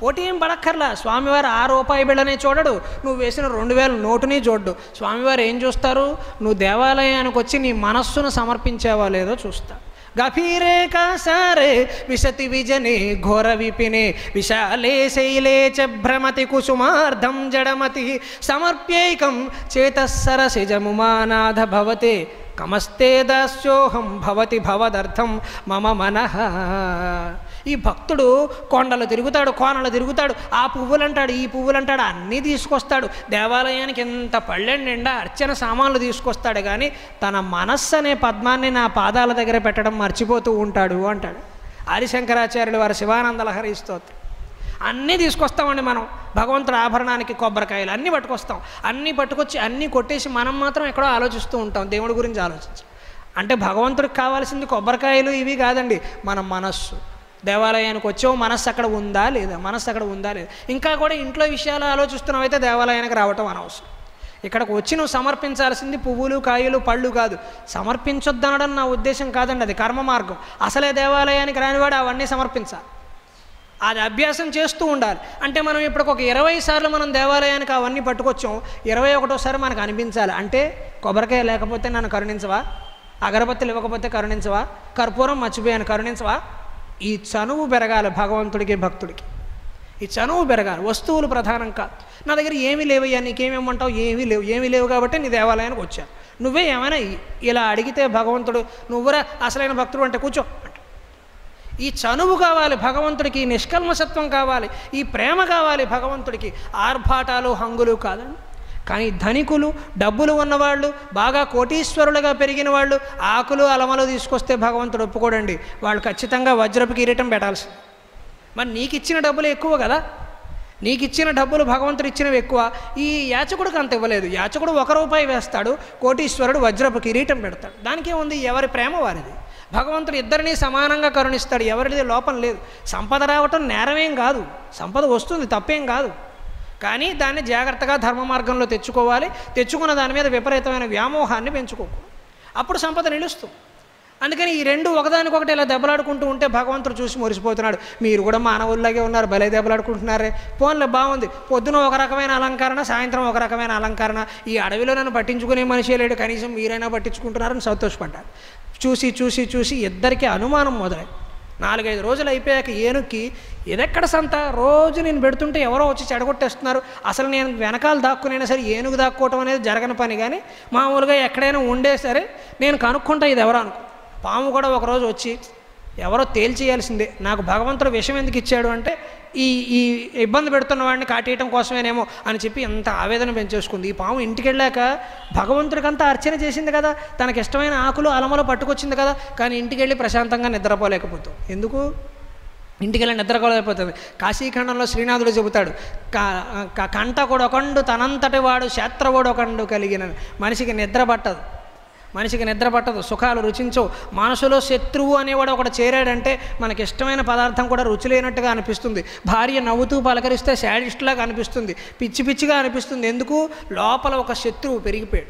పోటీ ఏం పడక్కర్లా. స్వామివారు ఆ రూపాయి బిళ్ళనే చూడడు, నువ్వు వేసిన 2000 నోటుని చూడ్డు. స్వామివారు ఏం చూస్తారు? నువ్వు దేవాలయానికి వచ్చి నీ మనస్సును సమర్పించావా లేదో చూస్తా. గభీరే కాసారే విశతి విజనే ఘోర విపినే విశాలే శైలే చ భ్రమతి కుసుమార్ధం జడమతి సమర్ప్యైకం చేతస్సరసిజముమానాథ భవతే కమస్తే దాస్యోహం భవతి భవదర్థం మమ మనః. ఈ భక్తుడు కొండలు తిరుగుతాడు, కోనలు తిరుగుతాడు, ఆ పువ్వులు అంటాడు, ఈ పువ్వులు అంటాడు, అన్నీ తీసుకొస్తాడు. దేవాలయానికి ఎంత పళ్ళెం నిండా అర్చన సామాన్లు తీసుకొస్తాడు, కానీ తన మనస్సు అనే పద్మాన్ని నా పాదాల దగ్గర పెట్టడం మర్చిపోతూ ఉంటాడు అంటాడు ఆదిశంకరాచార్యులు వారి శివానంద లహరి స్తోత్రం. అన్నీ తీసుకొస్తామండి మనం. భగవంతుడు ఆభరణానికి కొబ్బరికాయలు అన్నీ పట్టుకొస్తాం. అన్నీ పట్టుకొచ్చి అన్నీ కొట్టేసి మనం మాత్రం ఎక్కడో ఆలోచిస్తూ ఉంటాం దేవుడి గురించి ఆలోచించి. అంటే భగవంతుడికి కావాల్సింది కొబ్బరికాయలు ఇవి కాదండి, మన మనస్సు. దేవాలయానికి వచ్చావు, మనస్సు అక్కడ ఉందా లేదా, మనస్సు అక్కడ ఉందా లేదా. ఇంకా కూడా ఇంట్లో విషయాలు ఆలోచిస్తున్నావైతే దేవాలయానికి రావటం అనవసరం. ఇక్కడికి వచ్చి నువ్వు సమర్పించాల్సింది పువ్వులు, కాయలు, పళ్ళు కాదు. సమర్పించొద్దనడం నా ఉద్దేశం కాదండి, అది కర్మ మార్గం. అసలే దేవాలయానికి రానివాడు అవన్నీ సమర్పించాలి, అది అభ్యాసం చేస్తూ ఉండాలి. అంటే మనం ఇప్పుడు ఒక 20 సార్లు మనం దేవాలయానికి అవన్నీ పట్టుకొచ్చాం, 21వ మనకు అనిపించాలి. అంటే కొబ్బరికాయ లేకపోతే నన్ను కరుణించవా, అగరబత్తులు ఇవ్వకపోతే కరుణించవా, కర్పూరం మర్చిపోయాను కరుణించవా. ఈ చనువు పెరగాలి భగవంతుడికి, భక్తుడికి ఈ చనువు పెరగాలి. వస్తువులు ప్రధానం కాదు. నా దగ్గర ఏమీ లేవయ్యా, నీకేమేమంటావు, ఏమీ లేవు కాబట్టి నీ దేవాలయానికి వచ్చాను. నువ్వే ఏమైనా ఇలా అడిగితే భగవంతుడు నువ్వురా అసలైన భక్తుడు అంటే కూర్చో అంట. ఈ చనువు కావాలి భగవంతుడికి, ఈ నిష్కల్మషత్వం కావాలి, ఈ ప్రేమ కావాలి భగవంతుడికి. ఆర్భాటాలు, హంగులు కాదండి. కానీ ధనికులు, డబ్బులు ఉన్నవాళ్ళు, బాగా కోటీశ్వరులుగా పెరిగిన వాళ్ళు ఆకులు అలమలు తీసుకొస్తే భగవంతుడు ఒప్పుకోడండి. వాళ్ళు ఖచ్చితంగా వజ్రపు కిరీటం పెట్టాల్సింది. మరి నీకు ఇచ్చిన డబ్బులు ఎక్కువ కదా, నీకు ఇచ్చిన డబ్బులు భగవంతుడు ఇచ్చినవి ఎక్కువ. ఈ యాచకుడికి అంత ఇవ్వలేదు. యాచకుడు 1 రూపాయి వేస్తాడు, కోటీశ్వరుడు వజ్రపు కిరీటం పెడతాడు. దానికే ఉంది, ఎవరి ప్రేమ వారిది. భగవంతుడు ఇద్దరినీ సమానంగా కరుణిస్తాడు, ఎవరిది లోపం లేదు. సంపద రావటం నేరమేం కాదు, సంపద వస్తుంది, తప్పేం కాదు. కానీ దాన్ని జాగ్రత్తగా ధర్మ మార్గంలో తెచ్చుకోవాలి. తెచ్చుకున్న దాని మీద విపరీతమైన వ్యామోహాన్ని పెంచుకోకూడదు, అప్పుడు సంపద నిలుస్తుంది. అందుకని ఈ రెండు ఒకదానికొకటి ఇలా దెబ్బలాడుకుంటూ ఉంటే భగవంతుడు చూసి మురిసిపోతున్నాడు. మీరు కూడా మానవుల్లాగే ఉన్నారు, భలే దెబ్బలాడుకుంటున్నారే, పోన్లే బాగుంది. పొద్దున ఒక రకమైన అలంకరణ, సాయంత్రం ఒక రకమైన అలంకరణ. ఈ అడవిలో నన్ను పట్టించుకునే మనిషి లేడు, కనీసం మీరైనా పట్టించుకుంటున్నారని సంతోషపడ్డారు. చూసి చూసి చూసి ఇద్దరికి అనుమానం మొదలై 4-5 రోజులు అయిపోయాక ఏనుక్కి ఎదెక్కడ సంత, రోజు నేను పెడుతుంటే ఎవరో వచ్చి చెడగొట్టేస్తున్నారు. అసలు నేను వెనకాల దాక్కునైనా సరే ఏనుగు దాక్కోవటం అనేది జరగని పని, కానీ మామూలుగా ఎక్కడైనా ఉండే సరే నేను కనుక్కుంటా ఇది ఎవరో అనుకో. పాము కూడా ఒకరోజు వచ్చి ఎవరో తేల్చేయాల్సిందే, నాకు భగవంతుడు విషం ఎందుకు ఇచ్చాడు అంటే ఈ ఇబ్బంది పెడుతున్న వాడిని కాటేయటం కోసమేనేమో అని చెప్పి ఎంత ఆవేదన పెంచేసుకుంది. ఈ పాము ఇంటికి వెళ్ళాక భగవంతుడికంతా అర్చన చేసింది కదా, తనకి ఇష్టమైన ఆకులు అలమలు పట్టుకొచ్చింది కదా, కానీ ఇంటికి వెళ్ళి ప్రశాంతంగా నిద్రపోలేకపోతాం. ఎందుకు ఇంటికి వెళ్ళి నిద్రపోలేకపోతుంది? కాశీఖండంలో శ్రీనాథుడు చెబుతాడు, కంట కొడొకండు తనంతటి వాడు శాస్త్రవోడొకండు కలిగిన. మనిషికి నిద్ర పట్టదు, మనిషికి నిద్ర పట్టదు, సుఖాలు రుచించవు. మనసులో శత్రువు అనేవాడు ఒకటి చేరాడంటే మనకి ఇష్టమైన పదార్థం కూడా రుచి లేనట్టుగా అనిపిస్తుంది. భార్య నవ్వుతూ పలకరిస్తే శాడిస్ట్లాగా అనిపిస్తుంది, పిచ్చి పిచ్చిగా అనిపిస్తుంది. ఎందుకు? లోపల ఒక శత్రువు పెరిగిపోయాడు.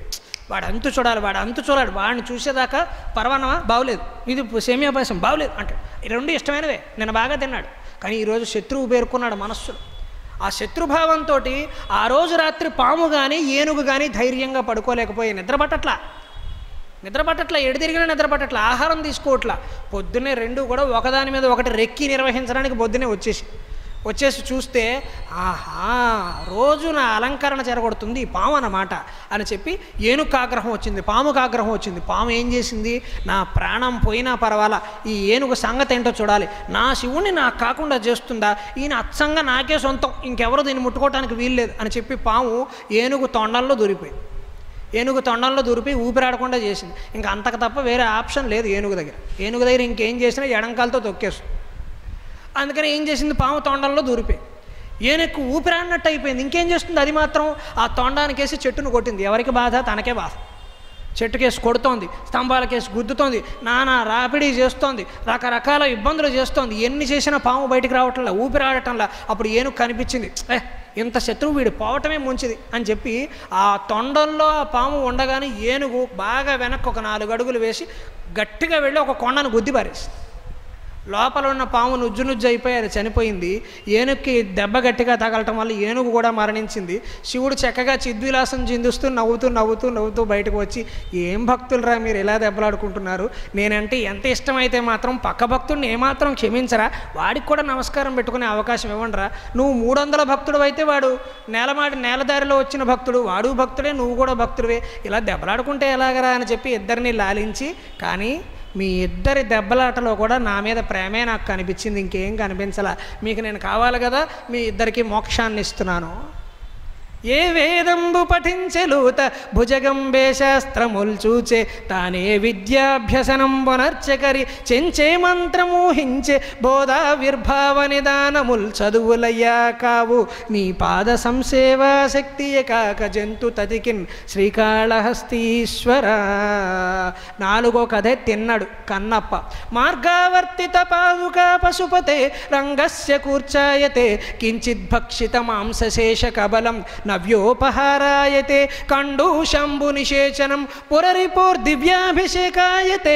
వాడు అంతు చూడాలి, వాడు అంతు చూడాలి. వాడిని చూసేదాకా పర్వానమా బాగులేదు, ఇది సేమియా పాయసం బాగులేదు అంటే ఈ రెండు ఇష్టమైనవే, నేను బాగా తిన్నాడు. కానీ ఈరోజు శత్రువు పేర్కొన్నాడు మనస్సులో. ఆ శత్రుభావంతో ఆ రోజు రాత్రి పాము కానీ ఏనుగు కానీ ధైర్యంగా పడుకోలేకపోయి నిద్ర పట్టట్లా, ఎడు తిరిగినా నిద్ర పట్టట్లా, ఆహారం తీసుకోవట్లా. పొద్దున్నే రెండు కూడా ఒకదాని మీద ఒకటి రెక్కి నిర్వహించడానికి పొద్దున్నే వచ్చేసి చూస్తే ఆహా రోజు నా అలంకరణ చెరగొడుతుంది ఈ పాము అన్నమాట అని చెప్పి ఏనుగుకు ఆగ్రహం వచ్చింది, పాముకు ఆగ్రహం వచ్చింది. పాము ఏం చేసింది? నా ప్రాణం పోయినా పర్వాలా, ఈ ఏనుగు సంగతి ఏంటో చూడాలి, నా శివుణ్ణి నాకు కాకుండా చేస్తుందా, ఈయన అచ్చంగా నాకే సొంతం, ఇంకెవరు దీన్ని ముట్టుకోవటానికి వీల్లేదు అని చెప్పి పాము ఏనుగు తొండంలో దూరిపోయి ఊపిరాడకుండా చేసింది. ఇంకా అంతకు తప్ప వేరే ఆప్షన్ లేదు ఏనుగు దగ్గర ఇంకేం చేసినా ఎడంకాలతో తొక్కేస్తుంది. అందుకని ఏం చేసింది? పాము తొండంలో దూరిపోయి ఏనుగు ఊపిరాడినట్టు అయిపోయింది. ఇంకేం చేస్తుంది? అది మాత్రం ఆ తొండానికేసి చెట్టును కొట్టింది. ఎవరికి బాధ? తనకే బాధ. చెట్టుకేసి కొడుతోంది, స్తంభాలకేసి గుద్దుతోంది, నానా రాపిడీ చేస్తోంది, రకరకాల ఇబ్బందులు చేస్తోంది. ఎన్ని చేసినా పాము బయటికి రావటంలా, ఊపిరాడటంలా. అప్పుడు ఏనుగు కనిపించింది, ఇంత శత్రువు వీడు పోవటమే మంచిది అని చెప్పి ఆ తొండంలో ఆ పాము ఉండగానే ఏనుగు బాగా వెనక్కి ఒక 4 అడుగులు వేసి గట్టిగా వెళ్ళి ఒక కొండను గుద్ది పారేసింది. లోపల ఉన్న పాము నుజ్జు నుజ్జు అయిపోయి అది చనిపోయింది. ఏనుగుకి దెబ్బ గట్టిగా తగలటం వల్ల ఏనుగు కూడా మరణించింది. శివుడు చక్కగా చిద్విలాసం చిందుస్తూ నవ్వుతూ బయటకు వచ్చి, ఏం భక్తులరా మీరు ఇలా దెబ్బలాడుకుంటున్నారు, నేనంటే ఎంత ఇష్టమైతే మాత్రం పక్క భక్తుడిని ఏమాత్రం క్షమించరా, వాడికి కూడా నమస్కారం పెట్టుకునే అవకాశం ఇవ్వండిరా, నువ్వు 300 భక్తుడు అయితే వాడు నేలదారిలో వచ్చిన భక్తుడు, వాడు భక్తుడే, నువ్వు కూడా భక్తుడివే, ఇలా దెబ్బలాడుకుంటే ఎలాగరా అని చెప్పి ఇద్దరిని లాలించి, కానీ మీ ఇద్దరి దెబ్బలాటలో కూడా నా మీద ప్రేమే నాకు కనిపించింది, ఇంకేం కనిపించలా, మీకు నేను కావాలి కదా, మీ ఇద్దరికి మోక్షాన్ని ఇస్తున్నాను. ఏ వేదంబు పఠించెలూత భుజగంబే శాస్త్రముల్ చూచే తానే విద్యాభ్యసనం పునర్చకరి చెంచే మంత్రమూహించే బోధా విర్భావ నిదానముల్ చదువులయ్యా కావు నీ పాద సంసేవా శక్తియే కాక జంతు తతికిన్ శ్రీకాళహస్తీశ్వర. 4వ కథే తిన్నాడు కన్నప్ప. మార్గావర్తిత పాదుకా పశుపతే రంగస్య కూర్చాయతే కించిద్భక్షిత మాంసశేష కబలం నవ్యోపహారాయతే కండూశంభు నిషేచనం పురరిపోర్దివ్యాభిషేకాయతే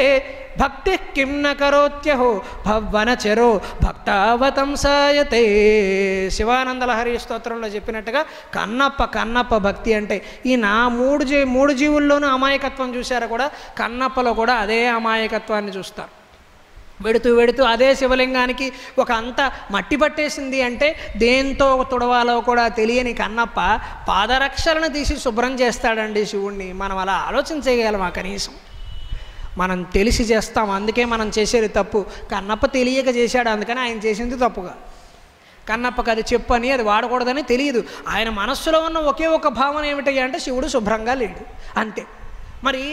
భక్తి కిం న కరోత్యహో భవనచరో భక్తావతంసాయతే. శివానందలహరి స్తోత్రంలో చెప్పినట్టుగా కన్నప్ప భక్తి అంటే ఈ నా మూడు జీవుల్లోనూ అమాయకత్వం చూశారు కూడా, కన్నప్పలో కూడా అదే అమాయకత్వాన్ని చూస్తారు. వెడుతూ అదే శివలింగానికి ఒక అంత మట్టి పట్టేసింది అంటే దేంతో తుడవాలో కూడా తెలియని కన్నప్ప పాదరక్షలను తీసి శుభ్రం చేస్తాడండి శివుణ్ణి. మనం అలా ఆలోచన చేయగలమా? కనీసం మనం తెలిసి చేస్తాం, అందుకే మనం చేసేది తప్పు. కన్నప్ప తెలియక చేశాడు, అందుకని ఆయన చేసింది తప్పుగా. కన్నప్పకి అది చెప్పని, అది వాడకూడదని తెలియదు. ఆయన మనస్సులో ఉన్న ఒకే ఒక భావన ఏమిటి అంటే శివుడు శుభ్రంగా లేడు, అంతే. మరి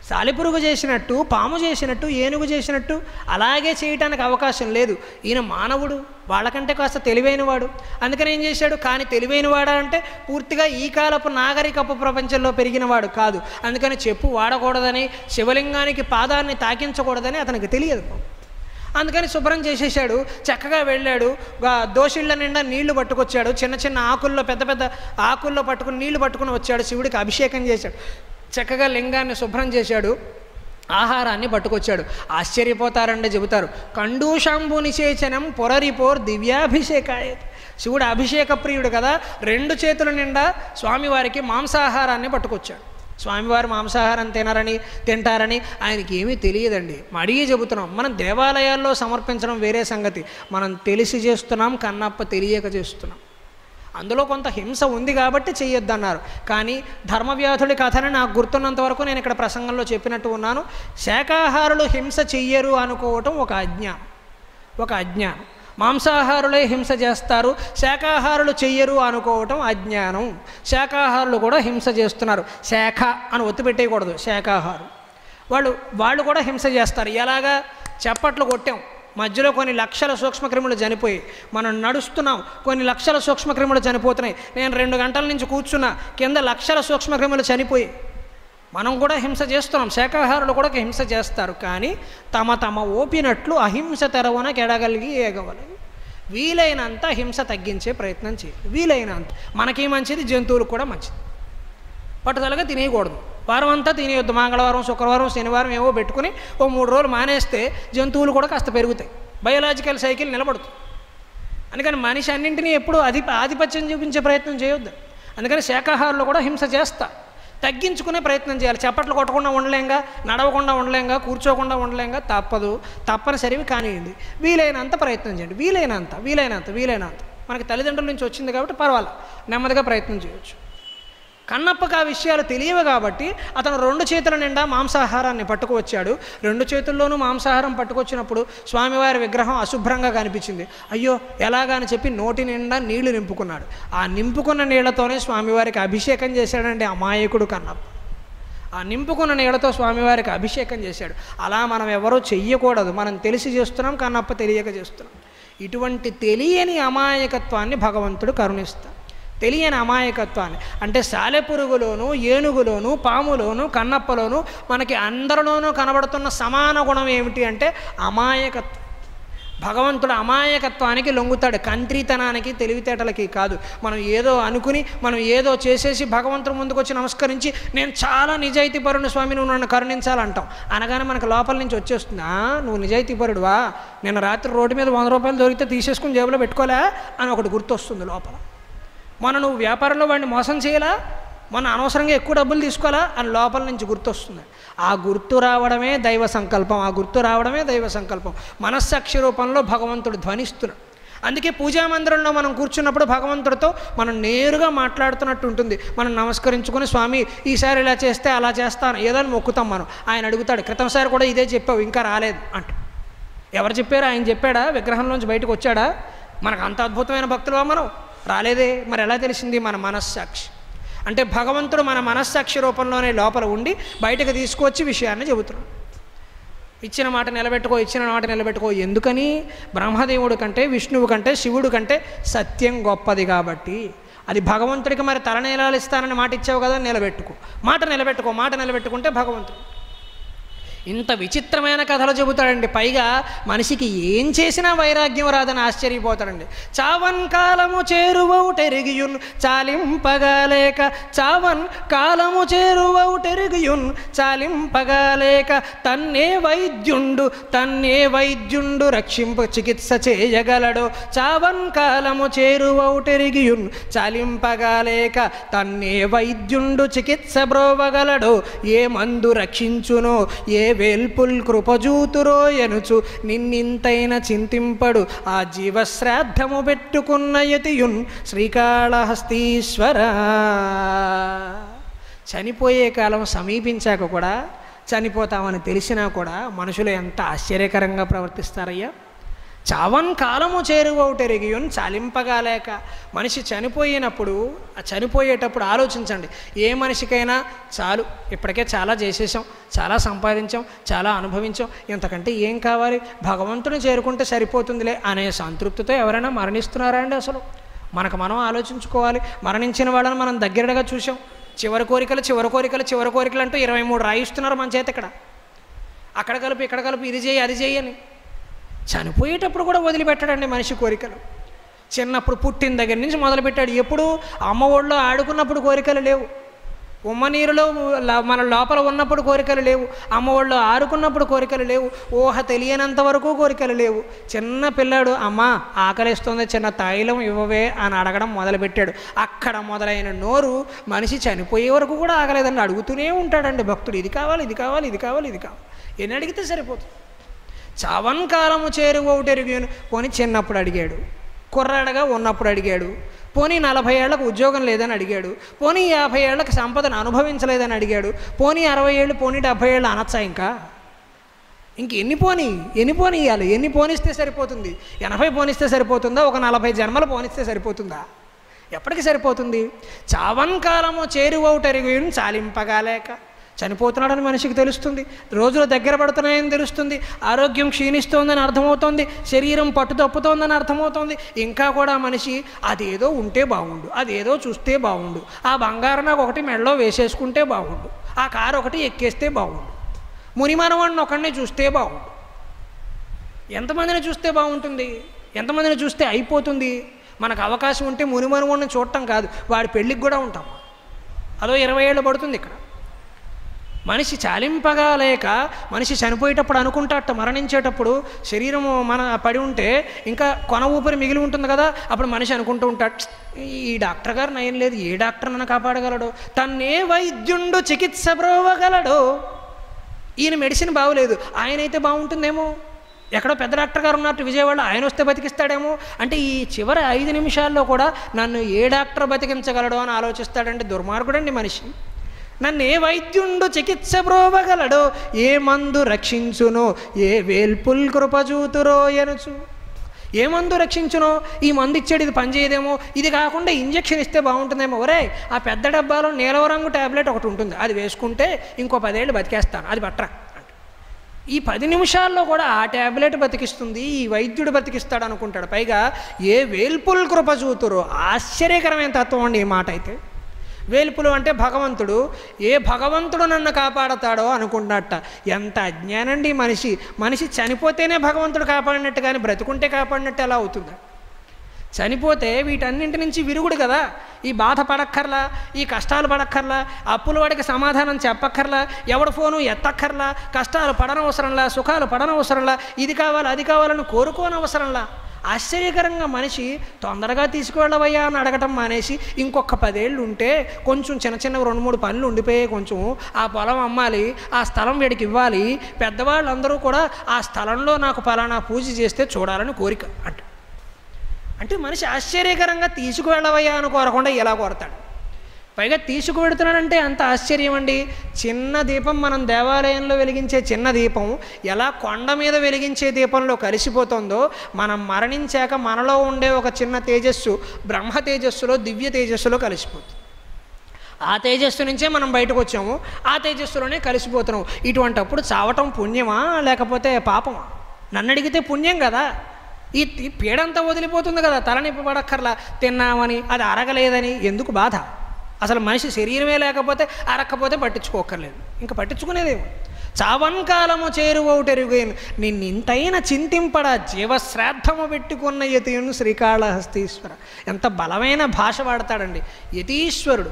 సాలిపురుగు చేసినట్టు, పాము చేసినట్టు, ఏనుగు చేసినట్టు అలాగే చేయటానికి అవకాశం లేదు. ఈయన మానవుడు, వాళ్ళకంటే కాస్త తెలివైనవాడు, అందుకని ఏం చేశాడు? కానీ తెలివైనవాడా అంటే పూర్తిగా ఈ కాలపు నాగరికపు ప్రపంచంలో పెరిగినవాడు కాదు. అందుకని చెప్పు వాడకూడదని, శివలింగానికి పాదాన్ని తాకించకూడదని అతనికి తెలియదు. అందుకని శుభ్రం చేసేసాడు, చక్కగా వెళ్ళాడు, దోషిళ్ళ నిండా నీళ్లు పట్టుకొచ్చాడు, చిన్న ఆకుల్లో పెద్ద ఆకుల్లో పట్టుకుని నీళ్లు పట్టుకుని వచ్చాడు, శివుడికి అభిషేకం చేశాడు, చక్కగా లింగాన్ని శుభ్రం చేశాడు, ఆహారాన్ని పట్టుకొచ్చాడు. ఆశ్చర్యపోతారండి, చెబుతారు. కండూషాంబు నిషేచనం పురరిపోర్ దివ్యాభిషేకాయ. శివుడు అభిషేక ప్రియుడు కదా, 2 చేతుల నిండా స్వామివారికి మాంసాహారాన్ని పట్టుకొచ్చాడు. స్వామివారు మాంసాహారం తింటారని ఆయనకి ఏమీ తెలియదండి. అడిగి చెబుతున్నాం. మనం దేవాలయాల్లో సమర్పించడం వేరే సంగతి, మనం తెలిసి చేస్తున్నాం, కన్నప్ప తెలియక చేస్తున్నాం. అందులో కొంత హింస ఉంది కాబట్టి చెయ్యొద్దన్నారు. కానీ ధర్మవ్యాధుడి కథని నాకు గుర్తున్నంత వరకు నేను ఇక్కడ ప్రసంగంలో చెప్పినట్టు ఉన్నాను. శాకాహారులు హింస చెయ్యరు అనుకోవటం ఒక అజ్ఞానం. మాంసాహారులే హింస చేస్తారు, శాకాహారులు చెయ్యరు అనుకోవటం అజ్ఞానం. శాకాహారులు కూడా హింస చేస్తున్నారు. శాఖ అని ఒత్తి పెట్టేయకూడదు. శాకాహారు వాళ్ళు కూడా హింస చేస్తారు. ఎలాగా? చప్పట్లు కొట్టాం, మధ్యలో కొన్ని లక్షల సూక్ష్మక్రిములు చనిపోయి, మనం నడుస్తున్నాం, కొన్ని లక్షల సూక్ష్మక్రిములు చనిపోతున్నాయి. నేను 2 గంటల నుంచి కూర్చున్నా, కింద లక్షల సూక్ష్మక్రిములు చనిపోయి, మనం కూడా హింస చేస్తున్నాం. శాకాహారులు కూడా హింస చేస్తారు. కానీ తమ ఓపినట్లు అహింస తెరవున కెడగలిగి ఏగవలదు. వీలైనంత హింస తగ్గించే ప్రయత్నం చేయాలి. వీలైనంత మనకి మంచిది, జంతువులకు కూడా మంచిది. పట్టుదలగా తినేయకూడదు. వారం అంతా తినేయొద్దు. మంగళవారం, శుక్రవారం, శనివారం ఏవో పెట్టుకుని ఓ 3 రోజులు మానేస్తే జంతువులు కూడా కాస్త పెరుగుతాయి, బయోలాజికల్ సైకిల్ నిలబడుతుంది. అందుకని మనిషి అన్నింటినీ ఎప్పుడు ఆధిపత్యం చూపించే ప్రయత్నం చేయొద్దు. అందుకని శాకాహారులు కూడా హింస చేస్తారు. తగ్గించుకునే ప్రయత్నం చేయాలి. చప్పట్లు కొట్టకుండా ఉండలేంగా, నడవకుండా ఉండలేంగా, కూర్చోకుండా ఉండలేంగా, తప్పనిసరివి కానివ్వండి. వీలైనంత ప్రయత్నం చేయండి. వీలైనంత మనకి తల్లిదండ్రుల నుంచి వచ్చింది కాబట్టి పర్వాలేదు, నెమ్మదిగా ప్రయత్నం చేయొచ్చు. కన్నప్పకు ఆ విషయాలు తెలియవు కాబట్టి అతను 2 చేతుల నిండా మాంసాహారాన్ని పట్టుకువచ్చాడు. 2 చేతుల్లోనూ మాంసాహారం పట్టుకొచ్చినప్పుడు స్వామివారి విగ్రహం అశుభ్రంగా కనిపించింది. అయ్యో ఎలాగా అని చెప్పి నోటి నిండా నీళ్లు నింపుకున్నాడు. ఆ నింపుకున్న నీళ్లతోనే స్వామివారికి అభిషేకం చేశాడండి అమాయకుడు కన్నప్ప. ఆ నింపుకున్న నీళ్లతో స్వామివారికి అభిషేకం చేశాడు. అలా మనం ఎవరో చెయ్యకూడదు. మనం తెలిసి చేస్తున్నాం, కన్నప్ప తెలియక చేస్తున్నాం. ఇటువంటి తెలియని అమాయకత్వాన్ని భగవంతుడు కరుణిస్తాడు. తెలియని అమాయకత్వాన్ని అంటే సాలెపురుగులోను, ఏనుగులోను, పాములోను, కన్నప్పలోను మనకి అందరిలోనూ కనబడుతున్న సమాన గుణం ఏమిటి అంటే అమాయకత్వం. భగవంతుడు అమాయకత్వానికి లొంగుతాడు, కంత్రితనానికి, తెలివితేటలకి కాదు. మనం ఏదో అనుకుని మనం ఏదో చేసేసి భగవంతుడు ముందుకు వచ్చి నమస్కరించి నేను చాలా నిజాయితీపరుడు స్వామి, నువ్వు నన్ను కరుణించాలంటాం. అనగానే మనకు లోపల నుంచి వచ్చేస్తుంది, నువ్వు నిజాయితీపరుడువా, నేను రాత్రి రోడ్డు మీద 100 రూపాయలు దొరికితే తీసేసుకుని జేబులో పెట్టుకోలే అని ఒకటి గుర్తొస్తుంది లోపల. నువ్వు వ్యాపారంలో వాడిని మోసం చేయాలా, అనవసరంగా ఎక్కువ డబ్బులు తీసుకోవాలా అని లోపల నుంచి గుర్తొస్తుంది. ఆ గుర్తు రావడమే దైవ సంకల్పం, ఆ గుర్తు రావడమే దైవ సంకల్పం. మనస్సాక్షి రూపంలో భగవంతుడు ధ్వనిస్తున్నాడు. అందుకే పూజా మందిరంలో మనం కూర్చున్నప్పుడు భగవంతుడితో మనం నేరుగా మాట్లాడుతున్నట్టు ఉంటుంది. మనం నమస్కరించుకొని స్వామి ఈసారి ఇలా చేస్తే అలా చేస్తాను ఏదో అని మొక్కుతాం మనం. ఆయన అడుగుతాడు, క్రితంసారి కూడా ఇదే చెప్పావు ఇంకా రాలేదు అంట. ఎవరు చెప్పారు? ఆయన చెప్పాడా? విగ్రహంలోంచి బయటకు వచ్చాడా? మనకు అంత అద్భుతమైన భక్తులువా మనం? రాలేదే. మరి ఎలా తెలిసింది? మన మనస్సాక్షి. అంటే భగవంతుడు మన మనస్సాక్షి రూపంలోనే లోపల ఉండి బయటకు తీసుకొచ్చి విషయాన్ని చెబుతున్నాడు. ఇచ్చిన మాట నిలబెట్టుకో, ఇచ్చిన మాట నిలబెట్టుకో. ఎందుకని? బ్రహ్మదేవుడు కంటే, విష్ణువు కంటే, శివుడు కంటే సత్యం గొప్పది కాబట్టి. అది భగవంతుడికి మరి తలనీలాలు ఇస్తానని మాట ఇచ్చావు కదా, నిలబెట్టుకో, మాట నిలబెట్టుకో. మాట నిలబెట్టుకుంటే భగవంతుడు. ఇంత విచిత్రమైన కథలు చెబుతాడండి. పైగా మనిషికి ఏం చేసినా వైరాగ్యం రాదని ఆశ్చర్యపోతాడండి. చావన్ కాలము చేరువౌటెరిగియున్ చాలింపగాలేక, చావన్ కాలము చేరువౌటెరిగియున్ చాలింపగాలేక, తన్నే వైద్యుండు రక్షింపు చికిత్స చేయగలడు. చావన్ కాలము చేరువౌటెరిగియున్ చాలింపగాలేక, తన్నే వైద్యుండు చికిత్స బ్రోవగలడు. ఏ మందు రక్షించునో, ఏ వేల్పుల్ కృపజూతురో ఎనుచు నిన్నింతైన చింతింపడు. ఆ జీవశ్రాద్ధము పెట్టుకున్న యతియున్ శ్రీకాళహస్తీశ్వర. చనిపోయే కాలం సమీపించాక కూడా, చనిపోతామని తెలిసినా కూడా మనుషులు ఎంత ఆశ్చర్యకరంగా ప్రవర్తిస్తారయ్యా. చావన్ కాలము చేరువౌటెరిగియున్ చాలింపగాలేక. మనిషి చనిపోయినప్పుడు, చనిపోయేటప్పుడు ఆలోచించండి. ఏ మనిషికైనా చాలు, ఇప్పటికే చాలా చేసేసాం, చాలా సంపాదించాం, చాలా అనుభవించాం, ఇంతకంటే ఏం కావాలి, భగవంతుని చేరుకుంటే సరిపోతుందిలే అనే సంతృప్తితో ఎవరైనా మరణిస్తున్నారా అండి? అసలు మనకు మనం ఆలోచించుకోవాలి. మరణించిన వాళ్ళని మనం దగ్గరగా చూసాం. చివరి కోరికలు అంటూ 23 రాయిస్తున్నారు మన చేత. అక్కడ కలుపు, ఇక్కడ కలుపు, ఇది చేయి, అది చేయి అని. చనిపోయేటప్పుడు కూడా వదిలిపెట్టాడండి మనిషి కోరికలు. చిన్నప్పుడు పుట్టిన దగ్గర నుంచి మొదలుపెట్టాడు. ఎప్పుడు అమ్మ ఒళ్ళో ఆడుకున్నప్పుడు కోరికలు లేవు, ఉమ్మ నీరులో మన లోపల ఉన్నప్పుడు కోరికలు లేవు, అమ్మ ఒళ్ళో ఆడుకున్నప్పుడు కోరికలు లేవు, ఊహ తెలియనంత వరకు కోరికలు లేవు. చిన్న పిల్లాడు అమ్మ ఆకలిస్తుంది, చిన్న తైలం ఇవ్వవే అని అడగడం మొదలుపెట్టాడు. అక్కడ మొదలైన నోరు మనిషి చనిపోయే వరకు కూడా ఆగలేదని అడుగుతూనే ఉంటాడండి భక్తుడు. ఇది కావాలి, ఇది కావాలి, ఇది కావాలి, ఇది కావాలి. ఎన్ని అడిగితే సరిపోతుంది. చావన్ కాలము చేరువౌటెరిగియున్. పోనీ చిన్నప్పుడు అడిగాడు, కుర్రాడగా ఉన్నప్పుడు అడిగాడు, పోనీ 40 ఏళ్లకు ఉద్యోగం లేదని అడిగాడు, పోనీ 50 ఏళ్లకు సంపదను అనుభవించలేదని అడిగాడు, పోనీ 60 ఏళ్ళు, పోనీ 70 ఏళ్ళు అనొచ్చా? ఎన్ని పోనీ ఇవ్వాలి? ఎన్ని పోనిస్తే సరిపోతుంది? 80 పోనిస్తే సరిపోతుందా? ఒక 40 జన్మలు పోనిస్తే సరిపోతుందా? ఎప్పటికి సరిపోతుంది? చావన్ కాలము చేరువౌటెరిగియున్ చాలింపగాలేక. చనిపోతున్నాడని మనిషికి తెలుస్తుంది, రోజులు దగ్గర పడుతున్నాయని తెలుస్తుంది, ఆరోగ్యం క్షీణిస్తోందని అర్థమవుతోంది, శరీరం పట్టు తప్పుతోందని అర్థమవుతోంది. ఇంకా కూడా మనిషి అదేదో ఉంటే బాగుండు, అదేదో చూస్తే బాగుండు, ఆ బంగారం నాకు ఒకటి మెడలో వేసేసుకుంటే బాగుండు, ఆ కారు ఒకటి ఎక్కేస్తే బాగుండు, మునిమనవాడిని ఒకడిని చూస్తే బాగుండు. ఎంతమందిని చూస్తే బాగుంటుంది? ఎంతమందిని చూస్తే అయిపోతుంది? మనకు అవకాశం ఉంటే మునిమనవాడిని చూడటం కాదు, వాడి పెళ్ళికి కూడా ఉంటాం. అదో 20 ఏళ్ళు పడుతుంది. ఇక్కడ మనిషి చాలింపగాలేక, మనిషి చనిపోయేటప్పుడు అనుకుంటాట, మరణించేటప్పుడు శరీరము మన పడి ఉంటే ఇంకా కొన ఊపిరి మిగిలి ఉంటుంది కదా, అప్పుడు మనిషి అనుకుంటూ ఉంటాడు, ఈ డాక్టర్ గారు నయం లేదు, ఏ డాక్టర్ నన్ను కాపాడగలడు, తన్నే వైద్యుండు చికిత్స బ్రోవగలడు. ఈయన మెడిసిన్ బాగోలేదు, ఆయనైతే బాగుంటుందేమో, ఎక్కడో పెద్ద డాక్టర్ గారు ఉన్నట్టు విజయవాడలో, ఆయన వస్తే బతికిస్తాడేమో. అంటే ఈ చివరి 5 నిమిషాల్లో కూడా నన్ను ఏ డాక్టర్ బతికించగలడో అని ఆలోచిస్తాడండి. దుర్మార్గుడండి మనిషి. నన్ను ఏ వైద్యుండు చికిత్స బ్రోవగలడో, ఏ మందు రక్షించునో, ఏ వేల్పుల్ కృపజూతురో ఎనుచు. ఏ మందు రక్షించునో, ఈ మందు ఇచ్చాడు ఇది పనిచేయదేమో, ఇది కాకుండా ఇంజక్షన్ ఇస్తే బాగుంటుందేమో, ఒరే ఆ పెద్ద డబ్బాలో నీలవ రంగు ట్యాబ్లెట్ ఒకటి ఉంటుంది, అది వేసుకుంటే ఇంకో 10 ఏళ్ళు బతికేస్తాను, అది బట్రా. ఈ 10 నిమిషాల్లో కూడా ఆ ట్యాబ్లెట్ బతికిస్తుంది, ఈ వైద్యుడు బతికిస్తాడు అనుకుంటాడు. పైగా ఏ వేల్పుల్ కృపజూతురో. ఆశ్చర్యకరమైన తత్వం అండి ఈ మాట అయితే. వేల్పులు అంటే భగవంతుడు. ఏ భగవంతుడు నన్ను కాపాడతాడో అనుకున్నట్ట. ఎంత అజ్ఞానండి మనిషి. మనిషి చనిపోతేనే భగవంతుడు కాపాడినట్టు, కానీ బ్రతుకుంటే కాపాడినట్టు ఎలా అవుతుందా? చనిపోతే వీటన్నింటి నుంచి విరుగుడు కదా. ఈ బాధ పడక్కర్లా, ఈ కష్టాలు పడక్కర్లా, అప్పుల వాడికి సమాధానం చెప్పక్కర్లా, ఎవడు ఫోను ఎత్తక్కర్లా, కష్టాలు పడనవసరంలా, సుఖాలు పడనవసరంలా, ఇది కావాలి అది కావాలని కోరుకోనవసరంలా. ఆశ్చర్యకరంగా మనిషి తొందరగా తీసుకువెళ్ళవయ్యా అని అడగటం మానేసి ఇంకొక 10 ఏళ్ళు ఉంటే కొంచెం చిన్న చిన్న 2-3 పనులు ఉండిపోయే, కొంచెం ఆ పొలం అమ్మాలి, ఆ స్థలం వీడికి ఇవ్వాలి, పెద్దవాళ్ళందరూ కూడా ఆ స్థలంలో నాకు పలానా పూజ చేస్తే చూడాలని కోరిక అంటే మనిషి ఆశ్చర్యకరంగా తీసుకువెళ్ళవయ్యా అని కోరకుండా ఎలా కోరతాడు? పైగా తీసుకువెడుతున్నాడంటే అంత ఆశ్చర్యం అండి. చిన్న దీపం, మనం దేవాలయంలో వెలిగించే చిన్న దీపం ఎలా కొండ మీద వెలిగించే దీపంలో కలిసిపోతుందో, మనం మరణించాక మనలో ఉండే ఒక చిన్న తేజస్సు బ్రహ్మ తేజస్సులో, దివ్య తేజస్సులో కలిసిపోతుంది. ఆ తేజస్సు నుంచే మనం బయటకు వచ్చాము, ఆ తేజస్సులోనే కలిసిపోతున్నాం. ఇటువంటప్పుడు చావటం పుణ్యమా లేకపోతే పాపమా? నన్ను అడిగితే పుణ్యం కదా. ఈ పీడంతా వదిలిపోతుంది కదా. తలనొప్పి పడక్కర్లా, తిన్నామని అది అరగలేదని ఎందుకు బాధ? అసలు మనిషి శరీరమే లేకపోతే అరక్కపోతే పట్టించుకోక్కర్లేదు, ఇంకా పట్టించుకునేదేమో. చావన్కాలము చేరువౌటెరుగేను నిన్నింతైన చింతింపడ జీవశ్రాద్ధము పెట్టుకున్న యతియును శ్రీకాళహస్తీశ్వర. ఎంత బలమైన భాష వాడతాడండి యతీశ్వరుడు.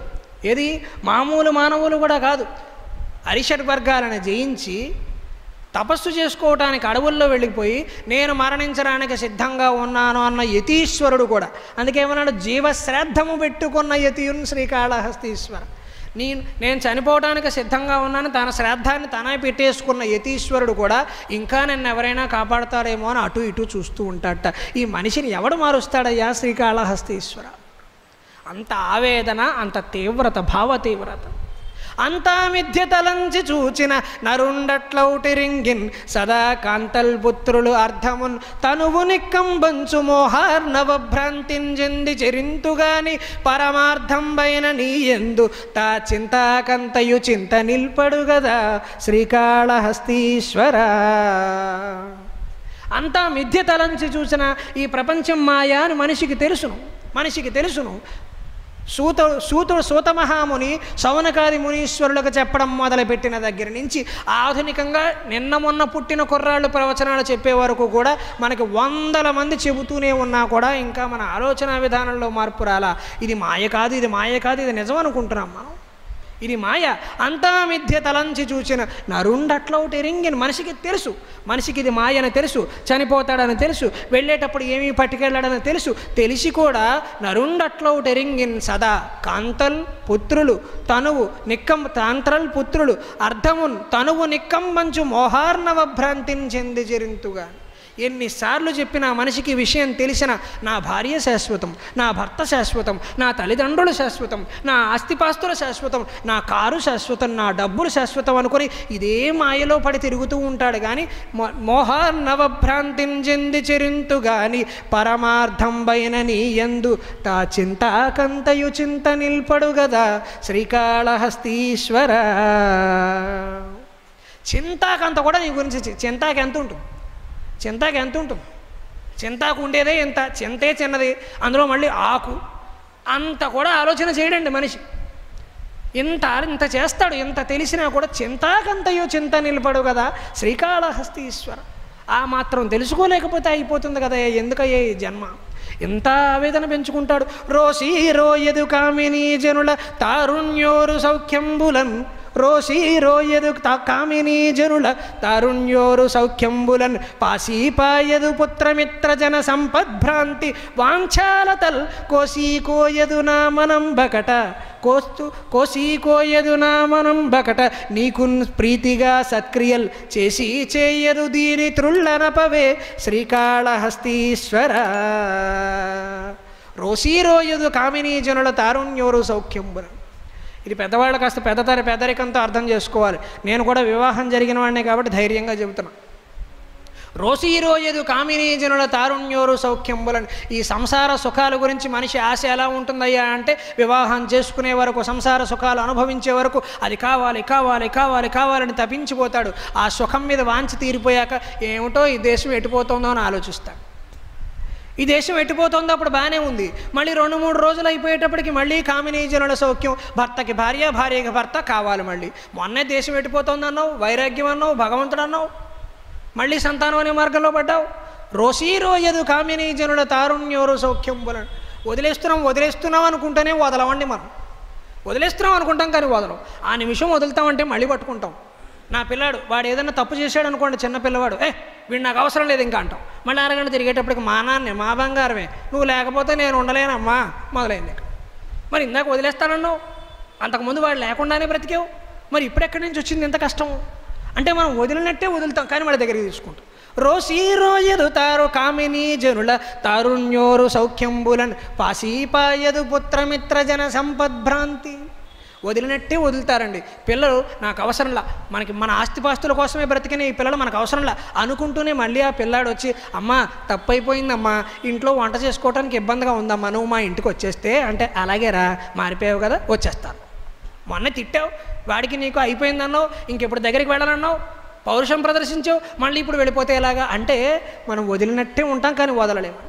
ఏది మామూలు మానవులు కూడా కాదు. అరిషడ్ వర్గాలను జయించి తపస్సు చేసుకోవటానికి అడవుల్లో వెళ్ళిపోయి నేను మరణించడానికి సిద్ధంగా ఉన్నాను అన్న యతీశ్వరుడు కూడా. అందుకేమన్నాడు? జీవశ్రాద్ధము పెట్టుకున్న యతియున్ శ్రీకాళహస్తీశ్వర. నేను చనిపోవడానికి సిద్ధంగా ఉన్నాను, తన శ్రాద్ధాన్ని తనే పెట్టేసుకున్న యతీశ్వరుడు కూడా ఇంకా నన్ను ఎవరైనా కాపాడతాడేమో అని అటు ఇటు చూస్తూ ఉంటాడట. ఈ మనిషిని ఎవడు మారుస్తాడయ్యా శ్రీకాళహస్తీశ్వర? అంత ఆవేదన, అంత తీవ్రత, భావ తీవ్రత. అంతా మిథ్య తలంచి చూచిన నరుండట్లౌటిరింగిన్ సదా కాంతల్పుత్రులు అర్ధమున్ తనువు నిక్కంబంచు మోహార్నవభ్రాంతిన్ చెంది చెరింతుగాని పరమార్థంబైన నీ ఎందు తా చింతాకంతయు చింత నిల్పడు గదా శ్రీకాళహస్తీశ్వర. అంతా మిథ్య తలంచి చూసిన ఈ ప్రపంచం మాయా అని మనిషికి తెలుసును. సూతమహాముని శౌనకాది మునీశ్వరులకు చెప్పడం మొదలుపెట్టిన దగ్గర నుంచి ఆధునికంగా నిన్న మొన్న పుట్టిన కుర్రాళ్ళు ప్రవచనాలు చెప్పే వరకు కూడా మనకి 100 మంది చెబుతూనే ఉన్నా కూడా ఇంకా మన ఆలోచన విధానంలో మార్పు రాలా. ఇది మాయ కాదు, ఇది మాయ కాదు, ఇది నిజం అనుకుంటున్నాం మనం. ఇది మాయ. అంతా మిథ్య తలంచి చూచిన నరుండట్లౌటెరింగిన్. మనిషికి తెలుసు, మనిషికి ఇది మాయని తెలుసు, చనిపోతాడని తెలుసు, వెళ్ళేటప్పుడు ఏమీ పట్టుకెళ్ళాడని తెలుసు. తెలిసి కూడా నరుండట్లౌటెరింగిన్ సదా కాంతల్ పుత్రులు తనువు నిక్కం తాంత్రల్ పుత్రులు అర్ధమున్ తనువు నిక్కంబంచు మోహార్నవ భ్రాంతిని చెంది చెరింతుగా. ఎన్నిసార్లు చెప్పినా మనిషికి విషయం తెలిసిన నా భార్య శాశ్వతం, నా భర్త శాశ్వతం, నా తల్లిదండ్రులు శాశ్వతం, నా ఆస్తిపాస్తుల శాశ్వతం, నా కారు శాశ్వతం, నా డబ్బులు శాశ్వతం అనుకొని ఇదే మాయలో పడి తిరుగుతూ ఉంటాడు. కానీ మోహార్నవభ్రాంతిని చెంది చెరింతు గాని పరమార్థం బైన నీ యందు తా చింతాకంతయు చింత నిల్పడు గదా శ్రీకాళహస్తీశ్వర. చింతాకంత కూడా నీ గురించి, చింతాకి ఎంత ఉంటుంది? చింతాకు ఉండేదే ఎంత, చింతే చిన్నది, అందులో మళ్ళీ ఆకు, అంత కూడా ఆలోచన చేయడండి మనిషి. ఇంత చేస్తాడు. ఎంత తెలిసినా కూడా చింతాకంతయో చింత నిలబడు కదా శ్రీకాళహస్తీశ్వర. ఆ మాత్రం తెలుసుకోలేకపోతే అయిపోతుంది కదా, ఎందుకయ్యే ఈ జన్మ? ఎంత ఆవేదన పెంచుకుంటాడు. రోషి రోయదు కామినీ జనుల తారుణ్యోరు సౌఖ్యంబులన్ రోషి రోయదు కామినీ జనుల తారుణ్యోరు సౌఖ్యంబులన్ పాశీపాయదు పుత్రమిత్ర జన సంపద్భ్రాంతి వాంఛాలతల్ కోసీకోయదు నామనం బకట కోసీకోయదు నామనం బకట నీకు ప్రీతిగా సత్క్రియల్ చేసి చేయదు దీని త్రుళ్ళనపవే శ్రీకాళహస్తీశ్వర. రోషి రోయదు కామినీ జనుల తారుణ్యోరు సౌఖ్యంబులన్. ఇది పెద్దవాళ్ళు కాస్త పెద్దరికంతో అర్థం చేసుకోవాలి. నేను కూడా వివాహం జరిగిన వాడినే కాబట్టి ధైర్యంగా చెబుతున్నా. రోషీరోయదు కామినీ జనుల తారుణ్యోరు సౌఖ్యంబులని. ఈ సంసార సుఖాల గురించి మనిషి ఆశ ఎలా ఉంటుందయ్యా అంటే, వివాహం చేసుకునే వరకు, సంసార సుఖాలు అనుభవించే వరకు అది కావాలి కావాలి కావాలి కావాలని తపించిపోతాడు. ఆ సుఖం మీద వాంఛ తీరిపోయాక ఏమిటో ఈ దేశం ఎటుపోతుందో అని ఆలోచిస్తాడు. ఈ దేశం ఎట్టిపోతుందో అప్పుడు బాగానే ఉంది. మళ్ళీ 2-3 రోజులు అయిపోయేటప్పటికి మళ్ళీ కామినీ జనుల సౌఖ్యం, భర్తకి భార్య, భార్యకి భర్త కావాలి. మళ్ళీ మొన్నే దేశం ఎట్టిపోతుంది అన్నావు, వైరాగ్యం అన్నావు, భగవంతుడు అన్నావు, మళ్ళీ సంతానం అనే మార్గంలో పడ్డావు. రోషీరోయదు కామినీ జనుల తారుణ్యోరు సౌఖ్యం బులని. వదిలేస్తున్నాం అనుకుంటేనే వదలవండి. మనం వదిలేస్తున్నాం అనుకుంటాం కానీ వదలం. ఆ నిమిషం వదులుతామంటే మళ్ళీ పట్టుకుంటాం. నా పిల్లాడు వాడు ఏదైనా తప్పు చేశాడు అనుకోండి, చిన్న పిల్లవాడు, వీడు నాకు అవసరం లేదు ఇంకా అంటాం. మళ్ళీ అరగంట తిరిగేటప్పటికి మా నాన్నే, మా బంగారమే, నువ్వు లేకపోతే నేను ఉండలేనమ్మా మొదలైంది. మరి ఇందాక వదిలేస్తానన్నావు, అంతకుముందు వాడు లేకుండానే బ్రతికావు, మరి ఇప్పుడు ఎక్కడి నుంచి వచ్చింది ఎంత కష్టం? అంటే మనం వదిలినట్టే వదులుతాం కానీ వాడి దగ్గరికి తీసుకుంటాం. రోషీరోయదు తారు కామినీ జనుల తారుణ్యోరు సౌఖ్యంబులన్ పాశీపాయదు పుత్రమిత్ర జన సంపద్భ్రాంతి. వదిలినట్టే వదులుతారండి పిల్లలు. నాకు అవసరంలా, మనకి మన ఆస్తిపాస్తుల కోసమే బ్రతికిన ఈ పిల్లలు మనకు అవసరంలా అనుకుంటూనే మళ్ళీ ఆ పిల్లాడు వచ్చి, అమ్మా తప్పైపోయిందమ్మా, ఇంట్లో వంట చేసుకోవడానికి ఇబ్బందిగా ఉందమ్మా, నువ్వు మా ఇంటికి వచ్చేస్తే అంటే, అలాగే రా, మారిపోయావు కదా, వచ్చేస్తాను. మొన్న తిట్టావు, వాడికి నీకు అయిపోయిందన్నావు, ఇంకెప్పుడు దగ్గరికి వెళ్ళాలన్నావు, పౌరుషం ప్రదర్శించావు, మళ్ళీ ఇప్పుడు వెళ్ళిపోతే ఎలాగా? అంటే మనం వదిలినట్టే ఉంటాం కానీ వదలలేము.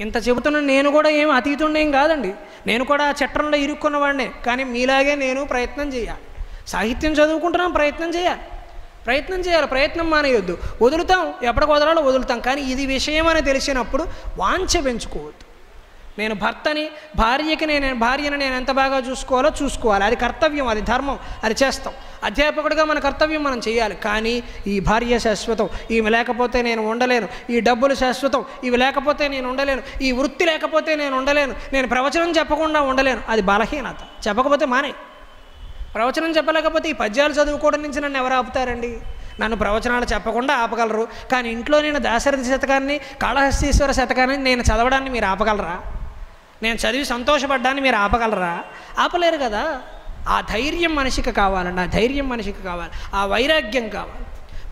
ఇంత చెబుతున్నా నేను కూడా ఏం అతీతుండేం కాదండి, నేను కూడా ఆ చట్టంలో ఇరుక్కున్నవాడినే. కానీ మీలాగే నేను ప్రయత్నం చేయాలి. సాహిత్యం చదువుకుంటున్నాం, ప్రయత్నం చేయాలి, ప్రయత్నం మానేయొద్దు. వదులుతాం, ఎప్పటికి వదలాలో వదులుతాం. కానీ ఇది విషయం అని తెలిసినప్పుడు వాంఛ పెంచుకోవద్దు. నేను భర్తని, భార్యని నేను ఎంత బాగా చూసుకోవాలో చూసుకోవాలి. అది కర్తవ్యం, అది ధర్మం, అది చేస్తాం. అధ్యాపకుడిగా మన కర్తవ్యం మనం చేయాలి. కానీ ఈ భార్య శాశ్వతం, ఈమె లేకపోతే నేను ఉండలేను, ఈ డబ్బులు శాశ్వతం, ఇవి లేకపోతే నేను ఉండలేను, ఈ వృత్తి లేకపోతే నేను ఉండలేను, నేను ప్రవచనం చెప్పకుండా ఉండలేను, అది బలహీనత. చెప్పకపోతే మానే. ప్రవచనం చెప్పలేకపోతే ఈ పద్యాలు చదువుకోవడం నుంచి నన్ను ఎవరు ఆపుతారండి? నన్ను ప్రవచనాలు చెప్పకుండా ఆపగలరు, కానీ ఇంట్లో నేను దాశరథి శతకాన్ని, కాళహస్తీశ్వర శతకాన్ని నేను చదవడాన్ని మీరు ఆపగలరా? నేను చదివి సంతోషపడ్డాన్ని మీరు ఆపగలరా? ఆపలేరు కదా. ఆ ధైర్యం మనిషికి కావాలండి, ఆ ధైర్యం మనిషికి కావాలి, ఆ వైరాగ్యం కావాలి.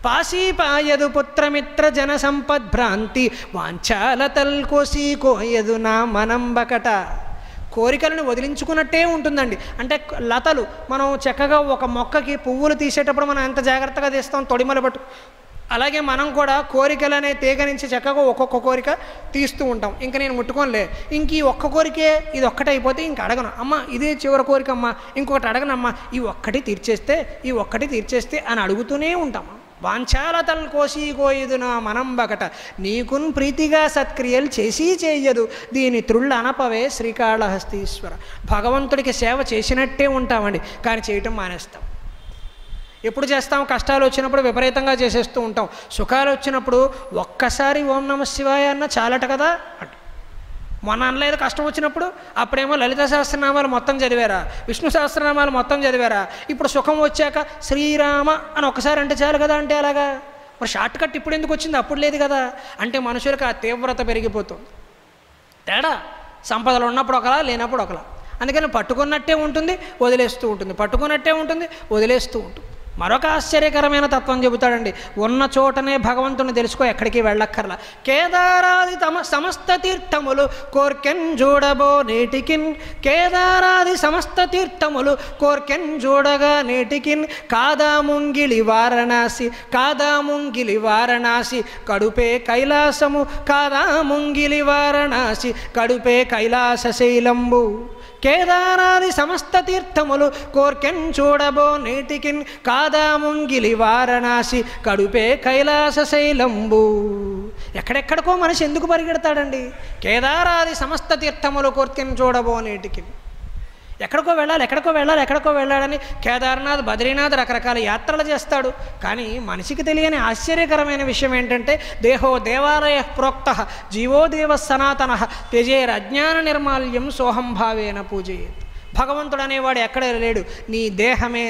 పాశీపాయదు పుత్రమిత్ర జన సంపద్భ్రాంతి వాంఛాలతల్ కోయదు నా మనంబకట. కోరికలను వదిలించుకున్నట్టే ఉంటుందండి. అంటే లతలు మనం చక్కగా ఒక మొక్కకి పువ్వులు తీసేటప్పుడు మనం ఎంత జాగ్రత్తగా తీస్తాం, తొడిమలు పట్టు, అలాగే మనం కూడా కోరికలనే తీగ నుంచి చక్కగా ఒక్కొక్క కోరిక తీస్తూ ఉంటాం. ఇంక నేను ముట్టుకోనిలే, ఇంక ఈ ఒక్క కోరికే, ఇది ఒక్కటి అయిపోతే ఇంక అడగను, అమ్మ ఇదే చివరి కోరిక అమ్మ, ఇంకొకటి అడగనమ్మా, ఈ ఒక్కటి తీర్చేస్తే అని అడుగుతూనే ఉంటాం. వాంఛాలతల్ కోయదు నా మనంబకట. నీకున్ ప్రీతిగా సత్క్రియలు చేయదు దీని త్రుళ్ళ అనపవే శ్రీకాళహస్తీశ్వర. భగవంతుడికి సేవ చేసినట్టే ఉంటామండి, కానీ చేయటం మానేస్తాం. ఎప్పుడు చేస్తాం? కష్టాలు వచ్చినప్పుడు విపరీతంగా చేసేస్తూ ఉంటాం. సుఖాలు వచ్చినప్పుడు ఒక్కసారి ఓం నమ శివాయ అన్న చాలట కదా అంట. మొన్న అనలేదు కష్టం వచ్చినప్పుడు, అప్పుడేమో లలిత సహస్రనామాలు మొత్తం చదివారా, విష్ణు సహస్రనామాలు మొత్తం చదివారా, ఇప్పుడు సుఖం వచ్చాక శ్రీరామ అని ఒక్కసారి అంటే చాలు కదా. అంటే అలాగా మరి షార్ట్ కట్ ఇప్పుడు ఎందుకు వచ్చింది, అప్పుడు లేదు కదా. అంటే మనుషులకు ఆ తీవ్రత పెరిగిపోతుంది. తేడా సంపదలు ఉన్నప్పుడు ఒకలా, లేనప్పుడు ఒకలా. అందుకని పట్టుకున్నట్టే ఉంటుంది, వదిలేస్తూ ఉంటుంది, పట్టుకున్నట్టే ఉంటుంది, వదిలేస్తూ ఉంటుంది. మరొక ఆశ్చర్యకరమైన తత్వం చెబుతాడండి. ఉన్న చోటనే భగవంతుని తెలుసుకో, ఎక్కడికి వెళ్ళక్కర్లా. కేదారాది సమస్త తీర్థములు కోర్కెన్ చూడబో నేటికిన్, కేదారాది సమస్త తీర్థములు కోర్కెన్ చూడగా నేటికిన్, కాదాముంగిలి వారణాసి కడుపే కైలాసము, కాదాముంగిలి వారణాసి కడుపే కైలాస శైలంబు. కేదారాది సమస్త తీర్థములు కోర్కెన్ చూడబో నేటికిన్, కాదాముంగిలి వారణాసి కడుపే కైలాస శైలంబు. ఎక్కడెక్కడికో మనిషి ఎందుకు పరిగెడతాడండి? కేదారాది సమస్త తీర్థములు కోర్కెన్ చూడబో నేటికిన్. ఎక్కడికో వెళ్ళాలని కేదార్నాథ్, బద్రీనాథ్ రకరకాల యాత్రలు చేస్తాడు. కానీ మనిషికి తెలియని ఆశ్చర్యకరమైన విషయం ఏంటంటే, దేహో దేవాలయ ప్రోక్త జీవో దేవ సనాతన త్యజేర్ అజ్ఞాన నిర్మాల్యం సోహంభావేన పూజయేత్. భగవంతుడు అనేవాడు ఎక్కడ లేడు, నీ దేహమే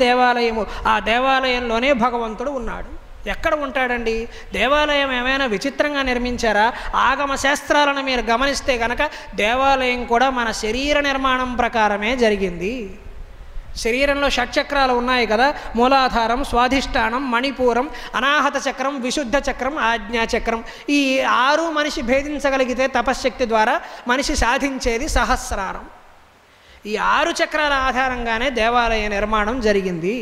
దేవాలయము. ఆ దేవాలయంలోనే భగవంతుడు ఉన్నాడు. ఎక్కడ ఉంటాడండి? దేవాలయం ఏమైనా విచిత్రంగా నిర్మించారా? ఆగమ శాస్త్రాలను మీరు గమనిస్తే కనుక దేవాలయం కూడా మన శరీర నిర్మాణం ప్రకారమే జరిగింది. శరీరంలో షట్చక్రాలు ఉన్నాయి కదా, మూలాధారం, స్వాధిష్టానం, మణిపూరం, అనాహత చక్రం, విశుద్ధ చక్రం, ఆజ్ఞాచక్రం. ఈ 6 మనిషి భేదించగలిగితే తపశ్శక్తి ద్వారా మనిషి సాధించేది సహస్రారం. ఈ 6 చక్రాల ఆధారంగానే దేవాలయ నిర్మాణం జరిగింది.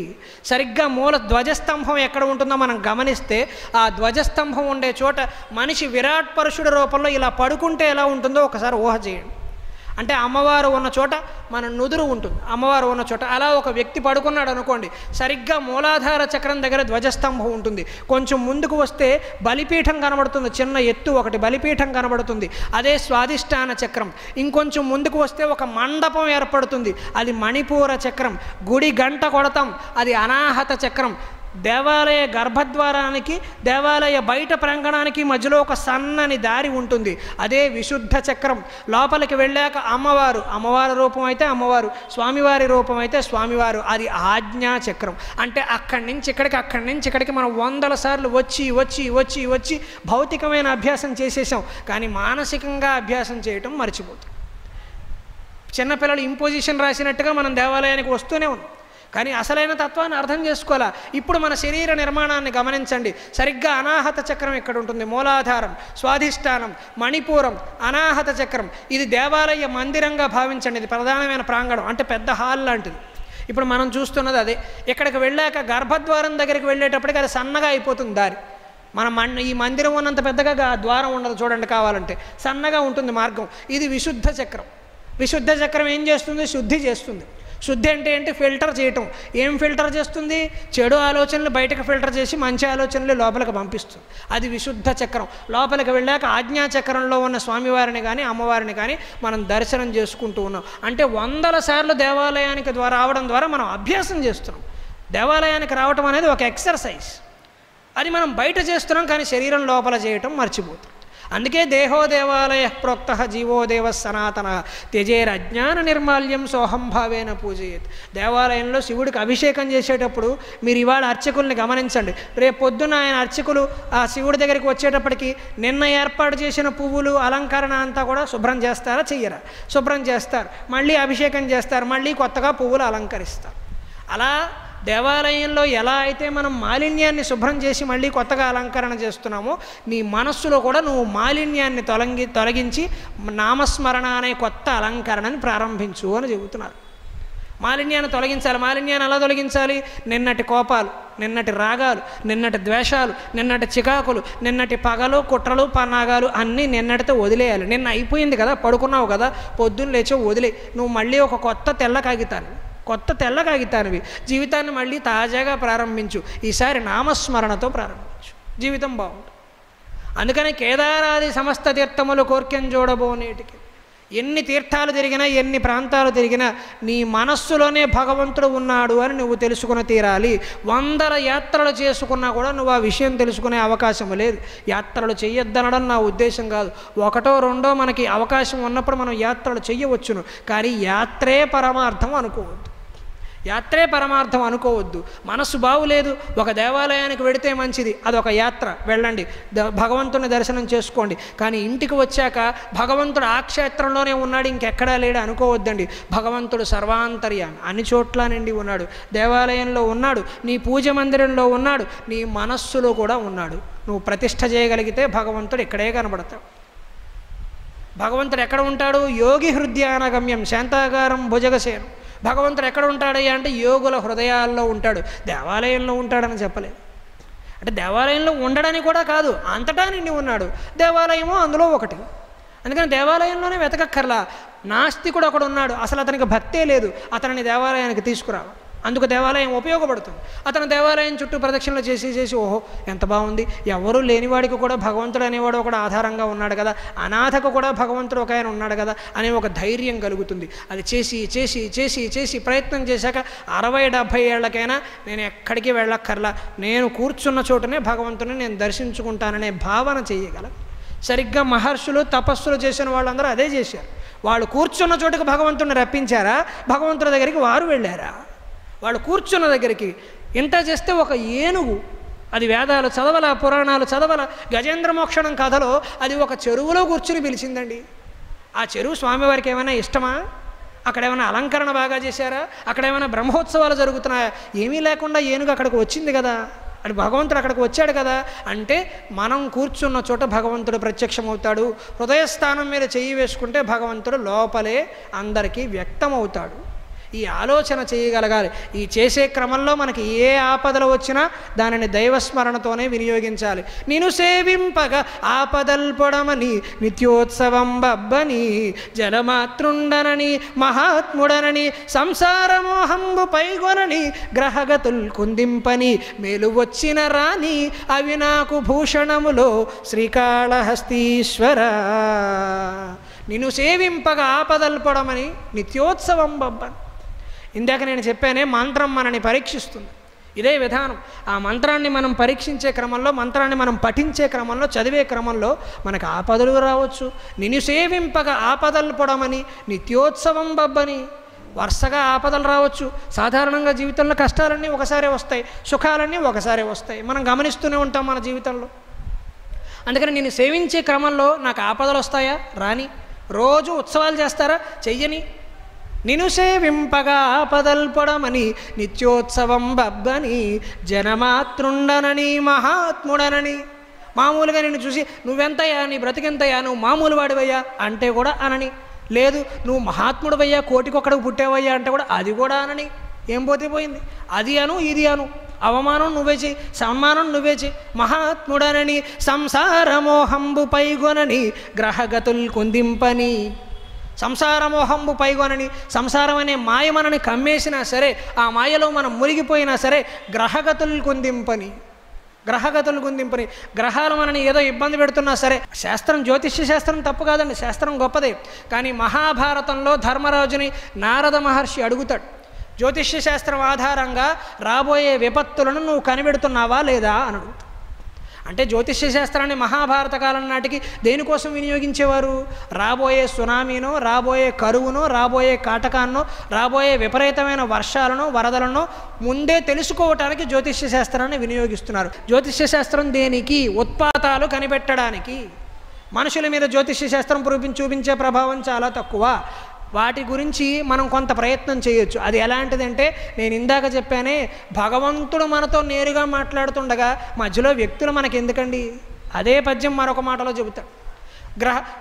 సరిగ్గా మూల ధ్వజస్తంభం ఎక్కడ ఉంటుందో మనం గమనిస్తే ఆ ధ్వజస్తంభం ఉండే చోట మనిషి విరాట్ పరుషుడి రూపంలో ఇలా పడుకుంటే ఎలా ఉంటుందో ఒకసారి ఊహ చేయండి. అంటే అమ్మవారు ఉన్న చోట మన నుదురు ఉంటుంది, అమ్మవారు ఉన్న చోట అలా ఒక వ్యక్తి పడుకున్నాడు అనుకోండి, సరిగ్గా మూలాధార చక్రం దగ్గర ధ్వజస్తంభం ఉంటుంది. కొంచెం ముందుకు వస్తే బలిపీఠం కనబడుతుంది, చిన్న ఎత్తు ఒకటి బలిపీఠం కనబడుతుంది, అదే స్వాధిష్టాన చక్రం. ఇంకొంచెం ముందుకు వస్తే ఒక మండపం ఏర్పడుతుంది, అది మణిపూర చక్రం. గుడి గంట కొడతాం, అది అనాహత చక్రం. దేవాలయ గర్భద్వారానికి దేవాలయ బయట ప్రాంగణానికి మధ్యలో ఒక సన్నని దారి ఉంటుంది, అదే విశుద్ధ చక్రం. లోపలికి వెళ్ళాక అమ్మవారి రూపం అయితే అమ్మవారు, స్వామివారి రూపం అయితే స్వామివారు, అది ఆజ్ఞా చక్రం. అంటే అక్కడి నుంచి ఇక్కడికి మనం 100 సార్లు వచ్చి భౌతికమైన అభ్యాసం చేసేసాం, కానీ మానసికంగా అభ్యాసం చేయటం మర్చిపోతాం. చిన్నపిల్లలు ఇంపోజిషన్ రాసినట్టుగా మనం దేవాలయానికి వస్తూనే ఉన్నాం, కానీ అసలైన తత్వాన్ని అర్థం చేసుకోవాలా. ఇప్పుడు మన శరీర నిర్మాణాన్ని గమనించండి. సరిగ్గా అనాహత చక్రం ఇక్కడ ఉంటుంది, మూలాధారం, స్వాధిష్టానం, మణిపూరం, అనాహత చక్రం. ఇది దేవాలయ మందిరంగా భావించండి. ఇది ప్రధానమైన ప్రాంగణం, అంటే పెద్ద హాల్ లాంటిది. ఇప్పుడు మనం చూస్తున్నది అదే. ఇక్కడికి వెళ్ళాక గర్భద్వారం దగ్గరికి వెళ్ళేటప్పటికి అది సన్నగా అయిపోతుంది దారి. ఈ మందిరం ఉన్నంత పెద్దగా ద్వారం ఉండదు చూడండి, కావాలంటే సన్నగా ఉంటుంది మార్గం. ఇది విశుద్ధ చక్రం. విశుద్ధ చక్రం ఏం చేస్తుంది? శుద్ధి చేస్తుంది. శుద్ధి అంటే ఏంటి? ఫిల్టర్ చేయటం. ఏం ఫిల్టర్ చేస్తుంది? చెడు ఆలోచనలు బయటకు ఫిల్టర్ చేసి మంచి ఆలోచనలు లోపలికి పంపిస్తుంది, అది విశుద్ధ చక్రం. లోపలికి వెళ్ళాక ఆజ్ఞాచక్రంలో ఉన్న స్వామివారిని కానీ అమ్మవారిని కానీ మనం దర్శనం చేసుకుంటూ ఉన్నాం. అంటే 100 సార్లు దేవాలయానికి రావడం ద్వారా మనం అభ్యాసం చేస్తున్నాం. దేవాలయానికి రావటం అనేది ఒక ఎక్సర్సైజ్, అది మనం బయట చేస్తున్నాం, కానీ శరీరం లోపల చేయటం మర్చిపోతాం. అందుకే దేహో దేవాలయ ప్రోక్త జీవో దేవ సనాతన త్యజేరజ్ఞాన నిర్మాల్యం సోహంభావేన పూజయేత్. దేవాలయంలో శివుడికి అభిషేకం చేసేటప్పుడు మీరు ఇవాళ అర్చకుల్ని గమనించండి. రేపు పొద్దున్న ఆయన అర్చకులు ఆ శివుడి దగ్గరికి వచ్చేటప్పటికి నిన్న ఏర్పాటు చేసిన పువ్వులు అలంకరణ అంతా కూడా శుభ్రం చేస్తారా? చెయ్యరా? శుభ్రం చేస్తారు, మళ్ళీ అభిషేకం చేస్తారు, మళ్ళీ కొత్తగా పువ్వులు అలంకరిస్తారు. అలా దేవాలయంలో ఎలా అయితే మనం మాలిన్యాన్ని శుభ్రం చేసి మళ్ళీ కొత్తగా అలంకరణ చేస్తున్నామో, నీ మనస్సులో కూడా నువ్వు మాలిన్యాన్ని తొలగించి నామస్మరణ అనే కొత్త అలంకరణని ప్రారంభించు అని చెబుతున్నారు. మాలిన్యాన్ని తొలగించాలి. మాలిన్యాన్ని ఎలా తొలగించాలి? నిన్నటి కోపాలు, నిన్నటి రాగాలు, నిన్నటి ద్వేషాలు, నిన్నటి చికాకులు, నిన్నటి పగలు, కుట్రలు, పన్నాగాలు అన్నీ నిన్నటితో వదిలేయాలి. నిన్న అయిపోయింది కదా, పడుకున్నావు కదా, పొద్దున్న లేచో వదిలే. నువ్వు మళ్ళీ ఒక కొత్త తెల్ల కాగితానివి జీవితాన్ని మళ్ళీ తాజాగా ప్రారంభించు. ఈసారి నామస్మరణతో ప్రారంభించు, జీవితం బాగుంటుంది. అందుకని కేదారాది సమస్త తీర్థములు కోర్కెం చూడబోనేటికి. ఎన్ని తీర్థాలు తిరిగినా, ఎన్ని ప్రాంతాలు తిరిగినా నీ మనస్సులోనే భగవంతుడు ఉన్నాడు అని నువ్వు తెలుసుకుని తీరాలి. 100 యాత్రలు చేసుకున్నా కూడా నువ్వు ఆ విషయం తెలుసుకునే అవకాశం లేదు. యాత్రలు చెయ్యొద్దనడం నా ఉద్దేశం కాదు. 1, 2 మనకి అవకాశం ఉన్నప్పుడు మనం యాత్రలు చెయ్యవచ్చును, కానీ యాత్రే పరమార్థం అనుకోవద్దు. మనస్సు బాగులేదు, ఒక దేవాలయానికి వెడితే మంచిది, అదొక యాత్ర, వెళ్ళండి, భగవంతుని దర్శనం చేసుకోండి. కానీ ఇంటికి వచ్చాక భగవంతుడు ఆ క్షేత్రంలోనే ఉన్నాడు, ఇంకెక్కడా లేడు అనుకోవద్దండి. భగవంతుడు సర్వాంతర్యామి, అన్ని చోట్ల నిండి ఉన్నాడు. దేవాలయంలో ఉన్నాడు, నీ పూజ మందిరంలో ఉన్నాడు, నీ మనస్సులో కూడా ఉన్నాడు. నువ్వు ప్రతిష్ఠ చేయగలిగితే భగవంతుడు ఇక్కడే కనబడతాడు. భగవంతుడు ఎక్కడ ఉంటాడు? యోగి హృదయానగమ్యం శాంతాగారం భుజగసేనం. భగవంతుడు ఎక్కడ ఉంటాడయ్యా అంటే యోగుల హృదయాల్లో ఉంటాడు. దేవాలయంలో ఉంటాడని చెప్పలేదు. అంటే దేవాలయంలో ఉండడానికి కూడా కాదు, అంతటా నిండి ఉన్నాడు. దేవాలయము అందులో ఒకటి. అందుకని దేవాలయంలోనే వెతకక్కర్లా. నాస్తికుడు ఒకడు ఉన్నాడు, అసలు అతనికి భక్తే లేదు, అతనిని దేవాలయానికి తీసుకురావాలి. అందుకు దేవాలయం ఉపయోగపడుతుంది. అతను దేవాలయం చుట్టూ ప్రదక్షిణలు చేసి ఓహో ఎంత బాగుంది, ఎవరూ లేనివాడికి కూడా భగవంతుడు అనేవాడు ఒకడు ఆధారంగా ఉన్నాడు కదా, అనాథకు కూడా భగవంతుడు ఒక ఆయన ఉన్నాడు కదా అనే ఒక ధైర్యం కలుగుతుంది. అది చేసి ప్రయత్నం చేశాక 60-70 ఏళ్లకైనా నేను ఎక్కడికి వెళ్ళక్కర్లా, నేను కూర్చున్న చోటనే భగవంతుని నేను దర్శించుకుంటాననే భావన చేయగల. సరిగ్గా మహర్షులు తపస్సులు చేసిన వాళ్ళందరూ అదే చేశారు. వాళ్ళు కూర్చున్న చోటుకు భగవంతుడిని రప్పించారా? భగవంతుడి దగ్గరికి వారు వెళ్ళారా? వాళ్ళు కూర్చున్న దగ్గరికి. ఇంత చేస్తే ఒక ఏనుగు, అది వేదాలు చదవల, పురాణాలు చదవల, గజేంద్ర మోక్షణం కథలో అది ఒక చెరువులో కూర్చుని పిలిచిందండి. ఆ చెరువు స్వామివారికి ఏమైనా ఇష్టమా? అక్కడ ఏమైనా అలంకరణ బాగా చేశారా? అక్కడ ఏమైనా బ్రహ్మోత్సవాలు జరుగుతున్నాయా? ఏమీ లేకుండా ఏనుగు అక్కడికి వచ్చింది కదా. అని భగవంతుడు అక్కడికి వచ్చాడు కదా అంటే మనం కూర్చున్న చోట భగవంతుడు ప్రత్యక్షమవుతాడు. హృదయస్థానం మీద చెయ్యి వేసుకుంటే భగవంతుడు లోపలే అందరికీ వ్యక్తమవుతాడు. ఈ ఆలోచన చేయగలగాలి. ఈ చేసే క్రమంలో మనకి ఏ ఆపదలు వచ్చినా దానిని దైవస్మరణతోనే వినియోగించాలి. నిన్ను సేవింపగా ఆపదల్పొడమని నిత్యోత్సవం బబ్బని జలమాతృండనని మహాత్ముడనని సంసారమోహంబు పైగొనని గ్రహగతుల్ కుందింపని మేలు వచ్చిన రాని అవి నాకు భూషణములో శ్రీకాళహస్తీశ్వర. నిన్ను సేవింపగా ఆపదల్పొడమని నిత్యోత్సవం బబ్బని. ఇందాక నేను చెప్పానే మంత్రం మనని పరీక్షిస్తుంది. ఇదే విధానం. ఆ మంత్రాన్ని మనం పరీక్షించే క్రమంలో, మంత్రాన్ని మనం పఠించే క్రమంలో, చదివే క్రమంలో మనకు ఆపదలు రావచ్చు. నిన్ను సేవింపగా ఆపదలు పొడమని నిత్యోత్సవం బబ్బని. వరుసగా ఆపదలు రావచ్చు. సాధారణంగా జీవితంలో కష్టాలన్నీ ఒకసారి వస్తాయి, సుఖాలన్నీ ఒకసారి వస్తాయి. మనం గమనిస్తూనే ఉంటాం మన జీవితంలో. అందుకని నేను సేవించే క్రమంలో నాకు ఆపదలు వస్తాయా? రాని. రోజు ఉత్సవాలు చేస్తారా? చెయ్యని. నిన్ను సేవింపగా ఆపదల్పొడమని నిత్యోత్సవం బబ్బని జనమాతృండనని మహాత్ముడనని. మామూలుగా నిన్ను చూసి నువ్వెంతయ్యా, నీ బ్రతికెంతయ్యా, నువ్వు మామూలు వాడివయ్యా అంటే కూడా అనని. లేదు నువ్వు మహాత్ముడివయ్యా, కోటికొక్కడికి పుట్టేవయ్యా అంటే కూడా అది కూడా అనని. ఏం పోతే పోయింది. అది అను ఇది అను. అవమానం నువ్వే చేయి, సన్మానం నువ్వే చేయి. మహాత్ముడనని సంసారమోహంబు పైగొనని గ్రహగతుల్ కుందింపని. సంసారమోహంబు పైగొనని, సంసారం అనే మాయ మనని కమ్మేసినా సరే, ఆ మాయలో మనం మునిగిపోయినా సరే గ్రహగతులు కుందింపని. గ్రహగతులు కుందింపని. గ్రహాలు మనని ఏదో ఇబ్బంది పెడుతున్నా సరే, శాస్త్రం జ్యోతిష్య శాస్త్రం తప్పు కాదండి, శాస్త్రం గొప్పదే. కానీ మహాభారతంలో ధర్మరాజుని నారద మహర్షి అడుగుతాడు, జ్యోతిష్య శాస్త్రం ఆధారంగా రాబోయే విపత్తులను నువ్వు కనిపెడుతున్నావా లేదా అని అడుగుతాడు. అంటే జ్యోతిష్య శాస్త్రాన్ని మహాభారత కాలం నాటికి దేనికోసం వినియోగించేవారు? రాబోయే సునామీనో, రాబోయే కరువునో, రాబోయే కాటకాన్నో, రాబోయే విపరీతమైన వర్షాలను, వరదలను ముందే తెలుసుకోవటానికి జ్యోతిష్య శాస్త్రాన్ని వినియోగిస్తున్నారు. జ్యోతిష్య శాస్త్రం దేనికి? ఉత్పాతాలు కనిపెట్టడానికి. మనుషుల మీద జ్యోతిష్య శాస్త్రం చూపించే ప్రభావం చాలా తక్కువ. వాటి గురించి మనం కొంత ప్రయత్నం చేయొచ్చు. అది ఎలాంటిదంటే, నేను ఇందాక చెప్పానే, భగవంతుడు మనతో నేరుగా మాట్లాడుతుండగా మధ్యలో వ్యక్తులు మనకి ఎందుకండి? అదే పద్యం మరొక మాటలో చెబుతాడు.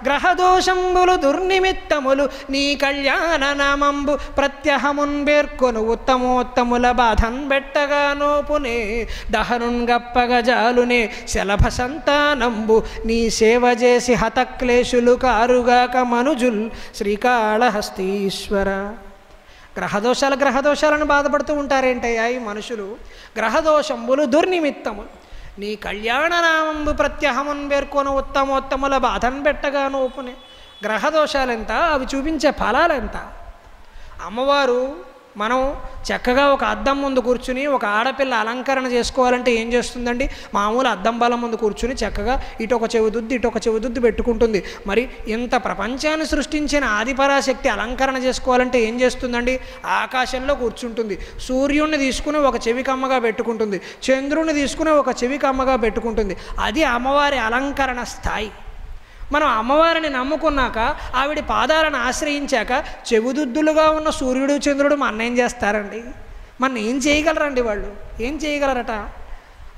గ్రహదోషంబులు దుర్నిమిత్తములు నీ కళ్యాణ నామంబు ప్రత్యహమున్ బేర్కొను ఉత్తమోత్తముల బాధన్ బెట్టగా నోపునే దహనున్ గప్పగ జాలునే శలభ సంతానంబు నీ సేవ చేసి హతక్లేశులు కారుగాక మనుజుల్ శ్రీకాళహస్తీశ్వర. గ్రహదోషాలను బాధపడుతూ ఉంటారేంటయ్యా ఈ మనుషులు? గ్రహదోషంబులు దుర్నిమిత్తములు నీ కళ్యాణనామంబు ప్రత్యహమున్ పేర్కొను ఉత్తమోత్తముల బాధన్ పెట్టగా నోపునే. గ్రహదోషాలెంత, అవి చూపించే ఫలాలెంత. అమ్మవారు మనం చక్కగా ఒక అద్దం ముందు కూర్చుని, ఒక ఆడపిల్ల అలంకరణ చేసుకోవాలంటే ఏం చేస్తుందండి? మామూలు అద్దం బలం ముందు కూర్చుని చక్కగా ఇటొక చెవిదుద్దు ఇటొక చెవిదుద్దు పెట్టుకుంటుంది. మరి ఇంత ప్రపంచాన్ని సృష్టించిన ఆదిపరాశక్తి అలంకరణ చేసుకోవాలంటే ఏం చేస్తుందండి? ఆకాశంలో కూర్చుంటుంది. సూర్యుడిని తీసుకుని ఒక చెవికమ్మగా పెట్టుకుంటుంది, చంద్రుడిని తీసుకుని ఒక చెవికమ్మగా పెట్టుకుంటుంది. అది అమ్మవారి అలంకరణ స్థాయి. మనం అమ్మవారిని నమ్ముకున్నాక, ఆవిడ పాదాలను ఆశ్రయించాక చెవుదుద్దులుగా ఉన్న సూర్యుడు చంద్రుడు మన ఏం చేస్తారండి? మన ఏం చేయగలరండి? వాళ్ళు ఏం చేయగలరట?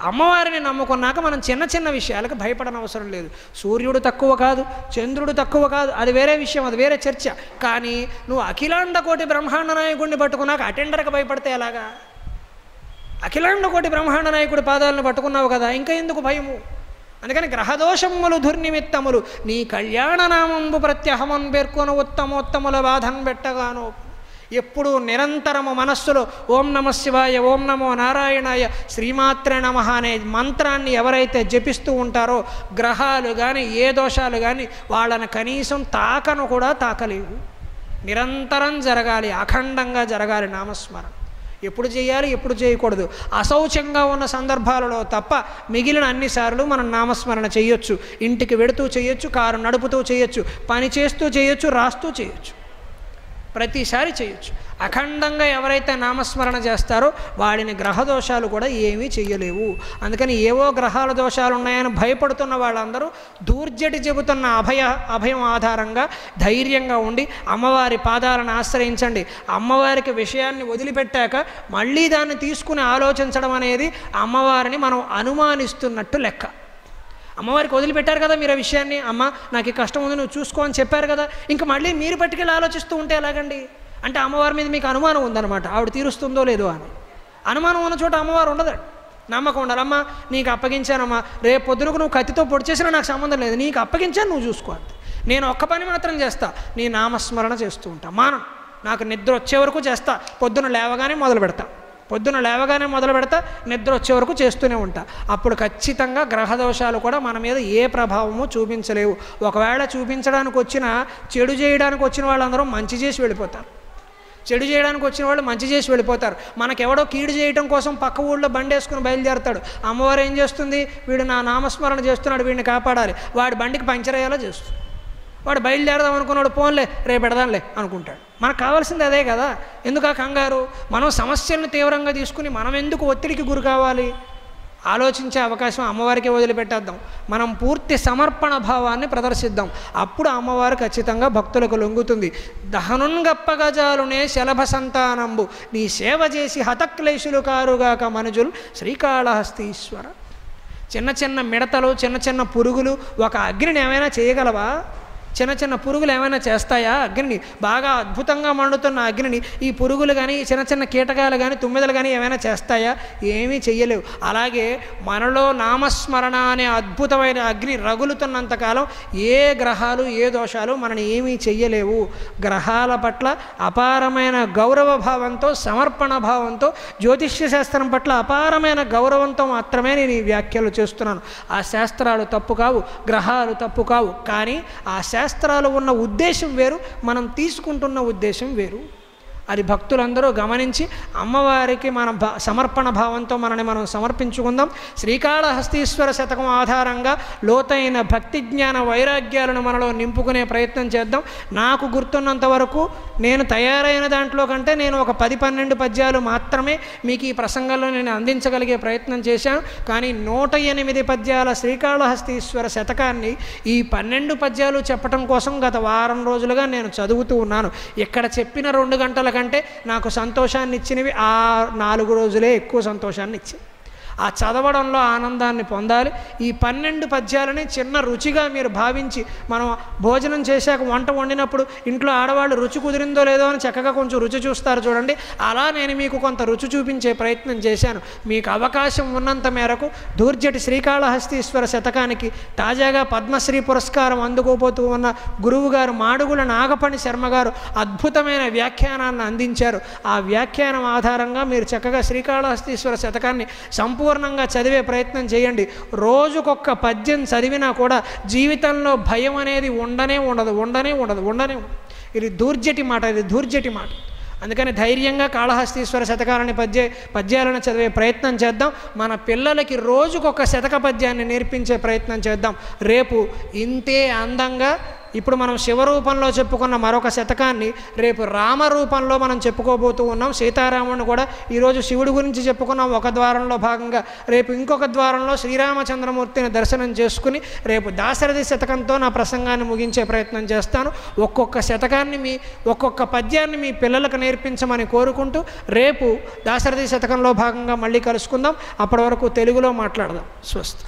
అమ్మవారిని నమ్ముకున్నాక మనం చిన్న చిన్న విషయాలకు భయపడనవసరం లేదు. సూర్యుడు తక్కువ కాదు, చంద్రుడు తక్కువ కాదు, అది వేరే విషయం, అది వేరే చర్చ. కానీ నువ్వు అఖిలాండ కోటి బ్రహ్మాండ నాయకుడిని పట్టుకున్నాక అటెండర్కి భయపడితే ఎలాగా? అఖిలాండ కోటి బ్రహ్మాండ నాయకుడి పాదాలను పట్టుకున్నావు కదా, ఇంకా ఎందుకు భయము? అందుకని గ్రహదోషములు దుర్నిమిత్తములు నీ కళ్యాణనామంబు ప్రత్యహమన్ పేర్కొను ఉత్తమోత్తముల బాధన్ పెట్టగాను. ఎప్పుడు నిరంతరము మనస్సులో ఓం నమ శివాయ, ఓం నమో నారాయణాయ, శ్రీమాత్రే నమః అనే మంత్రాన్ని ఎవరైతే జపిస్తూ ఉంటారో గ్రహాలు కానీ ఏ దోషాలు కానీ వాళ్ళని కనీసం తాకను కూడా తాకలేవు. నిరంతరం జరగాలి, అఖండంగా జరగాలి నామస్మరణ. ఎప్పుడు చేయాలి, ఎప్పుడు చేయకూడదు, అశౌచంగా ఉన్న సందర్భాలలో తప్ప మిగిలిన అన్నిసార్లు మనం నామస్మరణ చేయొచ్చు. ఇంటికి వెడుతూ చేయొచ్చు, కారు నడుపుతూ చేయొచ్చు, పని చేస్తూ చేయొచ్చు, రాస్తూ చేయొచ్చు. ప్రతిసారి చేయొచ్చు. అఖండంగా ఎవరైతే నామస్మరణ చేస్తారో వాడిని గ్రహదోషాలు కూడా ఏమీ చెయ్యలేవు. అందుకని ఏవో గ్రహాల దోషాలు ఉన్నాయని భయపడుతున్న వాళ్ళందరూ దూర్జటి చెబుతున్న అభయం ఆధారంగా ధైర్యంగా ఉండి అమ్మవారి పాదాలను ఆశ్రయించండి. అమ్మవారికి విషయాన్ని వదిలిపెట్టాక మళ్ళీ దాన్ని తీసుకుని ఆలోచించడం అనేది అమ్మవారిని మనం అనుమానిస్తున్నట్టు లెక్క. అమ్మవారికి వదిలిపెట్టారు కదా మీరు ఆ విషయాన్ని, అమ్మ నాకు ఈ కష్టం ఉంది నువ్వు చూసుకో అని చెప్పారు కదా, ఇంకా మళ్ళీ మీరు పట్టుకెళ్ళి ఆలోచిస్తూ ఉంటే ఎలాగండి? అంటే అమ్మవారి మీద మీకు అనుమానం ఉందన్నమాట, ఆవిడ తీరుస్తుందో లేదో అని. అనుమానం ఉన్న చోట అమ్మవారు ఉండదండి, నమ్మకం ఉండాలి. అమ్మ నీకు అప్పగించానమ్మా, రేపు పొద్దునకు నువ్వు కత్తితో పొడి చేసినా నాకు సంబంధం లేదు, నీకు అప్పగించాను నువ్వు చూసుకో. నేను ఒక్క పని మాత్రం చేస్తా, నీ నామస్మరణ చేస్తూ ఉంటా. మానం నాకు నిద్ర వచ్చే వరకు చేస్తా, పొద్దున లేవగానే మొదలు పెడతా, నిద్ర వచ్చే వరకు చేస్తూనే ఉంటా. అప్పుడు ఖచ్చితంగా గ్రహదోషాలు కూడా మన మీద ఏ ప్రభావము చూపించలేవు. ఒకవేళ చూపించడానికి వచ్చిన చెడు చేయడానికి వచ్చిన వాళ్ళందరూ మంచి చేసి వెళ్ళిపోతారు. చెడు చేయడానికి వచ్చిన వాళ్ళు మంచి చేసి వెళ్ళిపోతారు. మనకెవడో కీడు చేయడం కోసం పక్క ఊళ్ళో బండి వేసుకుని బయలుదేరుతాడు. అమ్మవారు ఏం చేస్తుంది? వీడు నా నామస్మరణ చేస్తున్నాడు, వీడిని కాపాడాలి, వాడి బండికి పంచర్ అయ్యేలా చేస్తుంది. వాడు బయలుదేరదాం అనుకున్నాడు, పోన్లే రేపు పెడదాంలే అనుకుంటాడు. మనకు కావాల్సింది అదే కదా. ఎందుకు ఆ కంగారు? మనం సమస్యలను తీవ్రంగా తీసుకుని మనం ఎందుకు ఒత్తిడికి గురి కావాలి? ఆలోచించే అవకాశం అమ్మవారికి వదిలిపెట్టేద్దాం. మనం పూర్తి సమర్పణ భావాన్ని ప్రదర్శిద్దాం. అప్పుడు అమ్మవారు ఖచ్చితంగా భక్తులకు లొంగుతుంది. దహనుంగప్పగజాలునే శలభ సంతానంబు నీ సేవ చేసి హతక్లేశులు కారుగాక మనుజులు శ్రీకాళహస్తీశ్వర. చిన్న చిన్న మిడతలు, చిన్న చిన్న పురుగులు ఒక అగ్నిని ఏమైనా చేయగలవా? చిన్న చిన్న పురుగులు ఏమైనా చేస్తాయా అగ్నిని? బాగా అద్భుతంగా మండుతున్న అగ్నిని ఈ పురుగులు కానీ, చిన్న చిన్న కీటకాలు కానీ, తుమ్మెదలు కానీ ఏమైనా చేస్తాయా? ఏమీ చెయ్యలేవు. అలాగే మనలో నామస్మరణ అనే అద్భుతమైన అగ్ని రగులుతున్నంతకాలం ఏ గ్రహాలు ఏ దోషాలు మనని ఏమీ చెయ్యలేవు. గ్రహాల పట్ల అపారమైన గౌరవ భావంతో, సమర్పణ భావంతో, జ్యోతిష్య శాస్త్రం పట్ల అపారమైన గౌరవంతో మాత్రమే నేను ఈ వ్యాఖ్యలు చేస్తున్నాను. ఆ శాస్త్రాలు తప్పు కావు, గ్రహాలు తప్పు కావు, కానీ ఆ శాస్త్రాలు ఉన్న ఉద్దేశం వేరు, మనం తీసుకుంటున్న ఉద్దేశం వేరు. అది భక్తులందరూ గమనించి అమ్మవారికి మన సమర్పణ భావంతో మనని మనం సమర్పించుకుందాం. శ్రీకాళహస్తీశ్వర శతకం ఆధారంగా లోతైన భక్తి జ్ఞాన వైరాగ్యాలను మనలో నింపుకునే ప్రయత్నం చేద్దాం. నాకు గుర్తున్నంత వరకు నేను తయారైన దాంట్లో కంటే నేను ఒక 10-12 పద్యాలు మాత్రమే మీకు ఈ ప్రసంగంలో నేను అందించగలిగే ప్రయత్నం చేశాను. కానీ 108 పద్యాల శ్రీకాళహస్తీశ్వర శతకాన్ని ఈ 12 పద్యాలు చెప్పడం కోసం గత వారం రోజులుగా నేను చదువుతూ ఉన్నాను. ఇక్కడ చెప్పిన 2 గంటల కంటే నాకు సంతోషాన్ని ఇచ్చినవి ఆ 4 రోజులే ఎక్కువ సంతోషాన్ని ఇచ్చాయి. ఆ చదవడంలో ఆనందాన్ని పొందాలి. ఈ 12 పద్యాలని చిన్న రుచిగా మీరు భావించి, మనం భోజనం చేశాక వంట వండినప్పుడు ఇంట్లో ఆడవాళ్ళు రుచి కుదిరిందో లేదో అని చక్కగా కొంచెం రుచి చూస్తారు చూడండి, అలా నేను మీకు కొంత రుచి చూపించే ప్రయత్నం చేశాను. మీకు అవకాశం ఉన్నంత మేరకు దూర్జటి శ్రీకాళహస్తీశ్వర శతకానికి తాజాగా పద్మశ్రీ పురస్కారం అందుకోబోతూ ఉన్న గురువుగారు మాడుగుల నాగపణి శర్మ గారు అద్భుతమైన వ్యాఖ్యానాన్ని అందించారు. ఆ వ్యాఖ్యానం ఆధారంగా మీరు చక్కగా శ్రీకాళహస్తీశ్వర శతకాన్ని సంపూర్ణంగా చదివే ప్రయత్నం చేయండి. రోజుకొక్క పద్యం చదివినా కూడా జీవితంలో భయం అనేది ఉండనే ఉండదు. ఇది దూర్జటి మాట. అందుకని ధైర్యంగా కాళహస్తీశ్వర శతకాలని పద్యాలను చదివే ప్రయత్నం చేద్దాం. మన పిల్లలకి రోజుకొక శతక పద్యాన్ని నేర్పించే ప్రయత్నం చేద్దాం. రేపు ఇంతే అందంగా ఇప్పుడు మనం శివరూపంలో చెప్పుకున్న మరొక శతకాన్ని రేపు రామరూపంలో మనం చెప్పుకోబోతూ ఉన్నాం. సీతారాముని కూడా ఈరోజు శివుడి గురించి చెప్పుకున్నాం ఒక ద్వారంలో భాగంగా. రేపు ఇంకొక ద్వారంలో శ్రీరామచంద్రమూర్తిని దర్శనం చేసుకుని రేపు దాశరథి శతకంతో నా ప్రసంగాన్ని ముగించే ప్రయత్నం చేస్తాను. ఒక్కొక్క పద్యాన్ని మీ పిల్లలకు నేర్పించమని కోరుకుంటూ రేపు దాశరథి శతకంలో భాగంగా మళ్ళీ కలుసుకుందాం. అప్పటి వరకు తెలుగులో మాట్లాడదాం. స్వస్తి.